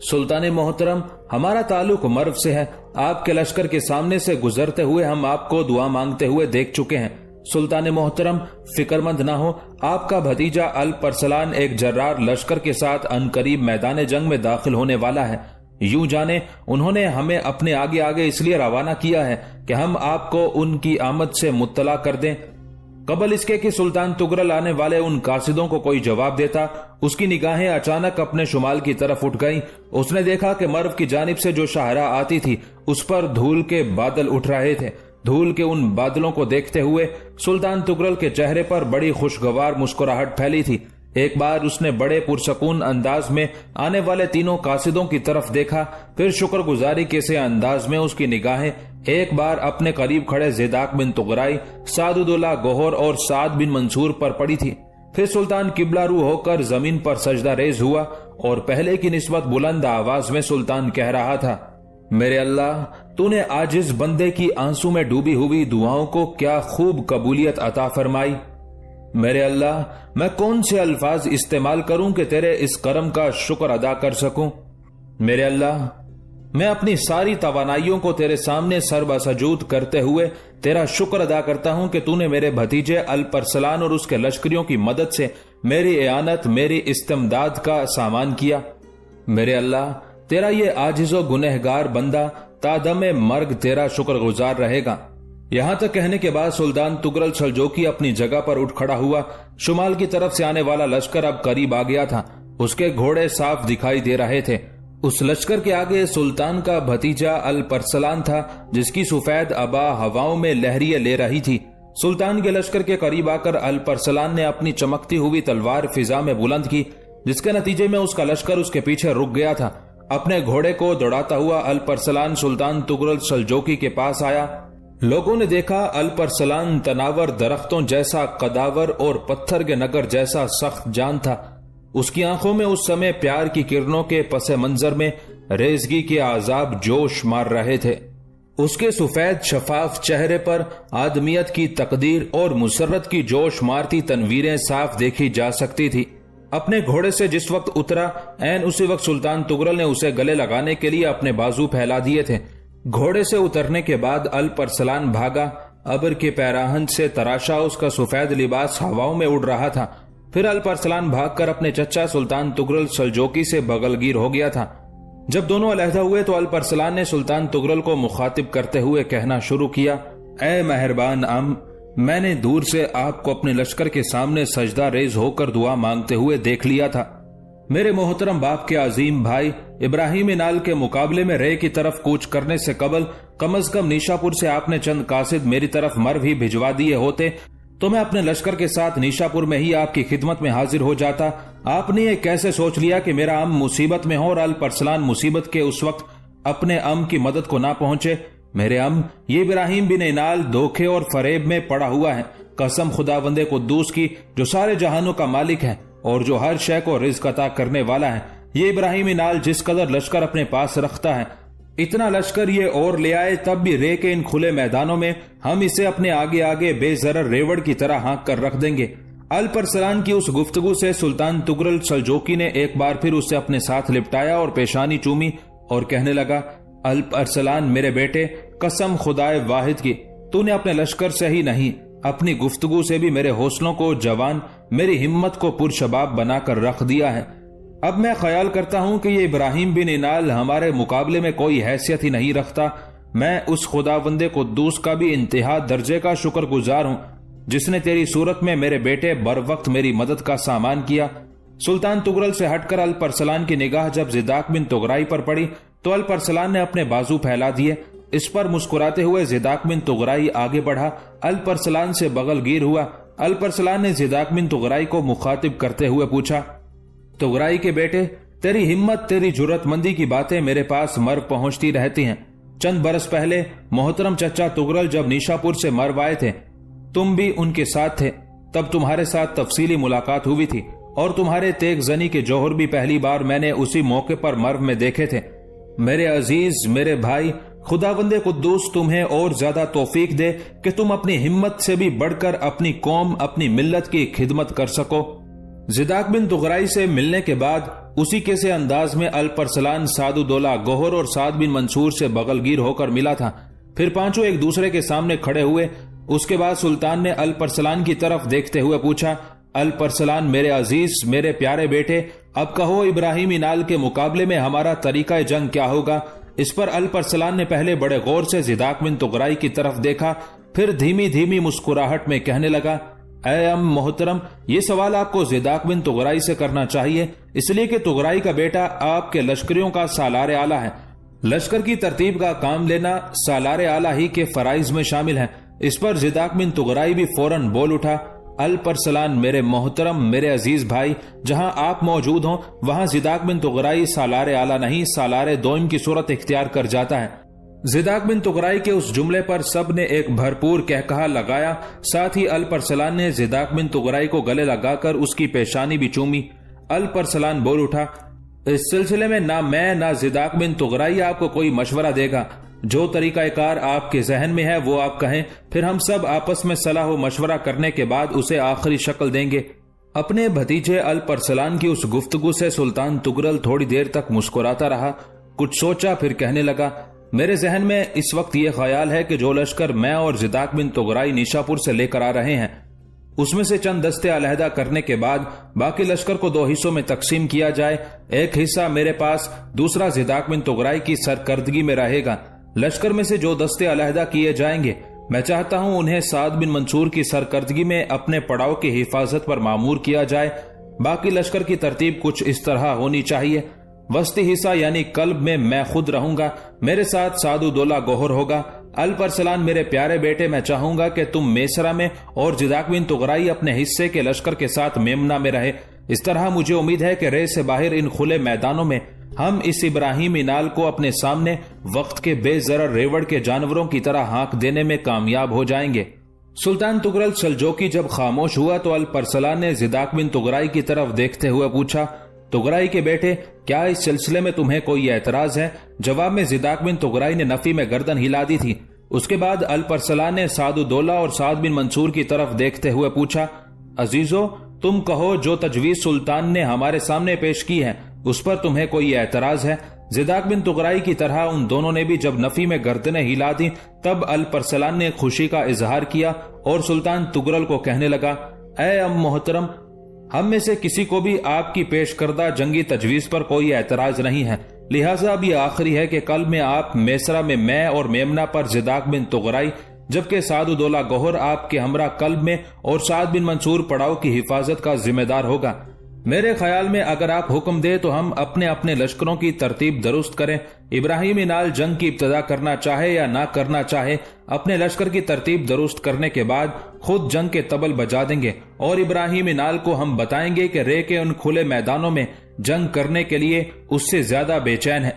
سلطان محترم، ہمارا تعلق مرو سے ہے۔ آپ کے لشکر کے سامنے سے گزرتے ہوئے ہم آپ کو دعا مانگتے ہوئے دیکھ چکے ہیں۔ سلطان محترم، فکر مند نہ ہو، آپ کا بھتیجا الپ ارسلان ایک جرار لشکر کے ساتھ عنقریب میدان جنگ میں داخل ہونے والا ہے۔ یوں جانے انہوں نے ہمیں اپنے آگے آگے اس لیے روانہ کیا ہے کہ ہم آپ کو ان کی آمد سے مطلع کر دیں۔ قبل اس کے کہ سلطان تغرل آنے والے ان قاصدوں کو کوئی جواب دیتا، اس کی نگاہیں اچانک اپنے شمال کی طرف اٹھ گئیں۔ اس نے دیکھا کہ مرو کی جانب سے جو شاہراہ آتی تھی اس پر دھول کے بادل اٹھ رہے تھے۔ دھول کے ان بادلوں کو دیکھتے ہوئے سلطان تغرل کے چہرے پر بڑی خوشگوار مسکراہٹ پھیلی تھی۔ ایک بار اس نے بڑے پرسکون انداز میں آنے والے تینوں قاصدوں کی طرف دیکھا، پھر شکر گزاری کے سے انداز میں اس کی نگاہیں ایک بار اپنے قریب کھڑے زیداق بن تغرائی، سعداللہ گوہر اور سعد بن منصور پر پڑی تھی۔ پھر سلطان قبلہ رو ہو کر زمین پر سجدہ ریز ہوا اور پہلے کی نسبت بلند آواز میں سلطان کہہ رہا تھا، میرے اللہ، تو نے عاجز بندے کی آنسو میں ڈوبی ہوئی دعاؤں کو کیا خوب قبولیت عطا فرمائی۔ میرے اللہ، میں کون سے الفاظ استعمال کروں کہ تیرے اس کرم کا شکر ادا کر سکوں۔ میرے اللہ، میں اپنی ساری توانائیوں کو تیرے سامنے سر بسجود کرتے ہوئے تیرا شکر ادا کرتا ہوں کہ تو نے میرے بھتیجے الپرسلان اور اس کے لشکریوں کی مدد سے میری اعانت، میری استمداد کا سامان کیا۔ میرے اللہ، تیرا یہ عاجز و گنہگار بندہ تا دم مرگ تیرا شکر گزار رہے گا۔ یہاں تک کہنے کے بعد سلطان تغرل سلجوقی اپنی جگہ پر اٹھ کھڑا ہوا۔ شمال کی طرف سے آنے والا لشکر اب قریب آ گیا تھا، اس کے گھوڑے صاف دکھائی دے رہے تھے۔ اس لشکر کے آگے سلطان کا بھتیجا الپرسلان تھا، جس کی سفید ابا ہواؤں میں لہریاں لے رہی تھی۔ سلطان کے لشکر کے قریب آ کر الپرسلان نے اپنی چمکتی ہوئی تلوار فضا میں بلند کی، جس کے نتیجے میں اس کا لشکر اس کے پیچھے رک گیا تھا۔ اپنے گھوڑے کو دوڑاتا ہوا الپرسلان سلطان تغرل سلجوقی کے پاس آیا۔ لوگوں نے دیکھا الپرسلان تناور درختوں جیسا قداور اور پتھر کے نگر جیسا سخت جان تھا۔ اس کی آنکھوں میں اس سمے پیار کی کرنوں کے پس منظر میں ریزگی کے عذاب جوش مار رہے تھے۔ اس کے سفید شفاف چہرے پر آدمیت کی تقدیر اور مسرت کی جوش مارتی تنویریں صاف دیکھی جا سکتی تھی۔ اپنے گھوڑے سے جس وقت اترا، عین اسی وقت سلطان تغرل نے اسے گلے لگانے کے لیے اپنے بازو پھیلا دیے تھے۔ گھوڑے سے اترنے کے بعد الپرسلان بھاگا، ابر کے پیراہن سے تراشا اس کا سفید لباس ہواؤں میں اڑ رہا تھا۔ پھر الپرسلان بھاگ کر اپنے چچا سلطان تغرل سلجوقی سے بغل گیر ہو گیا تھا۔ جب دونوں علیحدہ ہوئے تو الپرسلان نے سلطان تغرل کو مخاطب کرتے ہوئے کہنا شروع کیا، اے مہربان ام، میں نے دور سے آپ کو اپنے لشکر کے سامنے سجدہ ریز ہو کر دعا مانگتے ہوئے دیکھ لیا تھا۔ میرے محترم باپ کے عظیم بھائی ابراہیم نال کے مقابلے میں رے کی طرف کوچ کرنے سے قبل کم از کم نیشاپور سے آپ نے چند قاصد میری طرف مرو ہی بھجوا دیے ہوتے تو میں اپنے لشکر کے ساتھ نیشاپور میں ہی آپ کی خدمت میں حاضر ہو جاتا۔ آپ نے یہ کیسے سوچ لیا کہ میرا ام مصیبت میں ہو اور الپرسلان مصیبت کے اس وقت اپنے ام کی مدد کو نہ پہنچے؟ میرے ام، یہ ابراہیم بن انال دھوکے اور فریب میں پڑا ہوا ہے۔ قسم خداوند قدوس کی جو سارے جہانوں کا مالک ہے اور جو ہر شے کو رزق عطا کرنے والا ہے، یہ ابراہیم انال جس قدر لشکر اپنے پاس رکھتا ہے، اتنا لشکر یہ اور لے آئے تب بھی رے کے ان کھلے میدانوں میں ہم اسے اپنے آگے آگے بے ضرر ریوڑ کی طرح ہانک کر رکھ دیں گے۔ الپرسلان کی اس گفتگو سے سلطان تغرل سلجوقی نے ایک بار پھر اسے اپنے ساتھ لپٹایا اور پیشانی چومی اور کہنے لگا، الپرسلان میرے بیٹے، قسم خدائے واحد کی، تو نے اپنے لشکر سے ہی نہیں اپنی گفتگو سے بھی میرے حوصلوں کو جوان، میری ہمت کو پرشباب بنا کر رکھ دیا ہے۔ اب میں خیال کرتا ہوں کہ یہ ابراہیم بن انال ہمارے مقابلے میں کوئی حیثیت ہی نہیں رکھتا۔ میں اس خداوند قدوس کا بھی انتہا درجے کا شکر گزار ہوں جس نے تیری صورت میں میرے بیٹے بر وقت میری مدد کا سامان کیا۔ سلطان تغرل سے ہٹ کر الپرسلان کی نگاہ جب زیداق بن تغرائی پر پڑی تو الپرسلان نے اپنے بازو پھیلا دیے۔ اس پر مسکراتے ہوئے زیداق بن تغرائی آگے بڑھا، الپرسلان سے بغل گیر ہوا۔ الپرسلان نے زیداق بن تغرائی کو مخاطب کرتے ہوئے پوچھا، تغرائی کے بیٹے، تیری ہمت، تیری جرات مندی کی باتیں میرے پاس مرو پہنچتی رہتی ہیں۔ چند برس پہلے محترم چچا تغرل جب نیشاپور سے مرو آئے تھے، تم بھی ان کے ساتھ تھے، تب تمہارے ساتھ تفصیلی ملاقات ہوئی تھی اور تمہارے تیغ زنی کے جوہر بھی پہلی بار میں نے اسی موقع پر مرو میں دیکھے تھے۔ میرے عزیز، میرے بھائی، خداوند قدوس تمہیں اور زیادہ توفیق دے کہ تم اپنی ہمت سے بھی بڑھ کر اپنی قوم، اپنی ملت کی خدمت کر سکو۔ زیداق بن تغرائی سے ملنے کے بعد اسی کے سے انداز میں الپرسلان سعداللہ گوہر اور سعد بن منصور سے بغل گیر ہو کر ملا تھا۔ پھر پانچوں ایک دوسرے کے سامنے کھڑے ہوئے۔ اس کے بعد سلطان نے الپرسلان کی طرف دیکھتے ہوئے پوچھا، الپرسلان میرے عزیز، میرے پیارے بیٹے، اب کہو ابراہیم انال کے مقابلے میں ہمارا طریقہ جنگ کیا ہوگا؟ اس پر الپرسلان نے پہلے بڑے غور سے زیداق بن تغرائی کی طرف دیکھا، پھر دھیمی دھیمی مسکراہٹ میں کہنے لگا، اے ام محترم، یہ سوال آپ کو زیداق بن تغرائی سے کرنا چاہیے، اس لیے کہ تغرائی کا بیٹا آپ کے لشکریوں کا سالار اعلیٰ ہے۔ لشکر کی ترتیب کا کام لینا سالار اعلیٰ ہی کے فرائض میں شامل ہے۔ اس پر زیداق بن تغرائی بھی فوراً بول اٹھا، الپرسلان میرے محترم، میرے عزیز بھائی، جہاں آپ موجود ہوں وہاں زیداق بن تغرائی سالار اعلیٰ نہیں، سالار دوئم کی صورت اختیار کر جاتا ہے۔ زیداق بن تغرائی کے اس جملے پر سب نے ایک بھرپور کہکہا لگایا، ساتھ ہی الپرسلان نے زیداق بن تغرائی کو گلے لگا کر اس کی پیشانی بھی چومی۔ الپرسلان بول اٹھا، اس سلسلے میں نہ میں نہ زیداق بن تغرائی آپ کو کوئی مشورہ دے گا، جو طریقہ کار آپ کے ذہن میں ہے وہ آپ کہیں، پھر ہم سب آپس میں صلاح و مشورہ کرنے کے بعد اسے آخری شکل دیں گے۔ اپنے بھتیجے الپرسلان کی اس گفتگو سے سلطان تغرل تھوڑی دیر تک مسکراتا رہا، کچھ سوچا، پھر کہنے لگا، میرے ذہن میں اس وقت یہ خیال ہے کہ جو لشکر میں اور زیداق بن تغرائی نیشاپور سے لے کر آ رہے ہیں، اس میں سے چند دستے علیحدہ کرنے کے بعد باقی لشکر کو 2 حصوں میں تقسیم کیا جائے۔ ایک حصہ میرے پاس، دوسرا زیداق بن تغرائی کی سرکردگی میں رہے گا۔ لشکر میں سے جو دستے علیحدہ کیے جائیں گے، میں چاہتا ہوں انہیں سعد بن منصور کی سرکردگی میں اپنے پڑاؤ کی حفاظت پر مامور کیا جائے۔ باقی لشکر کی ترتیب کچھ اس طرح ہونی چاہیے: وسطی حصہ یعنی قلب میں خود رہوں گا، میرے ساتھ سعد الدولہ گوہر ہوگا۔ الپرسلان میرے پیارے بیٹے، میں چاہوں گا کہ تم میسرا میں اور زیداق بن تغرائی اپنے حصے کے لشکر کے ساتھ میمنا میں رہے۔ اس طرح مجھے امید ہے کہ رے سے باہر ان کھلے میدانوں میں ہم اس ابراہیمی نال کو اپنے سامنے وقت کے بے ضرر ریوڑ کے جانوروں کی طرح ہانک دینے میں کامیاب ہو جائیں گے۔ سلطان تغرل سلجوقی جب خاموش ہوا تو الپرسلان نے زیداق بن تغرائی کی طرف دیکھتے ہوئے پوچھا، تغرائی کے بیٹے، کیا اس سلسلے میں تمہیں کوئی اعتراض ہے؟ جواب میں زیداق بن تغرائی نے نفی میں گردن ہلا دی تھی۔ اس کے بعد الپرسلان نے سعد الدولہ اور سعد بن منصور کی طرف دیکھتے ہوئے پوچھا، عزیزو، تم کہو جو تجویز سلطان نے ہمارے سامنے پیش کی ہے اس پر تمہیں کوئی اعتراض ہے؟ زیداق بن تغرائی کی طرح ان دونوں نے بھی جب نفی میں گردنیں ہلا دی تب الپرسلان نے خوشی کا اظہار کیا اور سلطان تغرل کو کہنے لگا، اے ام محترم، ہم میں سے کسی کو بھی آپ کی پیش کردہ جنگی تجویز پر کوئی اعتراض نہیں ہے، لہٰذا اب یہ آخری ہے کہ کل میں آپ میسرا میں اور میمنا پر زیداق بن تغرائی، جبکہ سعد الدولہ گوہر آپ کے ہمراہ قلب میں اور سعد بن منصور پڑاؤ کی حفاظت کا ذمہ دار ہوگا۔ میرے خیال میں اگر آپ حکم دے تو ہم اپنے اپنے لشکروں کی ترتیب درست کریں۔ ابراہیمی نال جنگ کی ابتدا کرنا چاہے یا نہ کرنا چاہے، اپنے لشکر کی ترتیب درست کرنے کے بعد خود جنگ کے طبل بجا دیں گے، اور ابراہیمی نال کو ہم بتائیں گے کہ رے کے ان کھلے میدانوں میں جنگ کرنے کے لیے اس سے زیادہ بے چین ہے۔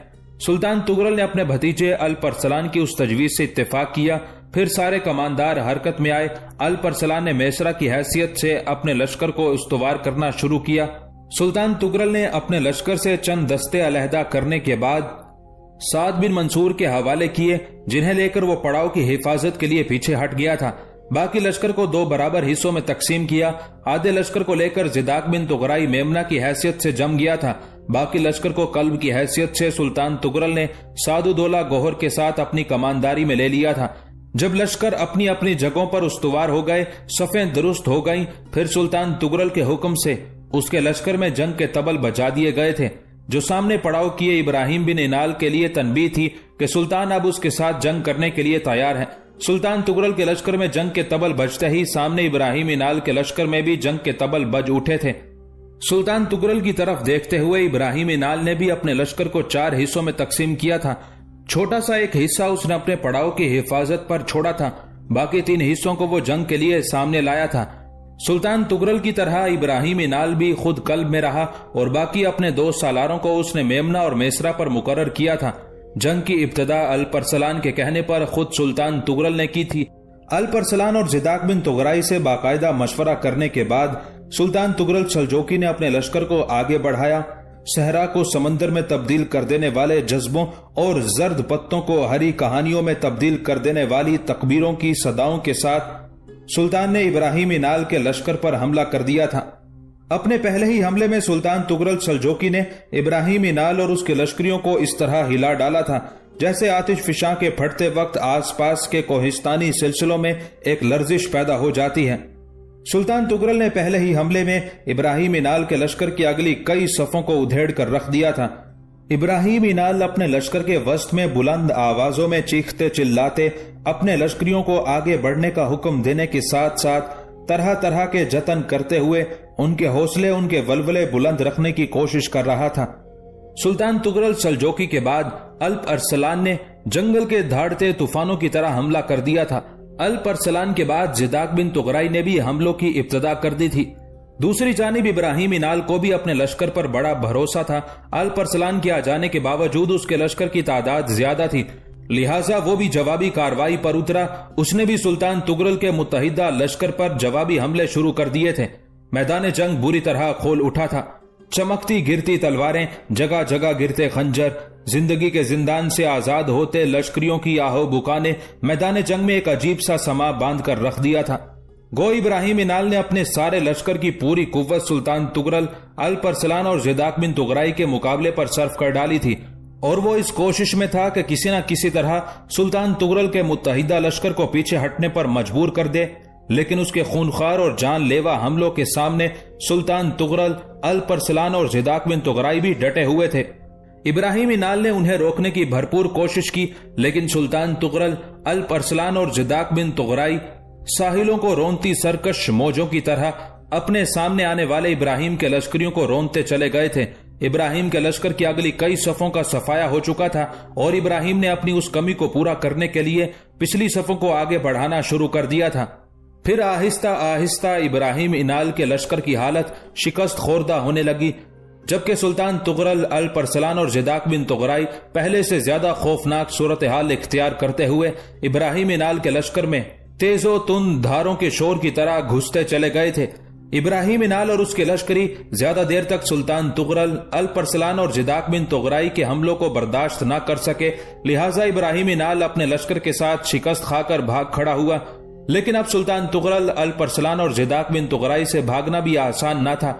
سلطان تغرل نے اپنے بھتیجے الپرسلان کی اس تجویز سے اتفاق کیا، پھر سارے کماندار حرکت میں آئے۔ الپرسلان نے میسرا کی حیثیت سے اپنے لشکر کو استوار کرنا شروع کیا۔ سلطان تغرل نے اپنے لشکر سے چند دستے علیحدہ کرنے کے بعد سعد بن منصور کے حوالے کیے، جنہیں لے کر وہ پڑاؤ کی حفاظت کے لیے پیچھے ہٹ گیا تھا۔ باقی لشکر کو 2 برابر حصوں میں تقسیم کیا۔ آدھے لشکر کو لے کر زیداق بن تغرائی میمنا کی حیثیت سے جم گیا تھا، باقی لشکر کو قلب کی حیثیت سے سلطان تغرل نے سعد الدولہ گوہر کے ساتھ اپنی کمانداری میں لے لیا تھا۔ جب لشکر اپنی اپنی جگہوں پر استوار ہو گئے، صفیں درست ہو گئیں، پھر سلطان تغرل کے حکم سے اس کے لشکر میں جنگ کے طبل بجا دیے گئے تھے۔ جو سامنے پڑاؤ کیے ابراہیم بن انال کے لیے تنبیہ تھی کہ سلطان اب اس کے ساتھ جنگ کرنے کے لیے تیار ہے۔ سلطان تغرل کے لشکر میں جنگ کے طبل بجتے ہی سامنے ابراہیم انال کے لشکر میں بھی جنگ کے طبل بج اٹھے تھے۔ سلطان تغرل کی طرف دیکھتے ہوئے ابراہیم انال نے بھی اپنے لشکر کو 4 حصوں میں تقسیم کیا تھا۔ چھوٹا سا ایک حصہ اس نے اپنے پڑاؤ کی حفاظت پر چھوڑا تھا، باقی 3 حصوں کو وہ جنگ کے لیے سامنے لایا تھا۔ سلطان تغرل کی طرح ابراہیم انال بھی خود قلب میں رہا اور باقی اپنے 2 سالاروں کو اس نے میمنا اور میسرا پر مقرر کیا تھا۔ جنگ کی ابتدا الپرسلان کے کہنے پر خود سلطان تغرل نے کی تھی۔ الپرسلان اور زیداق بن تغرائی سے باقاعدہ مشورہ کرنے کے بعد سلطان تغرل سلجوقی نے اپنے لشکر کو آگے بڑھایا۔ صحرا کو سمندر میں تبدیل کر دینے والے جذبوں اور زرد پتوں کو ہری کہانیوں میں تبدیل کر دینے والی تکبیروں کی صداؤں کے ساتھ سلطان نے ابراہیم انال کے لشکر پر حملہ کر دیا تھا۔ اپنے پہلے ہی حملے میں سلطان تغرل سلجوقی نے ابراہیم انال اور اس کے لشکریوں کو اس طرح ہلا ڈالا تھا جیسے آتش فشاں کے پھٹتے وقت آس پاس کے کوہستانی سلسلوں میں ایک لرزش پیدا ہو جاتی ہے۔ سلطان تغرل نے پہلے ہی حملے میں ابراہیم انال کے لشکر کی اگلی کئی صفوں کو ادھیڑ کر رکھ دیا تھا۔ ابراہیم انال اپنے لشکر کے وسط میں بلند آوازوں میں چیختے چلاتے اپنے لشکریوں کو آگے بڑھنے کا حکم دینے کے ساتھ ساتھ طرح طرح کے جتن کرتے ہوئے ان کے حوصلے ان کے ولولے بلند رکھنے کی کوشش کر رہا تھا۔ سلطان تغرل سلجوقی کے بعد الپ ارسلان نے جنگل کے دھاڑتے طوفانوں کی طرح حملہ کر دیا تھا۔ الپ ارسلان کے بعد زیداک بن طغرائی نے بھی حملوں کی ابتدا کر دی تھی۔ دوسری جانب ابراہیم انال کو بھی اپنے لشکر پر بڑا بھروسہ تھا۔ الپ ارسلان کے آ جانے کے باوجود اس کے لشکر کی تعداد زیادہ تھی، لہٰذا وہ بھی جوابی کارروائی پر اترا۔ اس نے بھی سلطان تغرل کے متحدہ لشکر پر جوابی حملے شروع کر دیے تھے۔ میدان جنگ بری طرح کھول اٹھا تھا۔ چمکتی گرتی تلواریں، جگہ جگہ گرتے خنجر، زندگی کے زندان سے آزاد ہوتے لشکریوں کی آہو بکا نے میدان جنگ میں ایک عجیب سا سما باندھ کر رکھ دیا تھا۔ گو ابراہیم انال نے اپنے سارے لشکر کی پوری قوت سلطان تغرل، الپ ارسلان اور زیداک بن طغرائی کے مقابلے پر صرف کر ڈالی تھی، اور وہ اس کوشش میں تھا کہ کسی نہ کسی طرح سلطان تغرل کے متحدہ لشکر کو پیچھے ہٹنے پر مجبور کر دے۔ لیکن اس کے خونخوار اور جان لیوا حملوں کے سامنے سلطان تغرل، الپ ارسلان اور زیداک بن طغرائی بھی ڈٹے ہوئے تھے۔ ابراہیم انال نے انہیں روکنے کی بھرپور کوشش کی، لیکن سلطان تغرل، الپ ارسلان اور زیداک بن طغرائی ساحلوں کو رونتی سرکش موجوں کی طرح اپنے سامنے آنے والے ابراہیم کے لشکریوں کو رونتے چلے گئے تھے۔ ابراہیم کے لشکر کی اگلی کئی صفوں کا صفایا ہو چکا تھا، اور ابراہیم نے اپنی اس کمی کو پورا کرنے کے لیے پچھلی صفوں کو آگے بڑھانا شروع کر دیا تھا۔ پھر آہستہ آہستہ ابراہیم انال کے لشکر کی حالت شکست خوردہ ہونے لگی، جبکہ سلطان تغرل، الپ ارسلان اور زیداک بن طغرائی پہلے سے زیادہ خوفناک صورتحال اختیار کرتے ہوئے ابراہیم انال کے لشکر میں تیز و تند دھاروں کے شور کی طرح گھستے چلے گئے تھے۔ ابراہیم انال اور اس کے لشکری زیادہ دیر تک سلطان تغرل، الپ ارسلان اور زیداک بن طغرائی کے حملوں کو برداشت نہ کر سکے، لہٰذا ابراہیم انال اپنے لشکر کے ساتھ شکست کھا کر بھاگ کھڑا ہوا۔ لیکن اب سلطان تغرل، الپ ارسلان اور زیداک بن طغرائی سے بھاگنا بھی آسان نہ تھا۔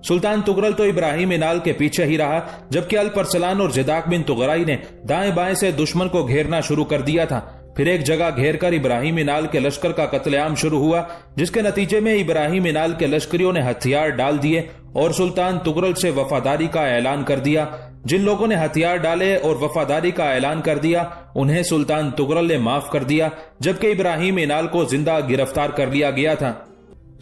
سلطان تغرل تو ابراہیم انال کے پیچھے ہی رہا، جبکہ الپ ارسلان اور زیداک بن طغرائی نے دائیں بائیں سے دشمن کو گھیرنا شروع کر دیا تھا۔ پھر ایک جگہ گھیر کر ابراہیم انال کے لشکر کا قتل عام شروع ہوا، جس کے نتیجے میں ابراہیم انال کے لشکریوں نے ہتھیار ڈال دیے اور سلطان تغرل سے وفاداری کا اعلان کر دیا۔ جن لوگوں نے ہتھیار ڈالے اور وفاداری کا اعلان کر دیا، انہیں سلطان تغرل نے معاف کر دیا، جبکہ ابراہیم انال کو زندہ گرفتار کر لیا گیا تھا۔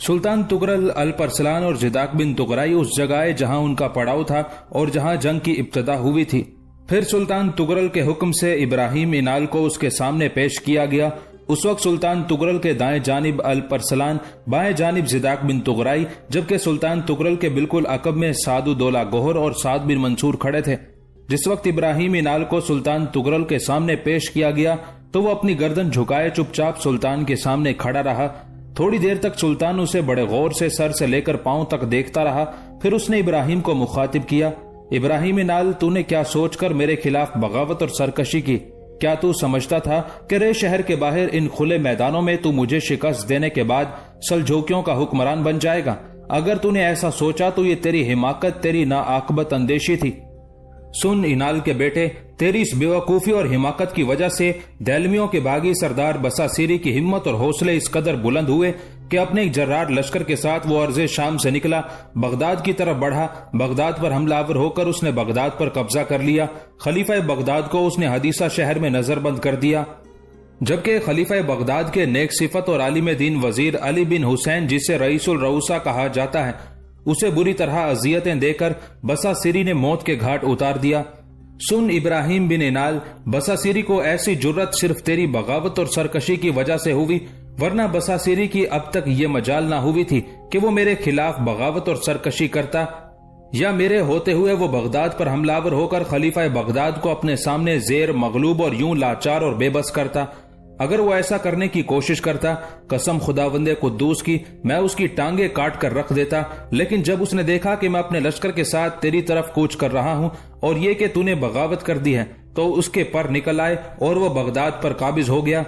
سلطان تغرل، الپ ارسلان اور زیداک بن طغرائی اس جگہ آئے جہاں ان کا پڑاؤ تھا اور جہاں جنگ کی ابتدا ہوئی تھی۔ پھر سلطان تغرل کے حکم سے ابراہیم انال کو اس کے سامنے پیش کیا گیا۔ اس وقت سلطان تغرل کے دائیں جانب الپ ارسلان، بائیں جانب زیداک بن طغرائی، جبکہ سلطان تغرل کے بالکل عقب میں سعد الدولہ گوہر اور سعد بن منصور کھڑے تھے۔ جس وقت ابراہیم انال کو سلطان تغرل کے سامنے پیش کیا گیا تو وہ اپنی گردن جھکائے چپ چاپ سلطان کے سامنے کھڑا رہا۔ تھوڑی دیر تک سلطان اسے بڑے غور سے سر سے لے کر پاؤں تک دیکھتا رہا۔ پھر اس نے ابراہیم کو مخاطب کیا، ابراہیم انال، تو نے کیا سوچ کر میرے خلاف بغاوت اور سرکشی کی؟ کیا تو سمجھتا تھا کہ رے شہر کے باہر ان کھلے میدانوں میں تو مجھے شکست دینے کے بعد سلجوکیوں کا حکمران بن جائے گا؟ اگر تو نے ایسا سوچا تو یہ تیری حماقت، تیری ناعاقبت اندیشی تھی۔ سن انال کے بیٹے، تیری اس بیوقوفی اور حماقت کی وجہ سے دیلمیوں کے باغی سردار بساسیری کی ہمت اور حوصلے اس قدر بلند ہوئے کہ اپنے ایک جرار لشکر کے ساتھ وہ عرض شام سے نکلا، بغداد کی طرف بڑھا۔ بغداد پر حملہ آور ہو کر اس نے بغداد پر قبضہ کر لیا۔ خلیفہ بغداد کو اس نے حدیثہ شہر میں نظر بند کر دیا، جبکہ خلیفہ بغداد کے نیک صفت اور عالم دین وزیر علی بن حسین، جسے رئیس الرؤسا کہا جاتا ہے، اسے بری طرح اذیتیں دے کر بساسیری نے موت کے گھاٹ اتار دیا۔ سن ابراہیم بن انال، بساسیری کو ایسی جرت صرف تیری بغاوت اور سرکشی کی وجہ سے ہوئی، ورنہ بساسیری کی اب تک یہ مجال نہ ہوئی تھی کہ وہ میرے خلاف بغاوت اور سرکشی کرتا، یا میرے ہوتے ہوئے وہ بغداد پر حملہ آور ہو کر خلیفہ بغداد کو اپنے سامنے زیر مغلوب اور یوں لاچار اور بے بس کرتا۔ اگر وہ ایسا کرنے کی کوشش کرتا، قسم خداوند قدوس کی، میں اس کی ٹانگیں کاٹ کر رکھ دیتا۔ لیکن جب اس نے دیکھا کہ میں اپنے لشکر کے ساتھ تیری طرف کوچ کر رہا ہوں اور یہ کہ تو نے بغاوت کر دی ہے، تو اس کے پر نکل آئے اور وہ بغداد پر قابض ہو گیا۔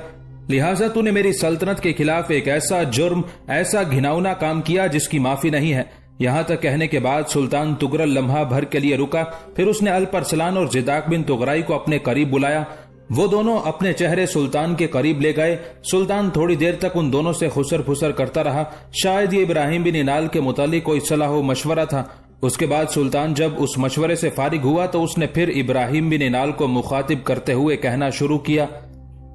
لہٰذا تو نے میری سلطنت کے خلاف ایک ایسا جرم، ایسا گھناؤنا کام کیا جس کی معافی نہیں ہے۔ یہاں تک کہنے کے بعد سلطان تغرل لمحہ بھر کے لیے رکا، پھر اس نے الپ ارسلان اور زیداک بن طغرائی کو اپنے قریب بلایا۔ وہ دونوں اپنے چہرے سلطان کے قریب لے گئے۔ سلطان تھوڑی دیر تک ان دونوں سے خسر پھسر کرتا رہا، شاید یہ ابراہیم بن انال کے متعلق کوئی صلاح و مشورہ تھا۔ اس کے بعد سلطان جب اس مشورے سے فارغ ہوا تو اس نے پھر ابراہیم بن انال کو مخاطب کرتے ہوئے کہنا شروع کیا،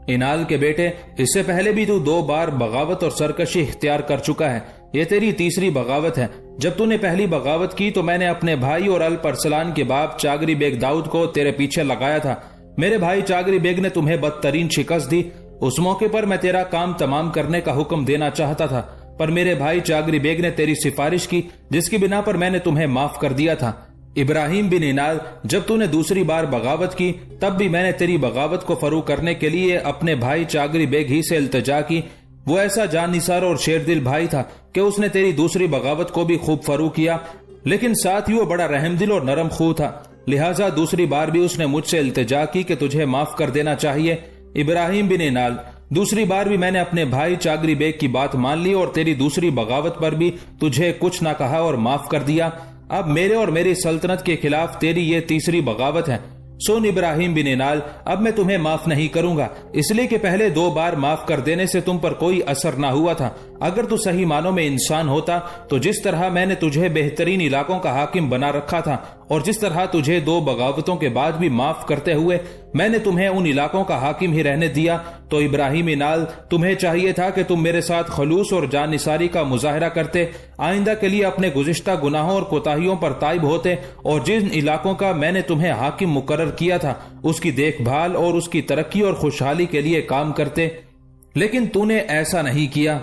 انال کے بیٹے، اس سے پہلے بھی تو 2 بار بغاوت اور سرکشی اختیار کر چکا ہے، یہ تیری تیسری بغاوت ہے۔ جب تو نے پہلی بغاوت کی تو میں نے اپنے بھائی اور الپ ارسلان کے باپ چاگری بیگ داؤد کو تیرے پیچھے لگایا تھا۔ میرے بھائی چاگری بیگ نے تمہیں بدترین شکست دی۔ اس موقع پر میں تیرا کام تمام کرنے کا حکم دینا چاہتا تھا، پر میرے بھائی چاگری بیگ نے تیری سفارش کی، جس کی بنا پر میں نے تمہیں معاف کر دیا تھا۔ ابراہیم بن انال، جب تو نے دوسری بار بغاوت کی تب بھی میں نے تیری بغاوت کو فروغ کرنے کے لیے اپنے بھائی چاگری بیگ ہی سے التجا کی۔ وہ ایسا جان نثار اور شیر دل بھائی تھا کہ اس نے تیری دوسری بغاوت کو بھی خوب فروغ کیا، لیکن ساتھ ہی وہ بڑا رحم دل اور نرم خو تھا، لہٰذا دوسری بار بھی اس نے مجھ سے التجا کی کہ تجھے معاف کر دینا چاہیے۔ ابراہیم بن انال، دوسری بار بھی میں نے اپنے بھائی چاگری بیگ کی بات مان لی اور تیری دوسری بغاوت پر بھی تجھے کچھ نہ کہا اور معاف کر دیا۔ اب میرے اور میری سلطنت کے خلاف تیری یہ تیسری بغاوت ہے۔ سن ابراہیم بن انال، اب میں تمہیں معاف نہیں کروں گا، اس لیے کہ پہلے 2 بار معاف کر دینے سے تم پر کوئی اثر نہ ہوا تھا۔ اگر تو صحیح معنوں میں انسان ہوتا تو جس طرح میں نے تجھے بہترین علاقوں کا حاکم بنا رکھا تھا اور جس طرح تجھے 2 بغاوتوں کے بعد بھی معاف کرتے ہوئے میں نے تمہیں ان علاقوں کا حاکم ہی رہنے دیا، تو ابراہیم انال، تمہیں چاہیے تھا کہ تم میرے ساتھ خلوص اور جان نثاری کا مظاہرہ کرتے، آئندہ کے لیے اپنے گزشتہ گناہوں اور کوتاہیوں پر تائب ہوتے اور جن علاقوں کا میں نے تمہیں حاکم مقرر کیا تھا اس کی دیکھ بھال اور اس کی ترقی اور خوشحالی کے لیے کام کرتے، لیکن تو نے ایسا نہیں کیا۔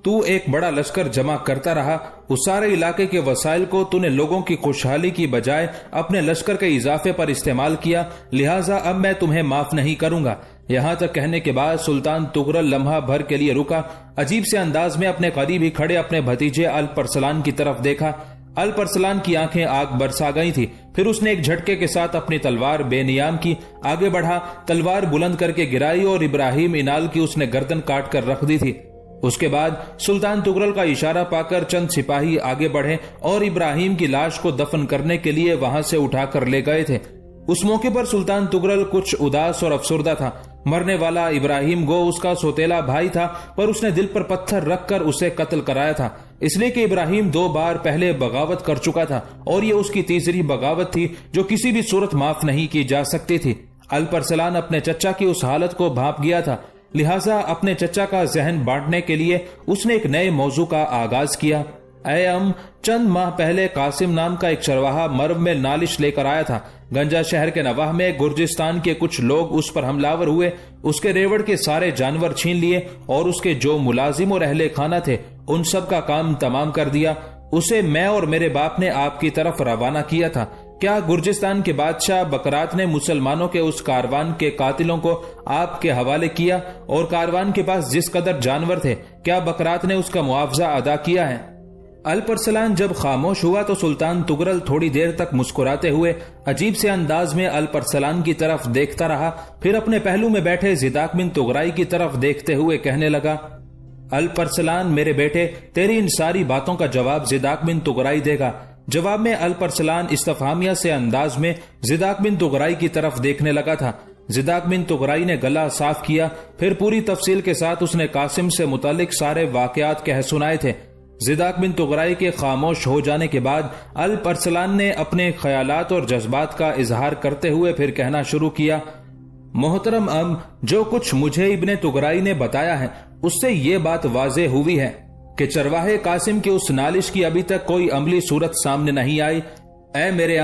تو ایک بڑا لشکر جمع کرتا رہا، اس سارے علاقے کے وسائل کو تو نے لوگوں کی خوشحالی کی بجائے اپنے لشکر کے اضافے پر استعمال کیا، لہٰذا اب میں تمہیں معاف نہیں کروں گا۔ یہاں تک کہنے کے بعد سلطان تغرل لمحہ بھر کے لیے رکا، عجیب سے انداز میں اپنے قریب ہی کھڑے اپنے بھتیجے الپ ارسلان کی طرف دیکھا۔ الپ ارسلان کی آنکھیں آگ برسا گئی تھی، پھر اس نے ایک جھٹکے کے ساتھ اپنی تلوار بے نیام کی، آگے بڑھا، تلوار بلند کر کے گرائی اور ابراہیم انال کی اس نے گردن کاٹ کر رکھ دی تھی۔ اس کے بعد سلطان تغرل کا اشارہ پا کر چند سپاہی آگے بڑھے اور ابراہیم کی لاش کو دفن کرنے کے لیے وہاں سے اٹھا کر لے گئے تھے۔ اس موقع پر سلطان تغرل کچھ اداس اور افسردہ تھا۔ مرنے والا ابراہیم گو اس کا سوتیلا بھائی تھا، پر اس نے دل پر پتھر رکھ کر اسے قتل کرایا تھا، اس لیے کہ ابراہیم 2 بار پہلے بغاوت کر چکا تھا اور یہ اس کی تیسری بغاوت تھی جو کسی بھی صورت معاف نہیں کی جا سکتی تھی۔ الپ ارسلان اپنے چچا کی اس حالت کو بھانپ گیا تھا، لہٰذا اپنے چچا کا ذہن بانٹنے کے لیے اس نے ایک نئے موضوع کا آغاز کیا۔ اے چند ماہ پہلے قاسم نام کا ایک چرواہا مرو میں نالش لے کر آیا تھا۔ گنجا شہر کے نواح میں گرجستان کے کچھ لوگ اس پر حملہ ہوئے، اس کے ریوڑ کے سارے جانور چھین لیے اور اس کے جو ملازم اور اہل خانہ تھے ان سب کا کام تمام کر دیا۔ اسے میں اور میرے باپ نے آپ کی طرف روانہ کیا تھا۔ کیا گرجستان کے بادشاہ بکرات نے مسلمانوں کے اس کاروان کے قاتلوں کو آپ کے حوالے کیا اور کاروان کے پاس جس قدر جانور تھے کیا بکرات نے اس کا معاوضہ ادا کیا ہے؟ الپ ارسلان جب خاموش ہوا تو سلطان تغرل تھوڑی دیر تک مسکراتے ہوئے عجیب سے انداز میں الپ ارسلان کی طرف دیکھتا رہا، پھر اپنے پہلو میں بیٹھے زیداک بن تغرائی کی طرف دیکھتے ہوئے کہنے لگا، الپ ارسلان میرے بیٹے، تیری ان ساری باتوں کا جواب زیداک بن تغرائی دے گا۔ جواب میں الپ ارسلان استفہامیہ سے انداز میں زیداک بن تغرائی کی طرف دیکھنے لگا تھا۔ زیداک بن تغرائی نے گلا صاف کیا، پھر پوری تفصیل کے ساتھ اس نے قاسم سے متعلق سارے واقعات کہہ سنائے تھے۔ زیداک بن تغرائی کے خاموش ہو جانے کے بعد الپ ارسلان نے اپنے خیالات اور جذبات کا اظہار کرتے ہوئے پھر کہنا شروع کیا، محترم جو کچھ مجھے ابن تغرائی نے بتایا ہے اس سے یہ بات واضح ہوئی ہے کہ چرواہے قاسم کی اس نالش کی ابھی تک کوئی عملی صورت سامنے نہیں آئی۔ اے میرے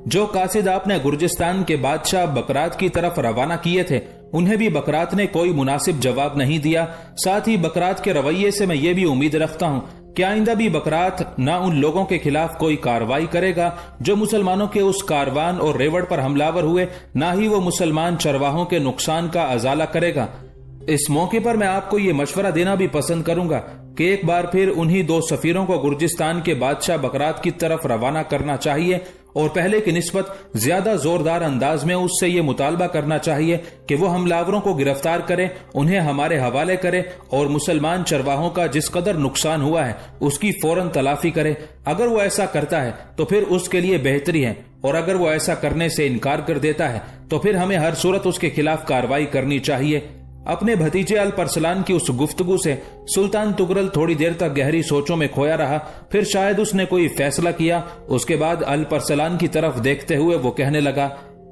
جو قاصد آپ نے گرجستان کے بادشاہ بکرات کی طرف روانہ کیے تھے انہیں بھی بکرات نے کوئی مناسب جواب نہیں دیا۔ ساتھ ہی بکرات کے رویے سے میں یہ بھی امید رکھتا ہوں کہ آئندہ بھی بکرات نہ ان لوگوں کے خلاف کوئی کارروائی کرے گا جو مسلمانوں کے اس کاروان اور ریوڑ پر حملہ ہوئے، نہ ہی وہ مسلمان چرواہوں کے نقصان کا ازالہ کرے گا۔ اس موقع پر میں آپ کو یہ مشورہ دینا بھی پسند کروں گا کہ ایک بار پھر انہی 2 سفیروں کو گرجستان کے بادشاہ بکرات کی طرف روانہ کرنا چاہیے اور پہلے کی نسبت زیادہ زوردار انداز میں اس سے یہ مطالبہ کرنا چاہیے کہ وہ حملاوروں کو گرفتار کرے، انہیں ہمارے حوالے کرے اور مسلمان چرواہوں کا جس قدر نقصان ہوا ہے اس کی فوراً تلافی کرے۔ اگر وہ ایسا کرتا ہے تو پھر اس کے لیے بہتری ہے، اور اگر وہ ایسا کرنے سے انکار کر دیتا ہے تو پھر ہمیں ہر صورت اس کے خلاف کارروائی کرنی چاہیے۔ اپنے بھتیجے الپ ارسلان کی اس گفتگو سے سلطان تغرل تھوڑی دیر تک گہری سوچوں میں کھویا رہا، پھر شاید اس نے کوئی فیصلہ کیا۔ اس کے بعد الپ ارسلان کی طرف دیکھتے ہوئے وہ کہنے لگا،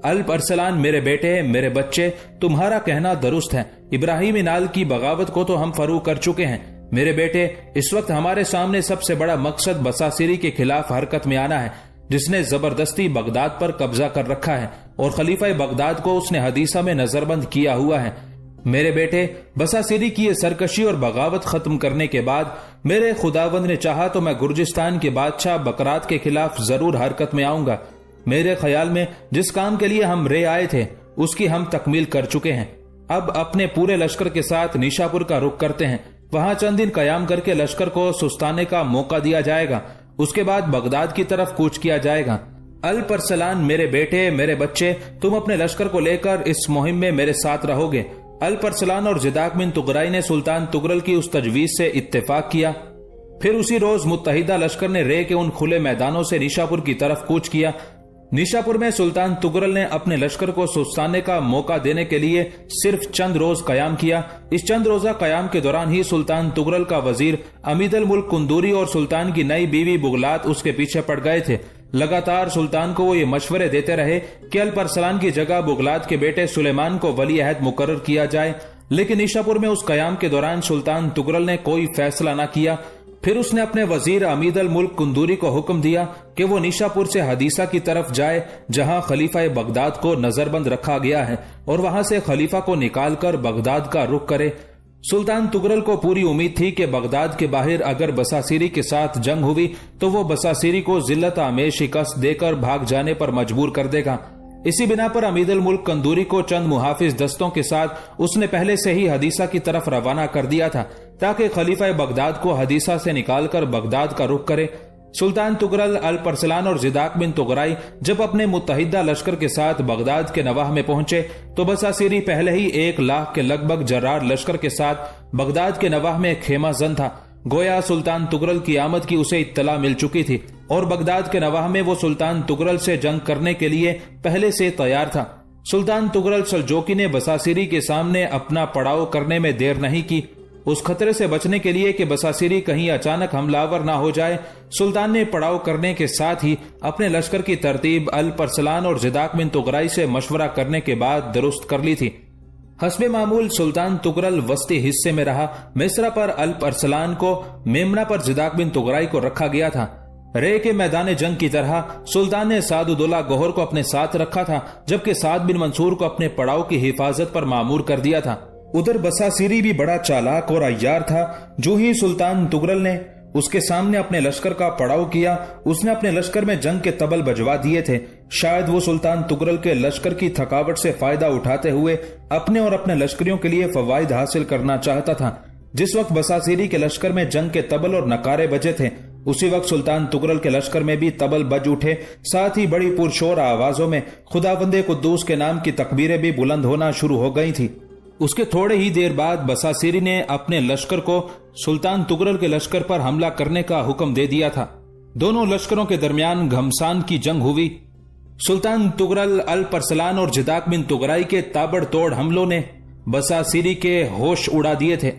अल्प अरसलान मेरे बेटे, मेरे बच्चे, तुम्हारा कहना दुरुस्त है। इब्राहिम नाल की बगावत को तो हम फरू कर चुके हैं। मेरे बेटे, इस वक्त हमारे सामने सबसे बड़ा मकसद बसासिरी के खिलाफ हरकत में आना है, जिसने जबरदस्ती बगदाद पर कब्जा कर रखा है और खलीफा बगदाद को उसने हदीसा में नजरबंद किया हुआ है। मेरे बेटे, बसासिरी की ये सरकशी और बगावत खत्म करने के बाद मेरे खुदावंद ने चाहा तो मैं गुर्जिस्तान के बादशाह बकरात के खिलाफ जरूर हरकत में आऊंगा। मेरे ख्याल में जिस काम के लिए हम रे आए थे उसकी हम तकमील कर चुके हैं। अब अपने पूरे लश्कर के साथ निशापुर का रुख करते हैं। वहां चंद दिन कयाम करके लश्कर को सुस्ताने का मौका दिया जाएगा। उसके बाद बगदाद की तरफ कूच किया जाएगा। अल्प अरसलान मेरे बेटे, मेरे बच्चे, तुम अपने लश्कर को लेकर इस मुहिम में मेरे साथ रहोगे। अल्प अरसलान और जिदाक बिन तुगराई ने सुल्तान तुगरल की उस तजवीज से इत्तेफाक किया। फिर उसी रोज मुत्तहिदा लश्कर ने रे के उन खुले मैदानों से निशापुर की तरफ कूच किया। निशापुर में सुल्तान तुगरल ने अपने लश्कर को सुस्ताने का मौका देने के लिए सिर्फ चंद रोज कयाम किया। इस चंद रोजा कयाम के दौरान ही सुल्तान तुगरल का वजीर अमीदल मुल्क कुंदूरी और सुल्तान की नई बीवी बुगलात उसके पीछे पड़ गए थे। लगातार सुल्तान को वो ये मशवरे देते रहे कि अल्प अरसलान की जगह बुगलात के बेटे सुलेमान को वली अहद मुकर्रर किया जाए, लेकिन निशापुर में उस कयाम के दौरान सुल्तान तुगरल ने कोई फैसला न किया। फिर उसने अपने वजीर अमीदल मुल्क कुंदूरी को हुक्म दिया कि वो निशापुर से हदीसा की तरफ जाए, जहां खलीफा बगदाद को नजरबंद रखा गया है, और वहां से खलीफा को निकालकर बगदाद का रुख करे। सुल्तान तुगरल को पूरी उम्मीद थी कि बगदाद के बाहर अगर बसासिरी के साथ जंग हुई तो वो बसासिरी को जिल्लत आमेज शिकस्त देकर भाग जाने पर मजबूर कर देगा। इसी बिना पर अमीदुल मुल्क कंदूरी को चंद मुहाफिज दस्तों के साथ उसने पहले से ही हदीसा की तरफ रवाना कर दिया था, ताकि खलीफा बगदाद को हदीसा से निकालकर बगदाद का रुख करे। सुल्तान तुगरल, अल्प अरसलान और जिदाक बिन तुगराई जब अपने मुत्तहिदा लश्कर के साथ बगदाद के नवाह में पहुंचे तो बसासिरी पहले ही 1 लाख के लगभग जर्रार लश्कर के साथ बगदाद के नवाह में खेमा जन था। गोया सुल्तान तुगरल की आमद की उसे इत्तला मिल चुकी थी और बगदाद के नवाह में वो सुल्तान तुगरल से जंग करने के लिए पहले से तैयार था। सुल्तान तुगरल सल्जोकी ने बसासिरी के सामने अपना पड़ाव करने में देर नहीं की। उस खतरे से बचने के लिए कि बसासिरी कहीं अचानक हमलावर ना हो जाए, सुल्तान ने पड़ाव करने के साथ ही अपने लश्कर की तरतीब अल्प अरसलान और जिदाक बिन तुगराई से मशवरा करने के बाद दुरुस्त कर ली थी। हस्बे मामूल सुल्तान तुगरल वस्ती हिस्से में रहा। मिस्रा पर अल्प अरसलान को, मेमना पर जिदाक बिन तुगराई को रखा गया था। रे के मैदान जंग की तरह सुल्तान ने सादुद्दौला गौहर को अपने साथ रखा था, जबकि साद बिन मंसूर को अपने पड़ाव की हिफाजत पर मामूर कर दिया था। उधर बसासिरी भी बड़ा चालाक और अय्यार था। जो ही सुल्तान तुगरल ने उसके सामने अपने लश्कर का पड़ाव किया, उसने अपने लश्कर में जंग के तबल बजवा दिए थे। शायद वो सुल्तान तुगरल के लश्कर की थकावट से फायदा उठाते हुए अपने और अपने लश्करियों के लिए फवाइद हासिल करना चाहता था। जिस वक्त बसासिरी के लश्कर में जंग के तबल और नकारे बजे थे, उसी वक्त सुल्तान तुगरल के लश्कर में भी तबल बज उठे। साथ ही बड़ी पुरशोर आवाजों में खुदावंदे कुद्दूस के नाम की तकबीरें भी बुलंद होना शुरू हो गई थी। उसके थोड़े ही देर बाद बसासिरी ने अपने लश्कर को सुल्तान तुगरल के लश्कर पर हमला करने का हुक्म दे दिया था। दोनों लश्करों के दरमियान घमसान की जंग हुई। सुल्तान तुगरल, अल्प अरसलान और जिदाक बिन तुगराई के ताबड़तोड़ हमलों ने बसासिरी के होश उड़ा दिए थे।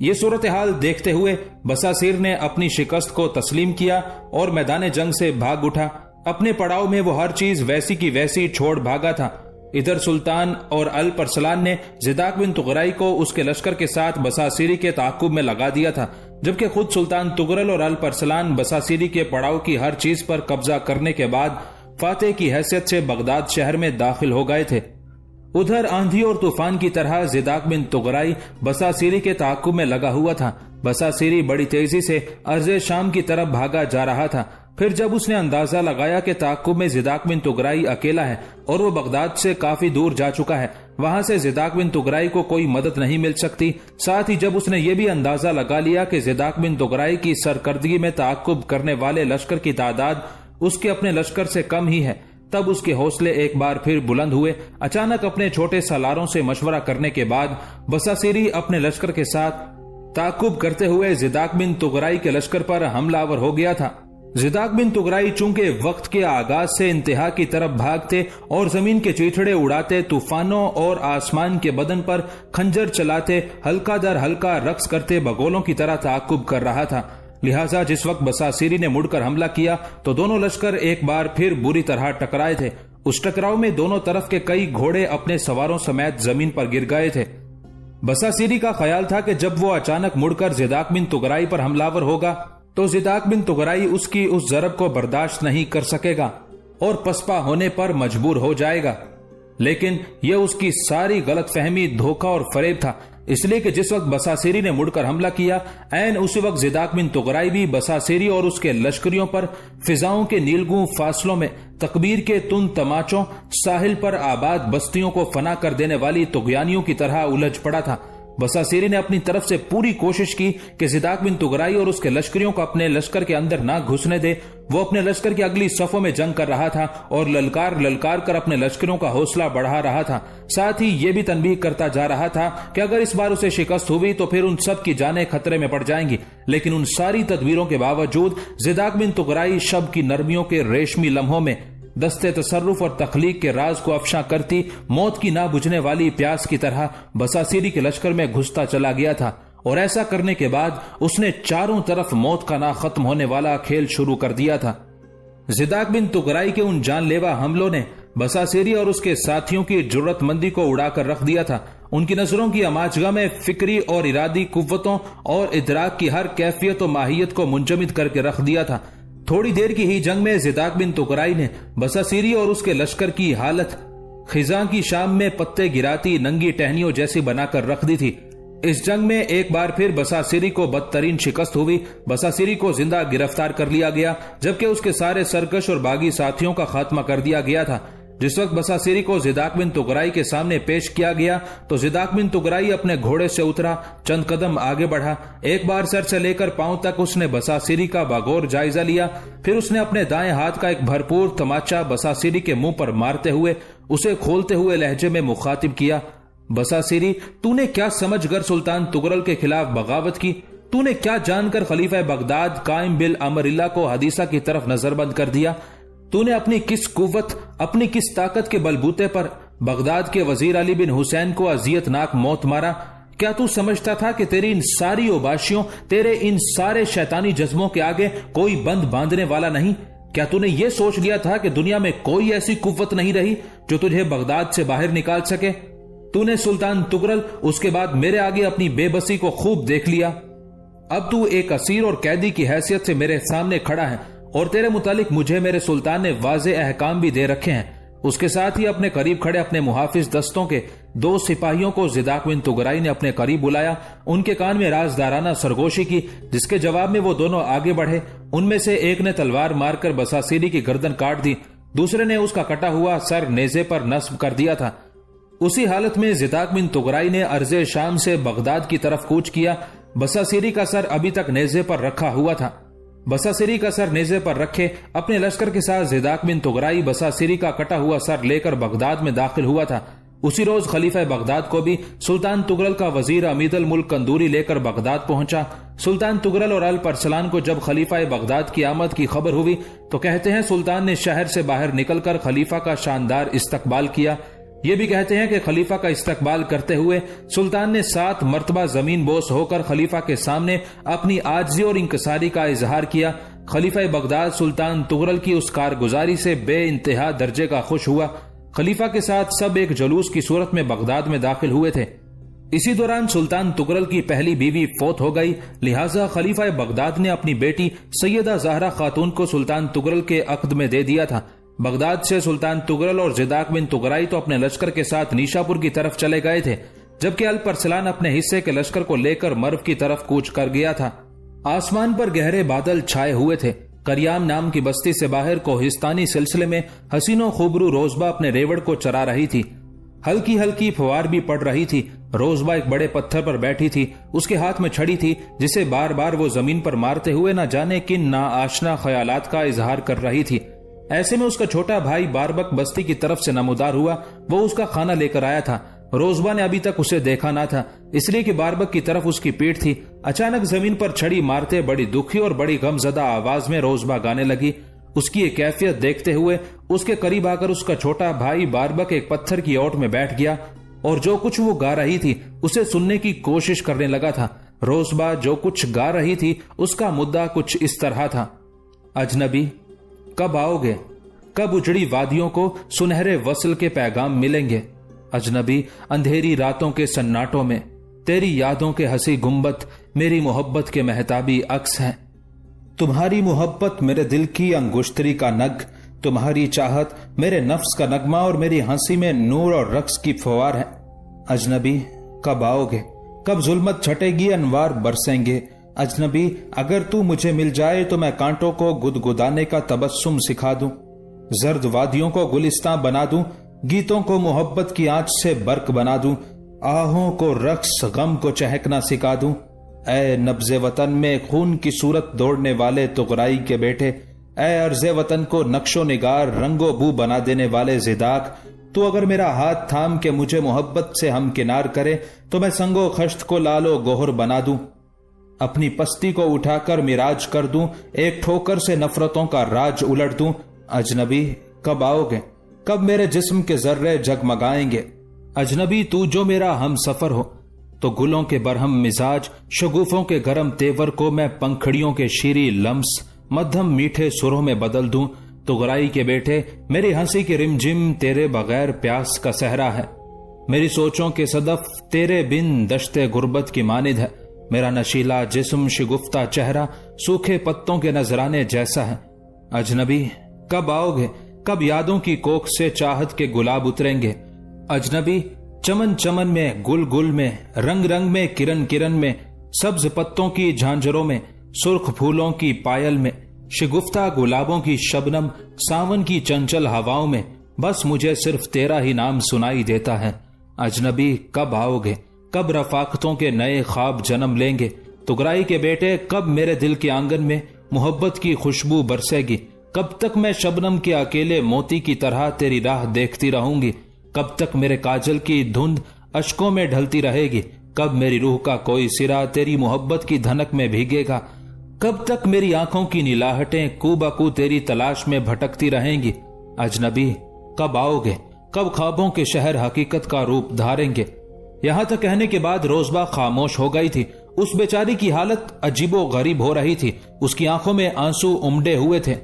ये सूरत हाल देखते हुए बसासिर ने अपनी शिकस्त को तस्लीम किया और मैदान जंग से भाग उठा। अपने पड़ाव में वो हर चीज वैसी की वैसी छोड़ भागा था। इधर सुल्तान और अल्प अरसलान ने जिदाक बिन तुगराई को उसके लश्कर के साथ बसासिरी के ताकुब में लगा दिया था, जबकि खुद सुल्तान तुगरल और अल्प अरसलान बसासिरी के पड़ाव की हर चीज पर कब्जा करने के बाद फातेह की हैसियत से बगदाद शहर में दाखिल हो गए थे। उधर आंधी और तूफान की तरह जिदाक बिन तुगराई बसासिरी के ताकुब में लगा हुआ था। बसासिरी बड़ी तेजी से अर्ज़े शाम की तरफ भागा जा रहा था। फिर जब उसने अंदाजा लगाया कि ताकुब में जिदाक बिन तुगराई अकेला है और वो बगदाद से काफी दूर जा चुका है, वहां से जिदाक बिन तुगराई को कोई मदद नहीं मिल सकती। साथ ही जब उसने ये भी अंदाजा लगा लिया कि जिदाक बिन तुगराई की सरकर्दगी में ताकुब करने वाले लश्कर की तादाद उसके अपने लश्कर से कम ही है, तब उसके हौसले एक बार फिर बुलंद हुए। अचानक अपने छोटे सालारों से मशवरा करने के बाद बसासिरी अपने लश्कर के साथ ताकुब करते हुए जिदाक बिन तुगराई के लश्कर पर हमलावर हो गया था। जिदाक बिन तुगराई चूंकि वक्त के आगाज से इंतहा की तरफ भागते और जमीन के चीथड़े उड़ाते, तूफानों और आसमान के बदन पर खंजर चलाते, हल्का दर हल्का रक्स करते बगोलों की तरह ताकुब कर रहा था। लिहाजा जिस वक्त बसासिरी ने मुड़कर हमला किया तो दोनों लश्कर एक बार फिर बुरी तरह टकराए थे। उस टकराव में दोनों तरफ के कई घोड़े अपने सवारों समेत जमीन पर गिर गए थे। बसासीरी का ख्याल था कि जब वो अचानक मुड़कर ज़िदाक बिन तुगराई पर हमलावर होगा तो ज़िदाक बिन तुगराई उसकी उस जरब को बर्दाश्त नहीं कर सकेगा और पसपा होने पर मजबूर हो जाएगा। लेकिन यह उसकी सारी गलतफहमी, धोखा और फरेब था, इसलिए कि जिस वक्त बसासीरी ने मुड़कर हमला किया, ऐन उसी वक्त ज़िदाक बिन तुगराई भी बसासीरी और उसके लश्करियों पर फिजाओं के नीलगू फासलों में तकबीर के तुन तमाचों, साहिल पर आबाद बस्तियों को फना कर देने वाली तुगयानियों की तरह उलझ पड़ा था। बसासीरी ने अपनी तरफ से पूरी कोशिश की कि ज़िदाक बिन तुगराई और उसके लश्करियों को अपने लश्कर के अंदर ना घुसने दे। वो अपने लश्कर की अगली सफों में जंग कर रहा था और ललकार ललकार कर अपने लश्करों का हौसला बढ़ा रहा था। साथ ही ये भी तनबीह करता जा रहा था कि अगर इस बार उसे शिकस्त हुई तो फिर उन सब की जानें खतरे में पड़ जाएंगी। लेकिन उन सारी तदबीरों के बावजूद ज़िदाक बिन तुगराई शब की नरमियों के रेशमी लम्हों में दस्ते तसर्रुफ और तख्लीक के राज को अफशा करती मौत की ना बुझने वाली प्यास की तरह बसासीरी के लश्कर में घुसता चला गया था। और ऐसा करने के बाद उसने चारों तरफ मौत का ना खत्म होने वाला खेल शुरू कर दिया था। ज़िदाक बिन तुगराई के उन जानलेवा हमलों ने बसासीरी और उसके साथियों की जुर्रतमंदी को उड़ाकर रख दिया था। उनकी नजरों की अमाजगा में फिक्री और इरादी कुव्वतों और इदराक की हर कैफियत और माहियत को मुंजमिद करके रख दिया था। थोड़ी देर की ही जंग में ज़िदाक बिन तुगराई ने बसासीरी और उसके लश्कर की हालत खिजा की शाम में पत्ते गिराती नंगी टहनियों जैसी बनाकर रख दी थी। इस जंग में एक बार फिर बसासीरी को बदतरीन शिकस्त हुई। बसासीरी को जिंदा गिरफ्तार कर लिया गया, जबकि उसके सारे सरकश और बागी साथियों का खात्मा कर दिया गया था। जिस वक्त बसासीरी को ज़िदाक बिन तुगराई के सामने पेश किया गया तो ज़िदाक बिन तुगराई अपने घोड़े से उतरा, चंद कदम आगे बढ़ा। एक बार सर से लेकर पांव तक उसने बसासीरी का बागौर जायजा लिया। फिर उसने अपने दाएं हाथ का एक भरपूर तमाचा बसासीरी के मुंह पर मारते हुए उसे खोलते हुए लहजे में मुखातिब किया, बसासीरी, तूने क्या समझकर सुल्तान तुगरल के खिलाफ बगावत की? तूने क्या जानकर खलीफा बगदाद कायम बिल अमरिल्ला को हदीसा की तरफ नजरबंद कर दिया? तूने अपनी किस कुव्वत, अपनी किस ताकत के बलबूते पर बगदाद के वजीर अली बिन हुसैन को अजियतनाक मौत मारा? क्या तू समझता था कि तेरी इन सारी ओबाशियों, तेरे इन सारे शैतानी जज्बों के आगे कोई बंद बांधने वाला नहीं? क्या तूने ये सोच लिया था कि दुनिया में कोई ऐसी कुव्वत नहीं रही जो तुझे बगदाद से बाहर निकाल सके? तूने सुल्तान तुगरल, उसके बाद मेरे आगे अपनी बेबसी को खूब देख लिया। अब तू एक असीर और कैदी की हैसियत से मेरे सामने खड़ा है और तेरे मुतालिक मुझे मेरे सुल्तान ने वाज़े अहकाम भी दे रखे हैं। उसके साथ ही अपने करीब खड़े अपने मुहाफिज दस्तों के 2 सिपाहियों को ज़िदाक बिन तुगराई ने अपने करीब बुलाया, उनके कान में राजदाराना सरगोशी की, जिसके जवाब में वो दोनों आगे बढ़े। उनमें से एक ने तलवार मारकर बसासीरी की गर्दन काट दी, दूसरे ने उसका कटा हुआ सर नेज़े पर नस्ब कर दिया था। उसी हालत में ज़िदाक बिन तुगराई ने अर्ज़े शाम से बगदाद की तरफ कूच किया। बसासीरी का सर अभी तक नेज़े पर रखा हुआ था। बसासीरी का सर नेज़े पर रखे अपने लश्कर के साथ ज़िदाक बिन तुगराई बसासीरी का कटा हुआ सर लेकर बगदाद में दाखिल हुआ था। उसी रोज खलीफा बगदाद को भी सुल्तान तुगरल का वजीर अमीदुल मुल्क कंदूरी लेकर बगदाद पहुंचा। सुल्तान तुगरल और अल परसलान को जब खलीफा बगदाद की आमद की खबर हुई तो कहते हैं सुल्तान ने शहर से बाहर निकलकर खलीफा का शानदार इस्तकबाल किया। ये भी कहते हैं कि खलीफा का इस्तकबाल करते हुए सुल्तान ने 7 मरतबा जमीन बोस होकर खलीफा के सामने अपनी आजिज़ी और इंकसारी का इजहार किया। खलीफा बगदाद सुल्तान तुगरल की उस कारगुजारी से बे इंतहा दर्जे का खुश हुआ। खलीफा के साथ सब एक जुलूस की सूरत में बगदाद में दाखिल हुए थे। इसी दौरान सुल्तान तुगरल की पहली बीवी फौत हो गई, लिहाजा खलीफा बगदाद ने अपनी बेटी सैयदा ज़हरा खातून को सुल्तान तुगरल के अक्द में दे दिया था। बगदाद से सुल्तान तुगरल और ज़िदाक बिन तुगराई तो अपने लश्कर के साथ नीशापुर की तरफ चले गए थे, जबकि अल परसलान अपने हिस्से के लश्कर को लेकर मर्व की तरफ कूच कर गया था। आसमान पर गहरे बादल छाए हुए थे। करियाम नाम की बस्ती से बाहर कोहिस्तानी सिलसिले में हसीनो खूबरू रोजबा अपने रेवड़ को चरा रही थी। हल्की हल्की फवार भी पड़ रही थी। रोजबा एक बड़े पत्थर पर बैठी थी, उसके हाथ में छड़ी थी जिसे बार बार वो जमीन पर मारते हुए न जाने किन नाआशना ख्यालात का इजहार कर रही थी। ऐसे में उसका छोटा भाई बारबक बस्ती की तरफ से नमूदार हुआ। वो उसका खाना लेकर आया था। रोजबा ने अभी तक उसे देखा ना था, इसलिए कि बारबक की तरफ उसकी पीठ थी। अचानक जमीन पर छड़ी मारते बड़ी दुखी और बड़ी गमजदा आवाज में रोजबा गाने लगी। उसकी ये कैफियत देखते हुए उसके करीब आकर उसका छोटा भाई बारबक एक पत्थर की ओट में बैठ गया और जो कुछ वो गा रही थी उसे सुनने की कोशिश करने लगा था। रोजबा जो कुछ गा रही थी उसका मुद्दा कुछ इस तरह था। अजनबी, कब आओगे? कब उजड़ी वादियों को सुनहरे वस्ल के पैगाम मिलेंगे। अजनबी, अंधेरी रातों के सन्नाटों में तेरी यादों के हंसी गुंबद मेरी मोहब्बत के महताबी अक्स हैं। तुम्हारी मोहब्बत मेरे दिल की अंगुश्तरी का नग, तुम्हारी चाहत मेरे नफ्स का नगमा और मेरी हंसी में नूर और रक्स की फवार है। अजनबी, कब आओगे, कब जुल्मत छटेगी, अनवार बरसेंगे। अजनबी, अगर तू मुझे मिल जाए तो मैं कांटों को गुदगुदाने का तबस्सुम सिखा दूं, जर्द वादियों को गुलिस्तां बना दूं, गीतों को मोहब्बत की आंच से बर्क बना दूं, आहों को रक्स गम को चहकना सिखा दूं। ऐ नब्ज़े वतन में खून की सूरत दौड़ने वाले तुगराई के बेटे, ऐ अर्ज़े वतन को नक्शो निगार रंगो बू बना देने वाले ज़िदाक, तू अगर मेरा हाथ थाम के मुझे मोहब्बत से हम किनार करे तो मैं संगो खश्त को लालो गोहर बना दूं, अपनी पस्ती को उठाकर मिराज कर दूं, एक ठोकर से नफरतों का राज उलट दूं। अजनबी, कब आओगे, कब मेरे जिस्म के जर्रे जगमगाएंगे। अजनबी, तू जो मेरा हम सफर हो तो गुलों के बरहम मिजाज, शगुफों के गरम तेवर को मैं पंखड़ियों के शीरी लम्स, मध्यम मीठे सुरों में बदल दूं। तुगराई के बेटे, मेरी हंसी की रिमझिम तेरे बगैर प्यास का सहरा है, मेरी सोचों के सदफ तेरे बिन दश्ते गुर्बत की मानिद है, मेरा नशीला जिस्म शिगुफ्ता चेहरा सूखे पत्तों के नजराने जैसा है। अजनबी, कब आओगे, कब यादों की कोख से चाहत के गुलाब उतरेंगे। अजनबी, चमन चमन में, गुल गुल में, रंग रंग में, किरण किरण में, सब्ज पत्तों की झांझरों में, सुर्ख फूलों की पायल में, शिगुफ्ता गुलाबों की शबनम, सावन की चंचल हवाओं में बस मुझे सिर्फ तेरा ही नाम सुनाई देता है। अजनबी, कब आओगे, कब रफाकतों के नए ख्वाब जन्म लेंगे। तुगराई के बेटे, कब मेरे दिल के आंगन में मोहब्बत की खुशबू बरसेगी। कब तक मैं शबनम के अकेले मोती की तरह तेरी राह देखती रहूंगी। कब तक मेरे काजल की धुंध अश्कों में ढलती रहेगी। कब मेरी रूह का कोई सिरा तेरी मोहब्बत की धनक में भीगेगा। कब तक मेरी आंखों की नीलाहटें कूबकू तेरी तलाश में भटकती रहेंगी। अजनबी, कब आओगे, कब ख्वाबों के शहर हकीकत का रूप धारेंगे। यहां तक कहने के बाद रोजबा खामोश हो गई थी। उस बेचारी की हालत अजीबो गरीब हो रही थी। उसकी आंखों में आंसू उमड़े हुए थे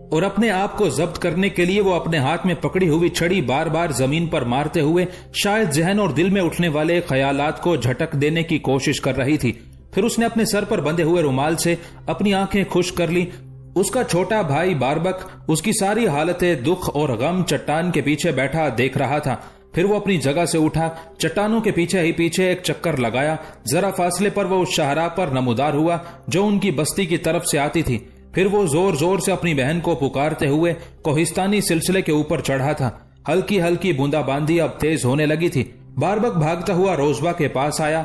और अपने आप को जब्त करने के लिए वो अपने हाथ में पकड़ी हुई छड़ी बार बार जमीन पर मारते हुए शायद जहन और दिल में उठने वाले ख्यालात को झटक देने की कोशिश कर रही थी। फिर उसने अपने सर पर बंधे हुए रुमाल से अपनी आंखें खुश कर ली। उसका छोटा भाई बारबक उसकी सारी हालतें दुख और गम चट्टान के पीछे बैठा देख रहा था। फिर वो अपनी जगह से उठा, चट्टानों के पीछे ही पीछे एक चक्कर लगाया। जरा फासले पर वो उस शाहराह पर नमूदार हुआ जो उनकी बस्ती की तरफ से आती थी। फिर वो जोर जोर से अपनी बहन को पुकारते हुए कोहिस्तानी सिलसिले के ऊपर चढ़ा था। हल्की हल्की बूंदाबांदी अब तेज होने लगी थी। बारबक भागता हुआ रोजबा के पास आया।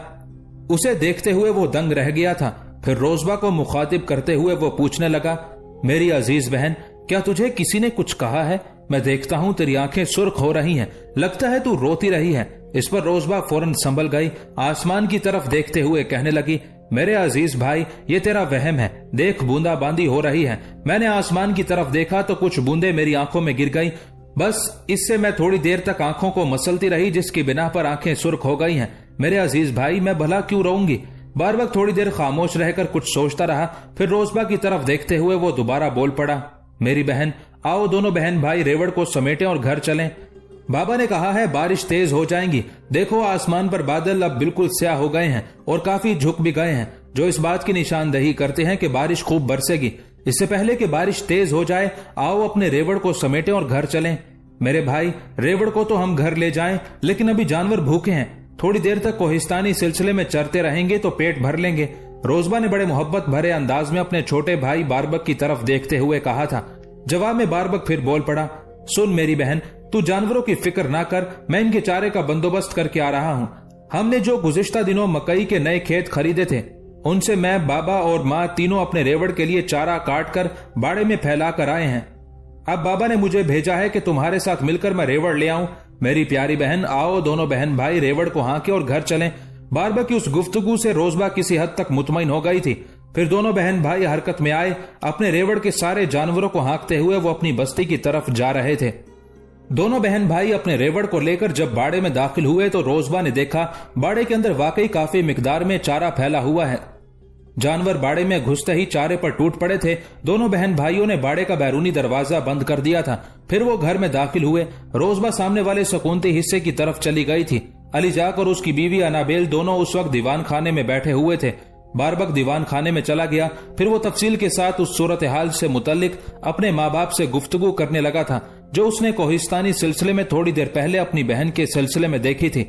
उसे देखते हुए वो दंग रह गया था। फिर रोजबा को मुखातिब करते हुए वो पूछने लगा, मेरी अजीज बहन, क्या तुझे किसी ने कुछ कहा है? मैं देखता हूँ तेरी आंखें सुर्ख हो रही हैं, लगता है तू रोती रही है। इस पर रोजबा फौरन संभल गई। आसमान की तरफ देखते हुए कहने लगी, मेरे अजीज भाई, ये तेरा वहम है। देख, बूंदाबांदी हो रही है। मैंने आसमान की तरफ देखा तो कुछ बूंदे मेरी आंखों में गिर गई। बस इससे मैं थोड़ी देर तक आंखों को मसलती रही, जिसकी बिना पर आंखें सुर्ख हो गई हैं। मेरे अजीज भाई, मैं भला क्यों रोऊंगी? बारबक थोड़ी देर खामोश रहकर कुछ सोचता रहा। फिर रोजबा की तरफ देखते हुए वो दोबारा बोल पड़ा, मेरी बहन, आओ दोनों बहन भाई रेवड़ को समेटें और घर चलें। बाबा ने कहा है बारिश तेज हो जाएंगी। देखो, आसमान पर बादल अब बिल्कुल स्याह हो गए हैं और काफी झुक भी गए हैं, जो इस बात की निशानदही करते हैं कि बारिश खूब बरसेगी। इससे पहले कि बारिश तेज हो जाए, आओ अपने रेवड़ को समेटें और घर चलें। मेरे भाई, रेवड़ को तो हम घर ले जाएं, लेकिन अभी जानवर भूखे हैं। थोड़ी देर तक कोहिस्तानी सिलसिले में चरते रहेंगे तो पेट भर लेंगे। रोजबा ने बड़े मोहब्बत भरे अंदाज में अपने छोटे भाई बारबक की तरफ देखते हुए कहा था। जवाब में बारबक फिर बोल पड़ा, सुन मेरी बहन, तू जानवरों की फिक्र ना कर, मैं इनके चारे का बंदोबस्त करके आ रहा हूँ। हमने जो गुज़िश्ता दिनों मकई के नए खेत खरीदे थे, उनसे मैं, बाबा और माँ तीनों अपने रेवड़ के लिए चारा काट कर बाड़े में फैला कर आए हैं। अब बाबा ने मुझे भेजा है कि तुम्हारे साथ मिलकर मैं रेवड़ ले आऊं। मेरी प्यारी बहन, आओ दोनों बहन भाई रेवड़ को हाँके और घर चलें। बारबक की उस गुफ्तगू से रोजबा किसी हद तक मुतमईन हो गई थी। फिर दोनों बहन भाई हरकत में आए। अपने रेवड़ के सारे जानवरों को हाँकते हुए वो अपनी बस्ती की तरफ जा रहे थे। दोनों बहन भाई अपने रेवड़ को लेकर जब बाड़े में दाखिल हुए तो रोजबा ने देखा बाड़े के अंदर वाकई काफी मिकदार में चारा फैला हुआ है। जानवर बाड़े में घुसते ही चारे पर टूट पड़े थे। दोनों बहन भाइयों ने बाड़े का बैरूनी दरवाजा बंद कर दिया था। फिर वो घर में दाखिल हुए। रोजबा सामने वाले सुकूनती हिस्से की तरफ चली गई थी। अली जाक और उसकी बीवी अनाबेल दोनों उस वक्त दीवान खाने में बैठे हुए थे। बारबक दीवान खाने में चला गया। फिर वो तफसील के साथ उस सूरत हाल से मुतल्लिक अपने माँ बाप से गुफ्तगू करने लगा था जो उसने कोहिस्तानी सिलसिले में थोड़ी देर पहले अपनी बहन के सिलसिले में देखी थी।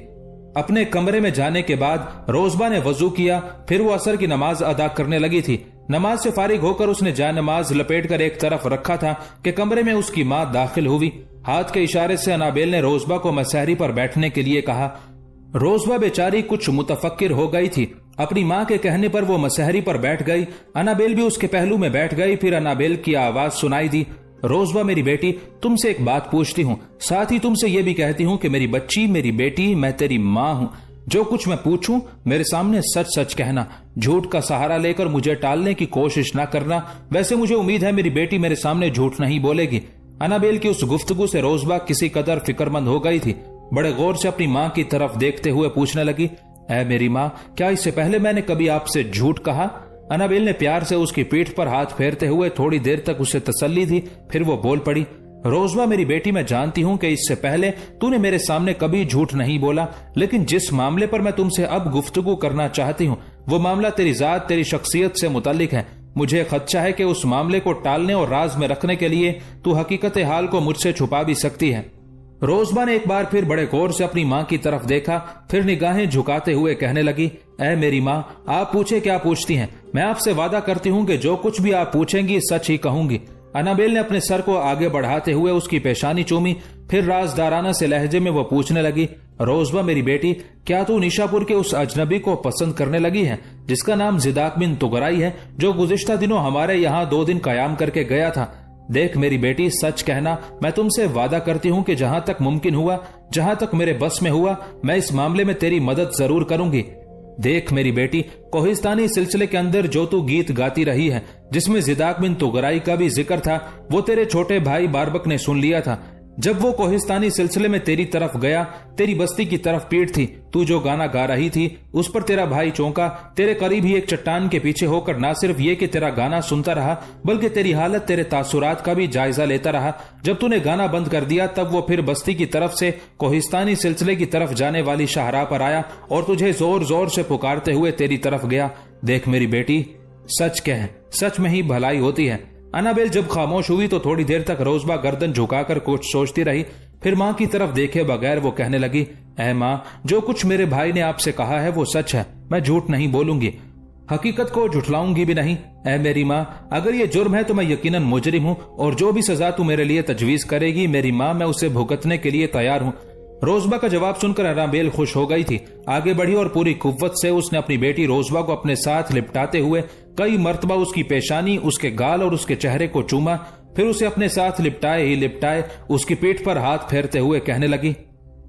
अपने कमरे में जाने के बाद रोजबा ने वजू किया। फिर वो असर की नमाज अदा करने लगी थी। नमाज से फारिग होकर उसने जान नमाज लपेट कर एक तरफ रखा था कि कमरे में उसकी माँ दाखिल हुई। हाथ के इशारे से अनाबेल ने रोजबा को मसहरी पर बैठने के लिए कहा। रोजबा बेचारी कुछ मुतफक्किर हो गई थी। अपनी माँ के कहने पर वो मसहरी पर बैठ गई। अनाबेल भी उसके पहलू में बैठ गई। फिर अनाबेल की आवाज सुनाई दी, रोजबा मेरी बेटी, तुमसे एक बात पूछती हूँ, साथ ही तुमसे ये भी कहती हूँ कि मेरी बच्ची, मेरी बेटी, मैं तेरी माँ हूँ। जो कुछ मैं पूछूं मेरे सामने सच सच कहना, झूठ का सहारा लेकर मुझे टालने की कोशिश न करना। वैसे मुझे उम्मीद है मेरी बेटी मेरे सामने झूठ नहीं बोलेगी। अनाबेल की उस गुफ्तगू से रोजबा किसी कदर फिक्रमंद हो गई थी। बड़े गौर से अपनी माँ की तरफ देखते हुए पूछने लगी, ऐ मेरी माँ, क्या इससे पहले मैंने कभी आपसे झूठ कहा? अनाबेल ने प्यार से उसकी पीठ पर हाथ फेरते हुए थोड़ी देर तक उसे तसल्ली दी। फिर वो बोल पड़ी, रोजबा मेरी बेटी, मैं जानती हूँ कि इससे पहले तूने मेरे सामने कभी झूठ नहीं बोला, लेकिन जिस मामले पर मैं तुमसे अब गुफ्तगू करना चाहती हूँ वो मामला तेरी जात, तेरी शख्सियत से मुताल्लिक है। मुझे खदशा है कि उस मामले को टालने और राज में रखने के लिए तू हकीकत हाल को मुझसे छुपा भी सकती है। रोजबा ने एक बार फिर बड़े गौर से अपनी माँ की तरफ देखा। फिर निगाहें झुकाते हुए कहने लगी, ऐ मेरी माँ, आप पूछे क्या पूछती हैं, मैं आपसे वादा करती हूँ कि जो कुछ भी आप पूछेंगी सच ही कहूंगी। अनाबेल ने अपने सर को आगे बढ़ाते हुए उसकी पेशानी चूमी। फिर राजदाराना से लहजे में वो पूछने लगी, रोजबा मेरी बेटी, क्या तू निशापुर के उस अजनबी को पसंद करने लगी है जिसका नाम जिदाक बिन तुगराई है, जो गुज़िश्ता दिनों हमारे यहाँ 2 दिन कयाम करके गया था? देख मेरी बेटी, सच कहना, मैं तुमसे वादा करती हूँ कि जहाँ तक मुमकिन हुआ, जहाँ तक मेरे बस में हुआ, मैं इस मामले में तेरी मदद जरूर करूंगी। देख मेरी बेटी, कोहिस्तानी सिलसिले के अंदर जो तू गीत गाती रही है जिसमें जिदाक बिन तुगराई का भी जिक्र था, वो तेरे छोटे भाई बारबक ने सुन लिया था। जब वो कोहिस्तानी सिलसिले में तेरी तरफ गया, तेरी बस्ती की तरफ पीठ थी, तू जो गाना गा रही थी उस पर तेरा भाई चौंका। तेरे करीब ही एक चट्टान के पीछे होकर न सिर्फ ये कि तेरा गाना सुनता रहा, बल्कि तेरी हालत, तेरे तासुरात का भी जायजा लेता रहा। जब तूने गाना बंद कर दिया तब वो फिर बस्ती की तरफ से कोहिस्तानी सिलसिले की तरफ जाने वाली शाहराह पर आया और तुझे जोर जोर से पुकारते हुए तेरी तरफ गया। देख मेरी बेटी, सच कह, सच में ही भलाई होती है। अनाबेल जब खामोश हुई तो थोड़ी देर तक रोजबा गर्दन झुकाकर कुछ सोचती रही। फिर माँ की तरफ देखे बगैर वो कहने लगी, ऐ माँ, जो कुछ मेरे भाई ने आपसे कहा है वो सच है, मैं झूठ नहीं बोलूंगी, हकीकत को झुठलाऊंगी भी नहीं। ऐ मेरी माँ, अगर ये जुर्म है तो मैं यकीनन मुजरिम हूँ और जो भी सजा तू मेरे लिए तजवीज करेगी मेरी माँ, मैं उसे भुगतने के लिए तैयार हूँ। रोजबा का जवाब सुनकर अनाबेल खुश हो गई थी। आगे बढ़ी और पूरी कुव्वत से उसने अपनी बेटी रोजबा को अपने साथ लिपटाते हुए कई मर्तबा उसकी पेशानी, उसके गाल और उसके चेहरे को चूमा। फिर उसे अपने साथ लिपटाए ही लिपटाए उसकी पीठ पर हाथ फेरते हुए कहने लगी,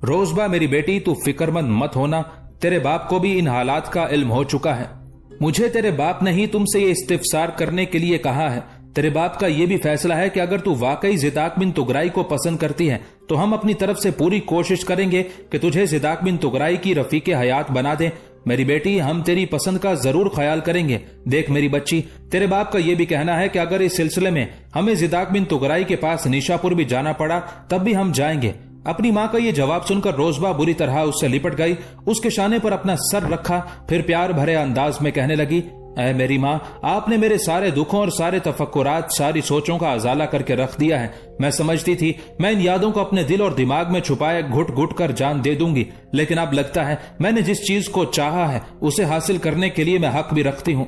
रोजबा मेरी बेटी, तू फिक्रमंद मत होना, तेरे बाप को भी इन हालात का इल्म हो चुका है। मुझे तेरे बाप ने ही तुमसे ये इस्तिफसार करने के लिए कहा है। तेरे बाप का ये भी फैसला है कि अगर तू वाकई जिदाक बिन तुगराई को पसंद करती है तो हम अपनी तरफ से पूरी कोशिश करेंगे कि तुझे जिदाक बिन तुगराई की रफीके हयात बना दें। मेरी बेटी, हम तेरी पसंद का जरूर ख्याल करेंगे। देख मेरी बच्ची, तेरे बाप का ये भी कहना है कि अगर इस सिलसिले में हमें जिदाक बिन तुगराई के पास निशापुर भी जाना पड़ा तब भी हम जाएंगे। अपनी माँ का ये जवाब सुनकर रोजबा बुरी तरह उससे लिपट गई, उसके शाने पर अपना सर रखा। फिर प्यार भरे अंदाज में कहने लगी, ऐ मेरी माँ, आपने मेरे सारे दुखों और सारे तफक्कुरात, सारी सोचों का अजाला करके रख दिया है। मैं समझती थी मैं इन यादों को अपने दिल और दिमाग में छुपाए घुट घुट कर जान दे दूंगी, लेकिन अब लगता है मैंने जिस चीज को चाहा है उसे हासिल करने के लिए मैं हक भी रखती हूँ।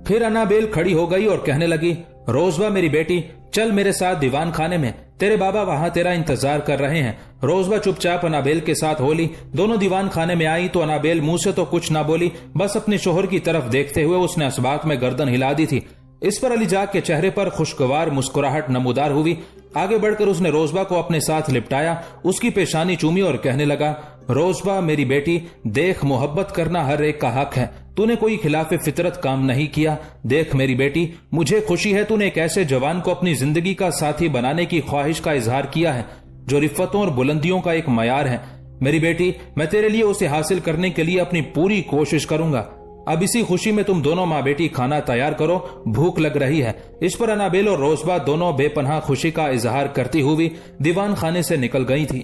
फिर अनाबेल खड़ी हो गई और कहने लगी, रोजबा मेरी बेटी, चल मेरे साथ दीवान खाने में, तेरे बाबा वहां तेरा इंतजार कर रहे हैं। रोजबा चुपचाप अनाबेल के साथ होली। दोनों दीवान खाने में आई तो अनाबेल मुंह से तो कुछ ना बोली, बस अपने शोहर की तरफ देखते हुए उसने असबात में गर्दन हिला दी थी। इस पर अली जाक के चेहरे पर खुशगवार मुस्कुराहट नमूदार हुई। आगे बढ़कर उसने रोजबा को अपने साथ लिपटाया, उसकी पेशानी चूमी और कहने लगा, रोजबा मेरी बेटी, देख, मोहब्बत करना हर एक का हक है, तूने कोई खिलाफ फितरत काम नहीं किया। देख मेरी बेटी, मुझे खुशी है तूने एक ऐसे जवान को अपनी जिंदगी का साथी बनाने की ख्वाहिश का इजहार किया है जो रिफ्फतों और बुलंदियों का एक मयार है। मेरी बेटी, मैं तेरे लिए उसे हासिल करने के लिए अपनी पूरी कोशिश करूंगा। اب اسی خوشی میں تم دونوں ماں بیٹی کھانا تیار کرو، بھوک لگ رہی ہے۔ اس پر انابیل اور روزبہ دونوں بے پناہ خوشی کا اظہار کرتی ہوئی دیوان خانے سے نکل گئی تھی۔